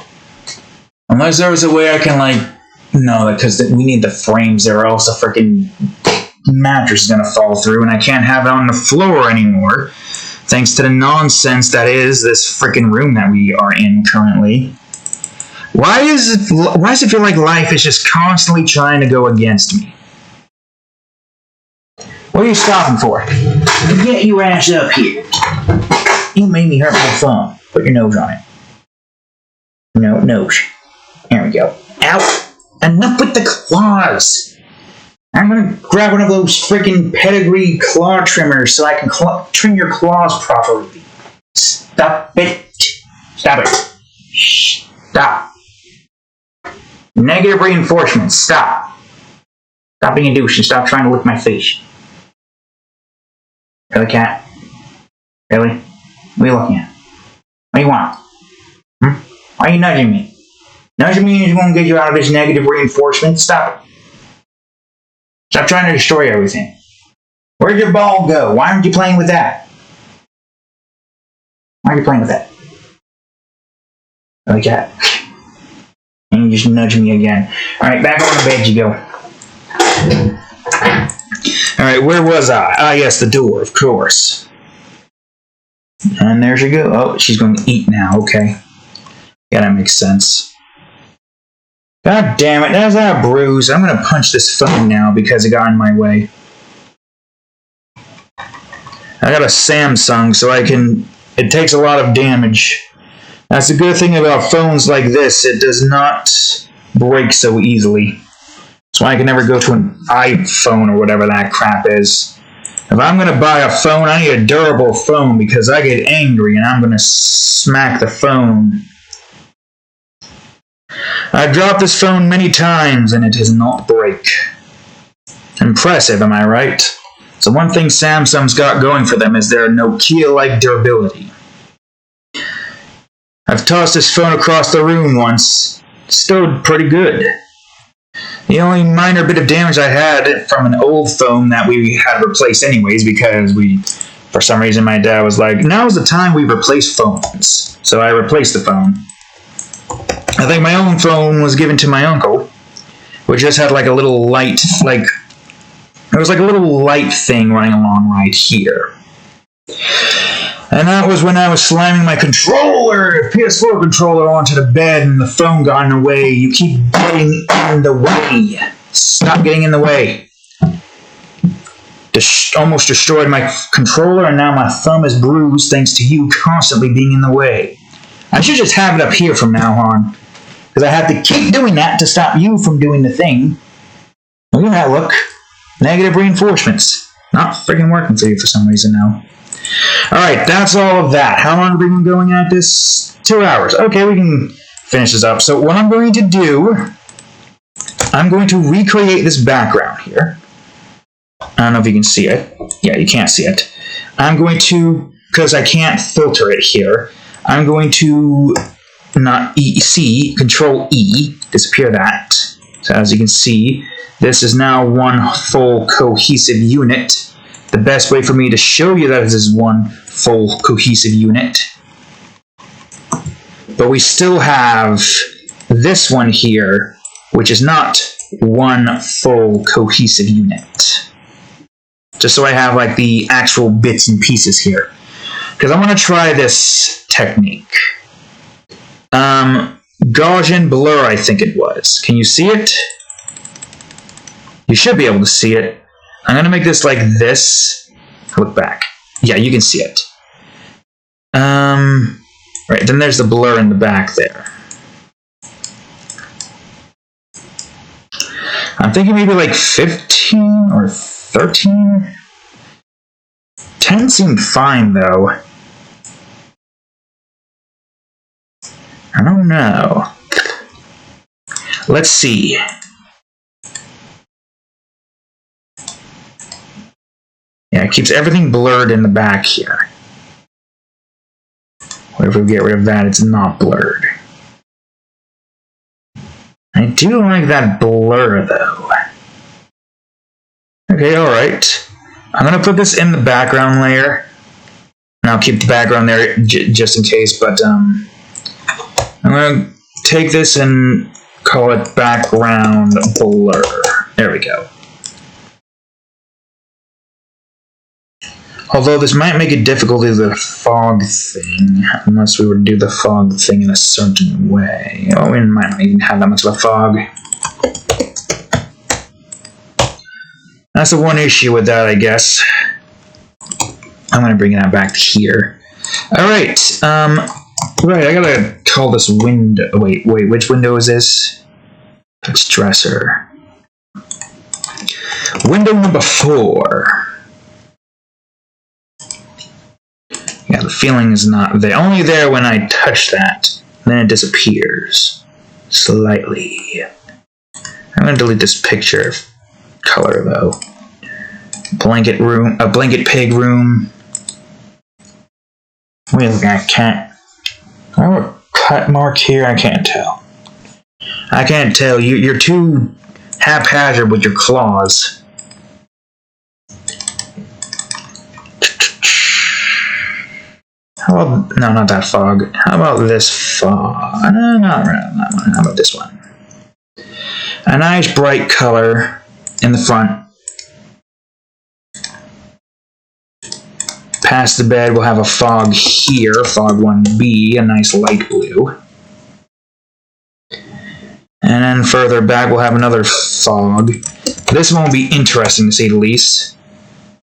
Unless there was a way I can, no, because we need the frames there, or else the freaking mattress is going to fall through, and I can't have it on the floor anymore, thanks to the nonsense that is this freaking room that we are in currently. Why does it feel like life is just constantly trying to go against me? What are you stopping for? Get your ass up here. You made me hurt my thumb. Put your nose on it. No, nose. There we go. Ow! Enough with the claws! I'm gonna grab one of those freaking pedigree claw trimmers so I can trim your claws properly. Stop it. Stop it. Stop. Negative reinforcement. Stop. Stop being a douche and stop trying to lick my face. Really, cat? Really? What are you looking at? What do you want? Why are you nudging me? Nudging me is going to get you out of this negative reinforcement? Stop it. Stop trying to destroy everything. Where'd your ball go? Why aren't you playing with that? Why are you playing with that? Really, cat? And you just nudge me again. Alright, back on the bed you go. Alright, where was I? Ah, yes, the door, of course. And there she goes. Oh, she's going to eat now. Okay. Yeah, that makes sense. God damn it, that's that bruise. I'm going to punch this phone now because it got in my way. I got a Samsung, so it takes a lot of damage. That's the good thing about phones like this. It does not break so easily. That's why I can never go to an iPhone or whatever that crap is. If I'm going to buy a phone, I need a durable phone because I get angry and I'm going to smack the phone. I've dropped this phone many times and it does not break. Impressive, am I right? So one thing Samsung's got going for them is their Nokia-like durability. I've tossed this phone across the room once. Still pretty good. The only minor bit of damage I had from an old phone that we had replaced anyways because for some reason my dad was like, now's the time we replace phones. So I replaced the phone. I think my own phone was given to my uncle, which just had like a little light, it was like a little light thing running along right here. And that was when I was slamming my controller, PS4 controller, onto the bed and the phone got in the way. You keep getting in the way. Stop getting in the way. Almost destroyed my controller and now my thumb is bruised thanks to you constantly being in the way. I should just have it up here from now on. Because I have to keep doing that to stop you from doing the thing. Look at that, look. Negative reinforcements. Not freaking working for you for some reason now. Alright, that's all of that. How long have we been going at this? 2 hours. Okay, we can finish this up. So what I'm going to do, I'm going to recreate this background here. I don't know if you can see it. Yeah, you can't see it. I'm going to, because I can't filter it here, I'm going to Control E, disappear that. So as you can see, this is now one full cohesive unit. The best way for me to show you that this is one full cohesive unit. But we still have this one here, which is not one full cohesive unit. Just so I have like the actual bits and pieces here. Because I want to try this technique. Gaussian blur, I think it was. Can you see it? You should be able to see it. I'm going to make this like this. Look back. Yeah, you can see it. Right, then there's the blur in the back there. I'm thinking maybe like 15 or 13. 10 seemed fine, though. I don't know. Let's see. Yeah, it keeps everything blurred in the back here. What if we get rid of that? It's not blurred. I do like that blur, though. Okay, alright. I'm going to put this in the background layer. And I'll keep the background there just in case, but I'm going to take this and call it background blur. There we go. Although this might make it difficult to do the fog thing, unless we were to do the fog thing in a certain way. Oh, we might not even have that much of a fog. That's the one issue with that, I guess. I'm going to bring that back here. Alright, right, I gotta call this window. Wait, which window is this? It's dresser. Window number 4. Yeah, the feeling is not there. Only there when I touch that. Then it disappears. Slightly. I'm gonna delete this picture of color though. Blanket room, a blanket pig room. Wait, I can't. I have a cut mark here. I can't tell. I can't tell. You're too haphazard with your claws. How about, no, not that fog. How about this fog? No, not that one. How about this one? A nice bright color in the front. Past the bed, we'll have a fog here, fog 1B, a nice light blue. And then further back, we'll have another fog. This one will be interesting to say the least.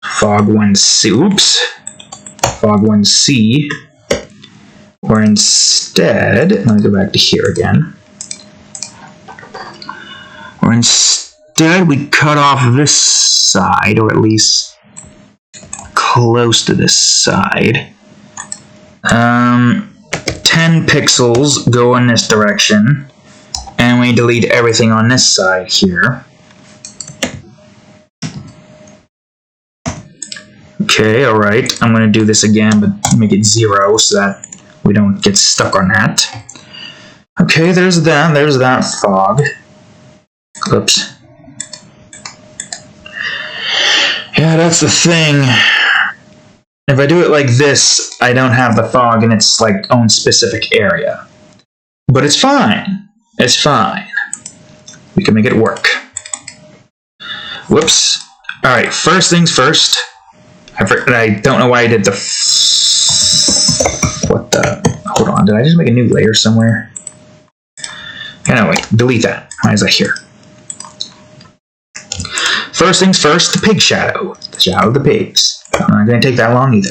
Fog 1C, oops. Fog 1C. Or instead, let me go back to here again. Or instead, we cut off this side, or at least close to this side. 10 pixels go in this direction, and we delete everything on this side here. Okay, alright, I'm going to do this again, but make it 0 so that we don't get stuck on that. Okay, there's that fog. Oops. Yeah, that's the thing. If I do it like this, I don't have the fog in its like own specific area. But it's fine. It's fine. We can make it work. Whoops. Alright, first things first. I don't know why I did the... What the... Hold on, did I just make a new layer somewhere? Anyway, delete that. Why is that here? First things first, the pig shadow. The shadow of the pigs. Not going to take that long either.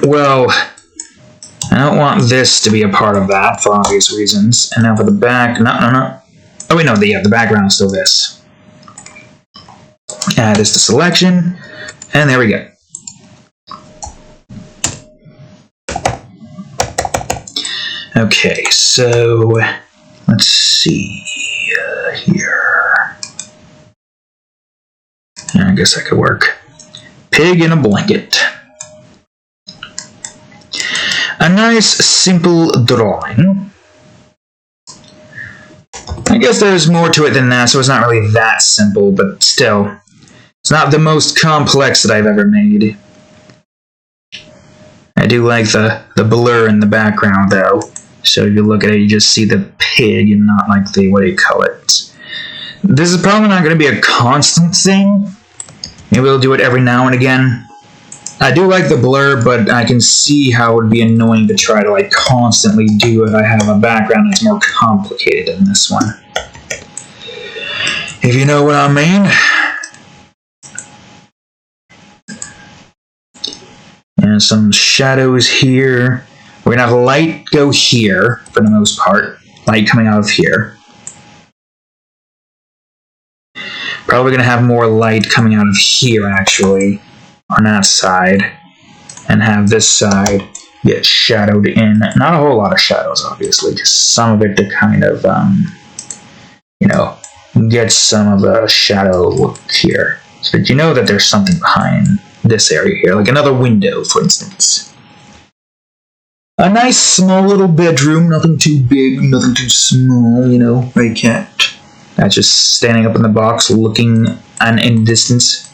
Well, I don't want this to be a part of that for obvious reasons. And now for the back, no. Oh wait, no, the background is still this. Add this to selection, and there we go. Okay, so let's see here. I guess that could work. Pig in a blanket. A nice, simple drawing. I guess there's more to it than that, so it's not really that simple, but still. It's not the most complex that I've ever made. I do like the blur in the background, though. So if you look at it, you just see the pig and not like the, what do you call it? This is probably not going to be a constant thing. Maybe we'll do it every now and again. I do like the blur, but I can see how it would be annoying to try to like constantly do if I have a background that's more complicated than this one. If you know what I mean. And some shadows here. We're going to have light go here, for the most part. Light coming out of here. Probably going to have more light coming out of here, actually, on that side. And have this side get shadowed in. Not a whole lot of shadows, obviously. Just some of it to kind of, you know, get some of the shadow look here. So that you know that there's something behind this area here. Like another window, for instance. A nice small little bedroom, nothing too big, nothing too small, you know, right cat. That's just standing up in the box looking in distance.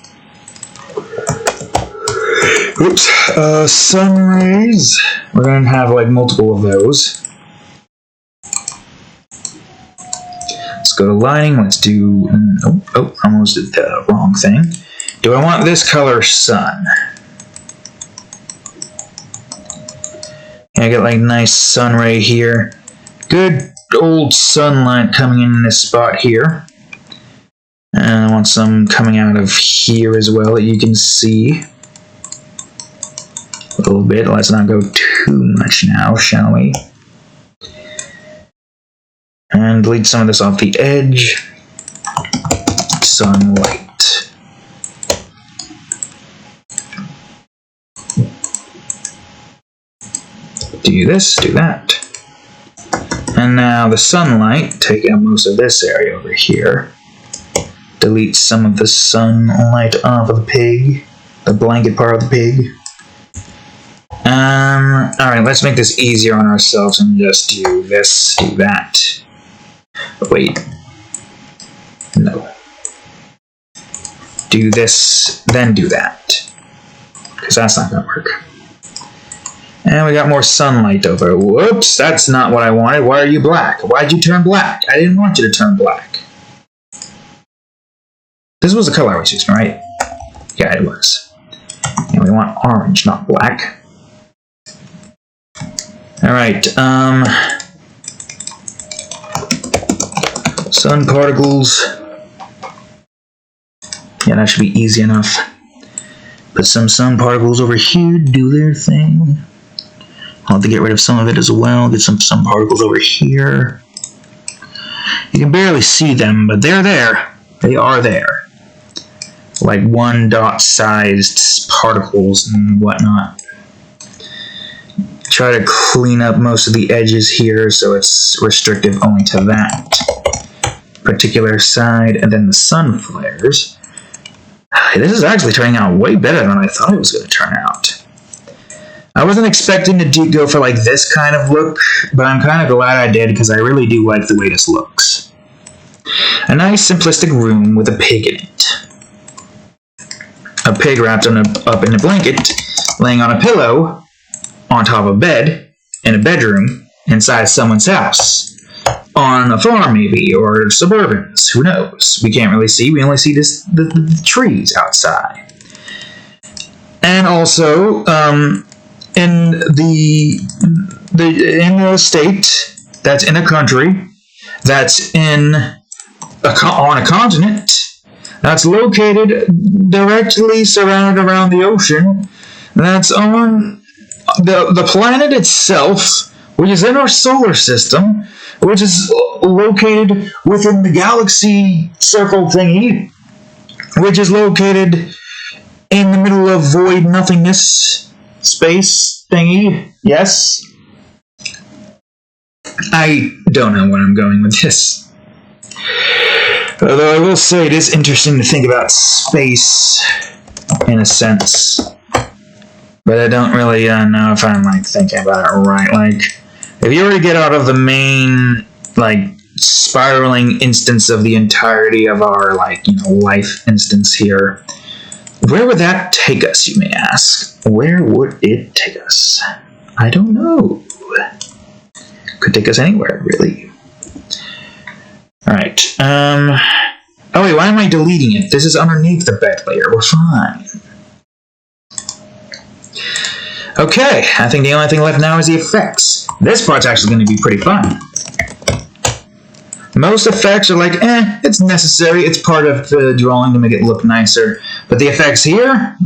Oops, sun rays. We're going to have like multiple of those. Let's go to lighting, let's do, oh, almost did the wrong thing. Do I want this color sun? I get like nice sun ray here. Good old sunlight coming in this spot here. And I want some coming out of here as well that you can see. A little bit. Let's not go too much now, shall we? And delete some of this off the edge. Sunlight. Do this, do that. And now the sunlight, take out most of this area over here. Delete some of the sunlight off of the pig, the blanket part of the pig. Alright, let's make this easier on ourselves and just do this, do that. Wait. No. Do this, then do that. Because that's not going to work. And we got more sunlight over. Whoops, that's not what I wanted. Why are you black? Why'd you turn black? I didn't want you to turn black. This was the color I was using, right? Yeah, it was. And we want orange, not black. Alright, sun particles. Yeah, that should be easy enough. Put some sun particles over here, do their thing. I'll have to get rid of some of it as well. Get some sun particles over here. You can barely see them, but they're there. They are there. Like 1 dot sized particles and whatnot. Try to clean up most of the edges here so it's restrictive only to that particular side. And then the sun flares. This is actually turning out way better than I thought it was going to turn out. I wasn't expecting to go for like this kind of look, but I'm kind of glad I did because I really do like the way this looks. A nice simplistic room with a pig in it. A pig wrapped up in a blanket, laying on a pillow, on top of a bed, in a bedroom, inside someone's house. On a farm maybe, or suburbans, who knows? We can't really see, we only see the trees outside. And also, in the state, that's in a country, that's on a continent, that's located directly surrounded around the ocean, that's on the planet itself, which is in our solar system, which is located within the galaxy circle thingy, which is located in the middle of void nothingness space thingy. Yes? I don't know where I'm going with this. Although I will say it is interesting to think about space in a sense. But I don't really know if I'm like thinking about it right. Like, if you were to get out of the main like spiraling instance of the entirety of our life instance here, where would that take us, you may ask? Where would it take us? I don't know. Could take us anywhere, really. Alright, oh wait, why am I deleting it? This is underneath the bed layer, we're fine. Okay, I think the only thing left now is the effects. This part's actually going to be pretty fun. Most effects are like, it's necessary, it's part of the drawing to make it look nicer. But the effects here,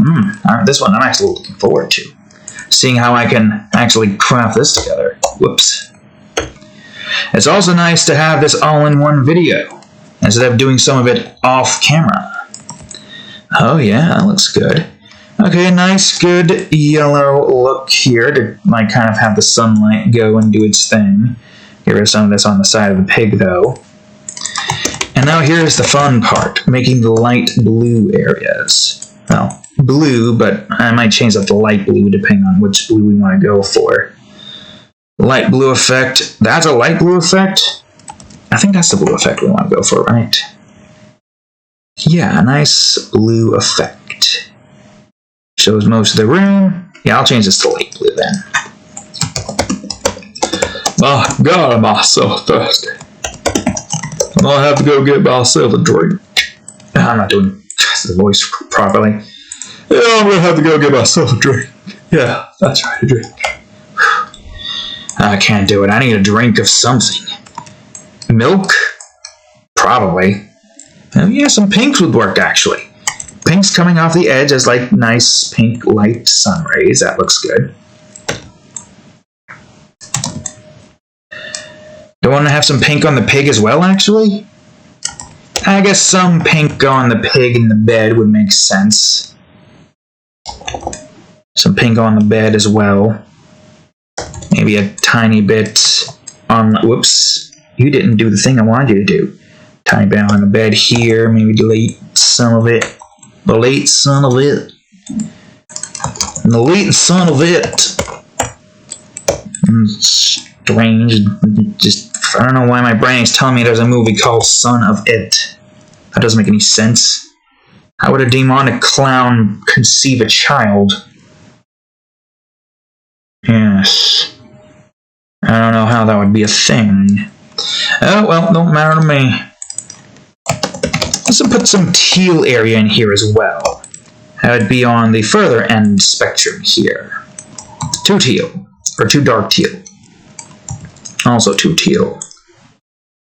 this one I'm actually looking forward to. Seeing how I can actually craft this together. Whoops. It's also nice to have this all-in-one video, instead of doing some of it off camera. Oh yeah, that looks good. Okay, nice, good yellow look here to kind of have the sunlight go and do its thing. Get rid of some of this on the side of the pig, though. And now here's the fun part, making the light blue areas. Well, blue, but I might change that to light blue depending on which blue we want to go for. Light blue effect. That's a light blue effect? I think that's the blue effect we want to go for, right? Yeah, a nice blue effect. Shows most of the room. Yeah, I'll change this to light blue then. Oh, God, I'm so thirsty. I'm gonna have to go get myself a drink. I'm not doing the voice properly. Yeah, I'm gonna have to go get myself a drink. Yeah, that's right, a drink. I can't do it. I need a drink of something. Milk? Probably. Yeah, some pinks would work, actually. Pinks coming off the edge as nice pink light sun rays. That looks good. Do I want to have some pink on the pig as well, actually? I guess some pink on the pig in the bed would make sense. Some pink on the bed as well. Maybe a tiny bit on... Whoops. You didn't do the thing I wanted you to do. Tiny bit on the bed here. Maybe delete some of it. Delete some of it. Delete some of it. Strange. Just, I don't know why my brain is telling me there's a movie called Son of It. That doesn't make any sense. How would a demonic clown conceive a child? Yes. I don't know how that would be a thing. Oh, well, don't matter to me. Let's put some teal area in here as well. That would be on the further end spectrum here. 2 teal. Or 2 dark teal. Also 2 teal.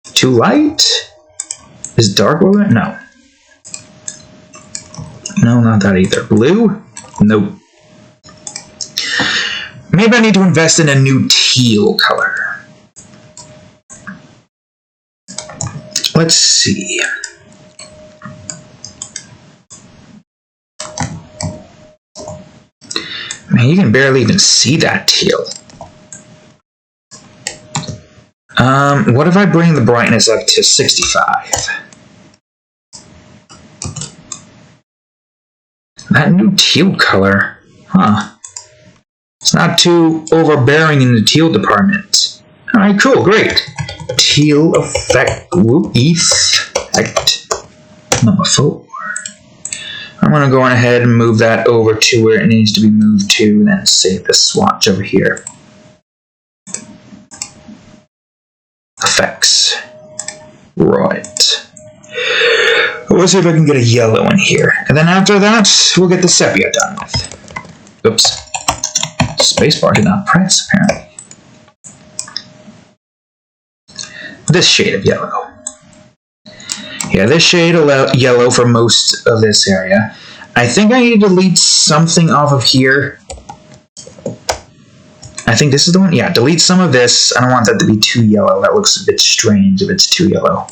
2 light? Is dark over there? No. No, not that either. Blue? Nope. Maybe I need to invest in a new teal color. Let's see. Man, you can barely even see that teal. What if I bring the brightness up to 65? That new teal color, huh? It's not too overbearing in the teal department. Alright, cool, great. Teal effect, effect number 4. I'm going to go on ahead and move that over to where it needs to be moved to, and then save the swatch over here. Effects. Right. Let's see if I can get a yellow in here. And then after that, we'll get the sepia done with. Oops. Spacebar did not press, apparently. This shade of yellow. Yeah, this shade of yellow for most of this area. I think I need to delete something off of here. I think this is the one. Yeah, delete some of this. I don't want that to be too yellow. That looks a bit strange if it's too yellow.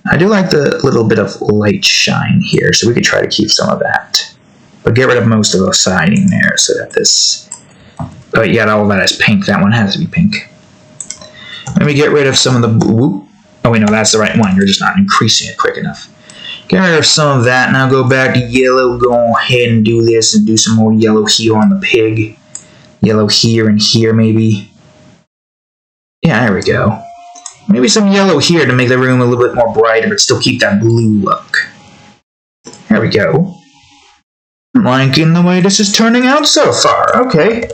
I do like the little bit of light shine here, so we could try to keep some of that. But get rid of most of the siding there so that this... Oh, yeah, all of that is pink. That one has to be pink. Let me get rid of some of the blue. Oh, wait, no, that's the right one. You're just not increasing it quick enough. Get rid of some of that. Now go back to yellow. Go ahead and do this and do some more yellow here on the pig. Yellow here and here, maybe. Yeah, there we go. Maybe some yellow here to make the room a little bit more brighter, but still keep that blue look. There we go. I'm liking the way this is turning out so far. Okay.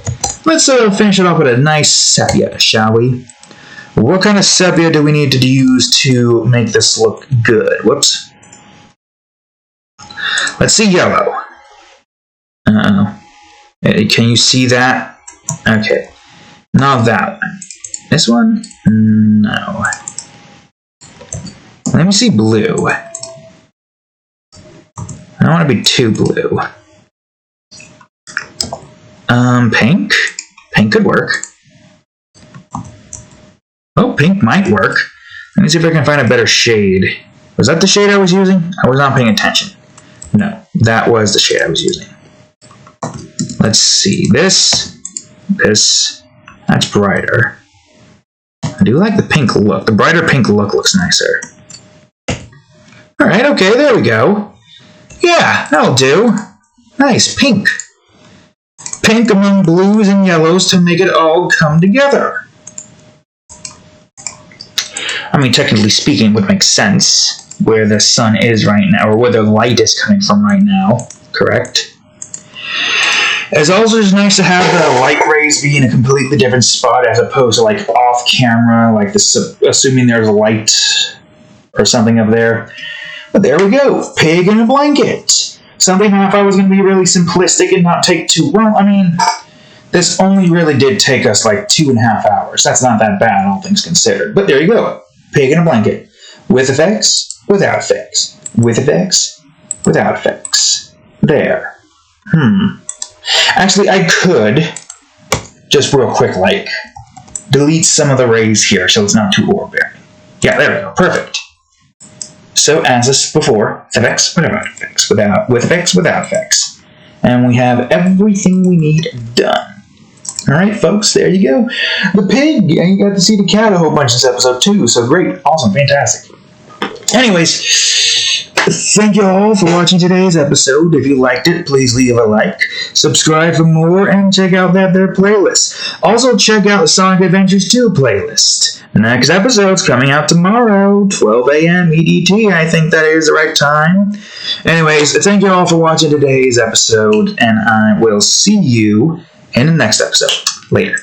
Let's finish it off with a nice sepia, shall we? What kind of sepia do we need to use to make this look good? Whoops. Let's see yellow. Uh-oh. Can you see that? Okay. Not that one. This one? No. Let me see blue. I don't want to be too blue. Pink? Pink could work. Oh, pink might work. Let me see if I can find a better shade. Was that the shade I was using? I was not paying attention. No, that was the shade I was using. Let's see. This. That's brighter. I do like the pink look. The brighter pink look looks nicer. Alright, okay, there we go. Yeah, that'll do. Nice, pink. Pink among blues and yellows to make it all come together. I mean, technically speaking, it would make sense where the sun is right now, or where the light is coming from right now, correct? It's also just nice to have the light rays be in a completely different spot as opposed to like off camera, like this, assuming there's a light or something up there. But there we go, pig in a blanket. Something I thought was going to be really simplistic and not take too well. I mean, this only really did take us like 2.5 hours. That's not that bad, all things considered. But there you go, pig in a blanket, with effects, without effects, with effects, without effects. There. Actually, I could, just real quick, like, delete some of the rays here so it's not too overbearing. Yeah, there we go. Perfect. So, as before, effects, without effects, with effects, without effects. And we have everything we need done. Alright, folks, there you go. The pig, and you got to see the cat a whole bunch this episode, too. So, great, awesome, fantastic. Anyways, thank you all for watching today's episode. If you liked it, please leave a like, subscribe for more, and check out that there playlist. Also, check out the Sonic Adventures 2 playlist. The next episode's coming out tomorrow, 12 a.m. EDT. I think that is the right time. Anyways, thank you all for watching today's episode, and I will see you in the next episode. Later.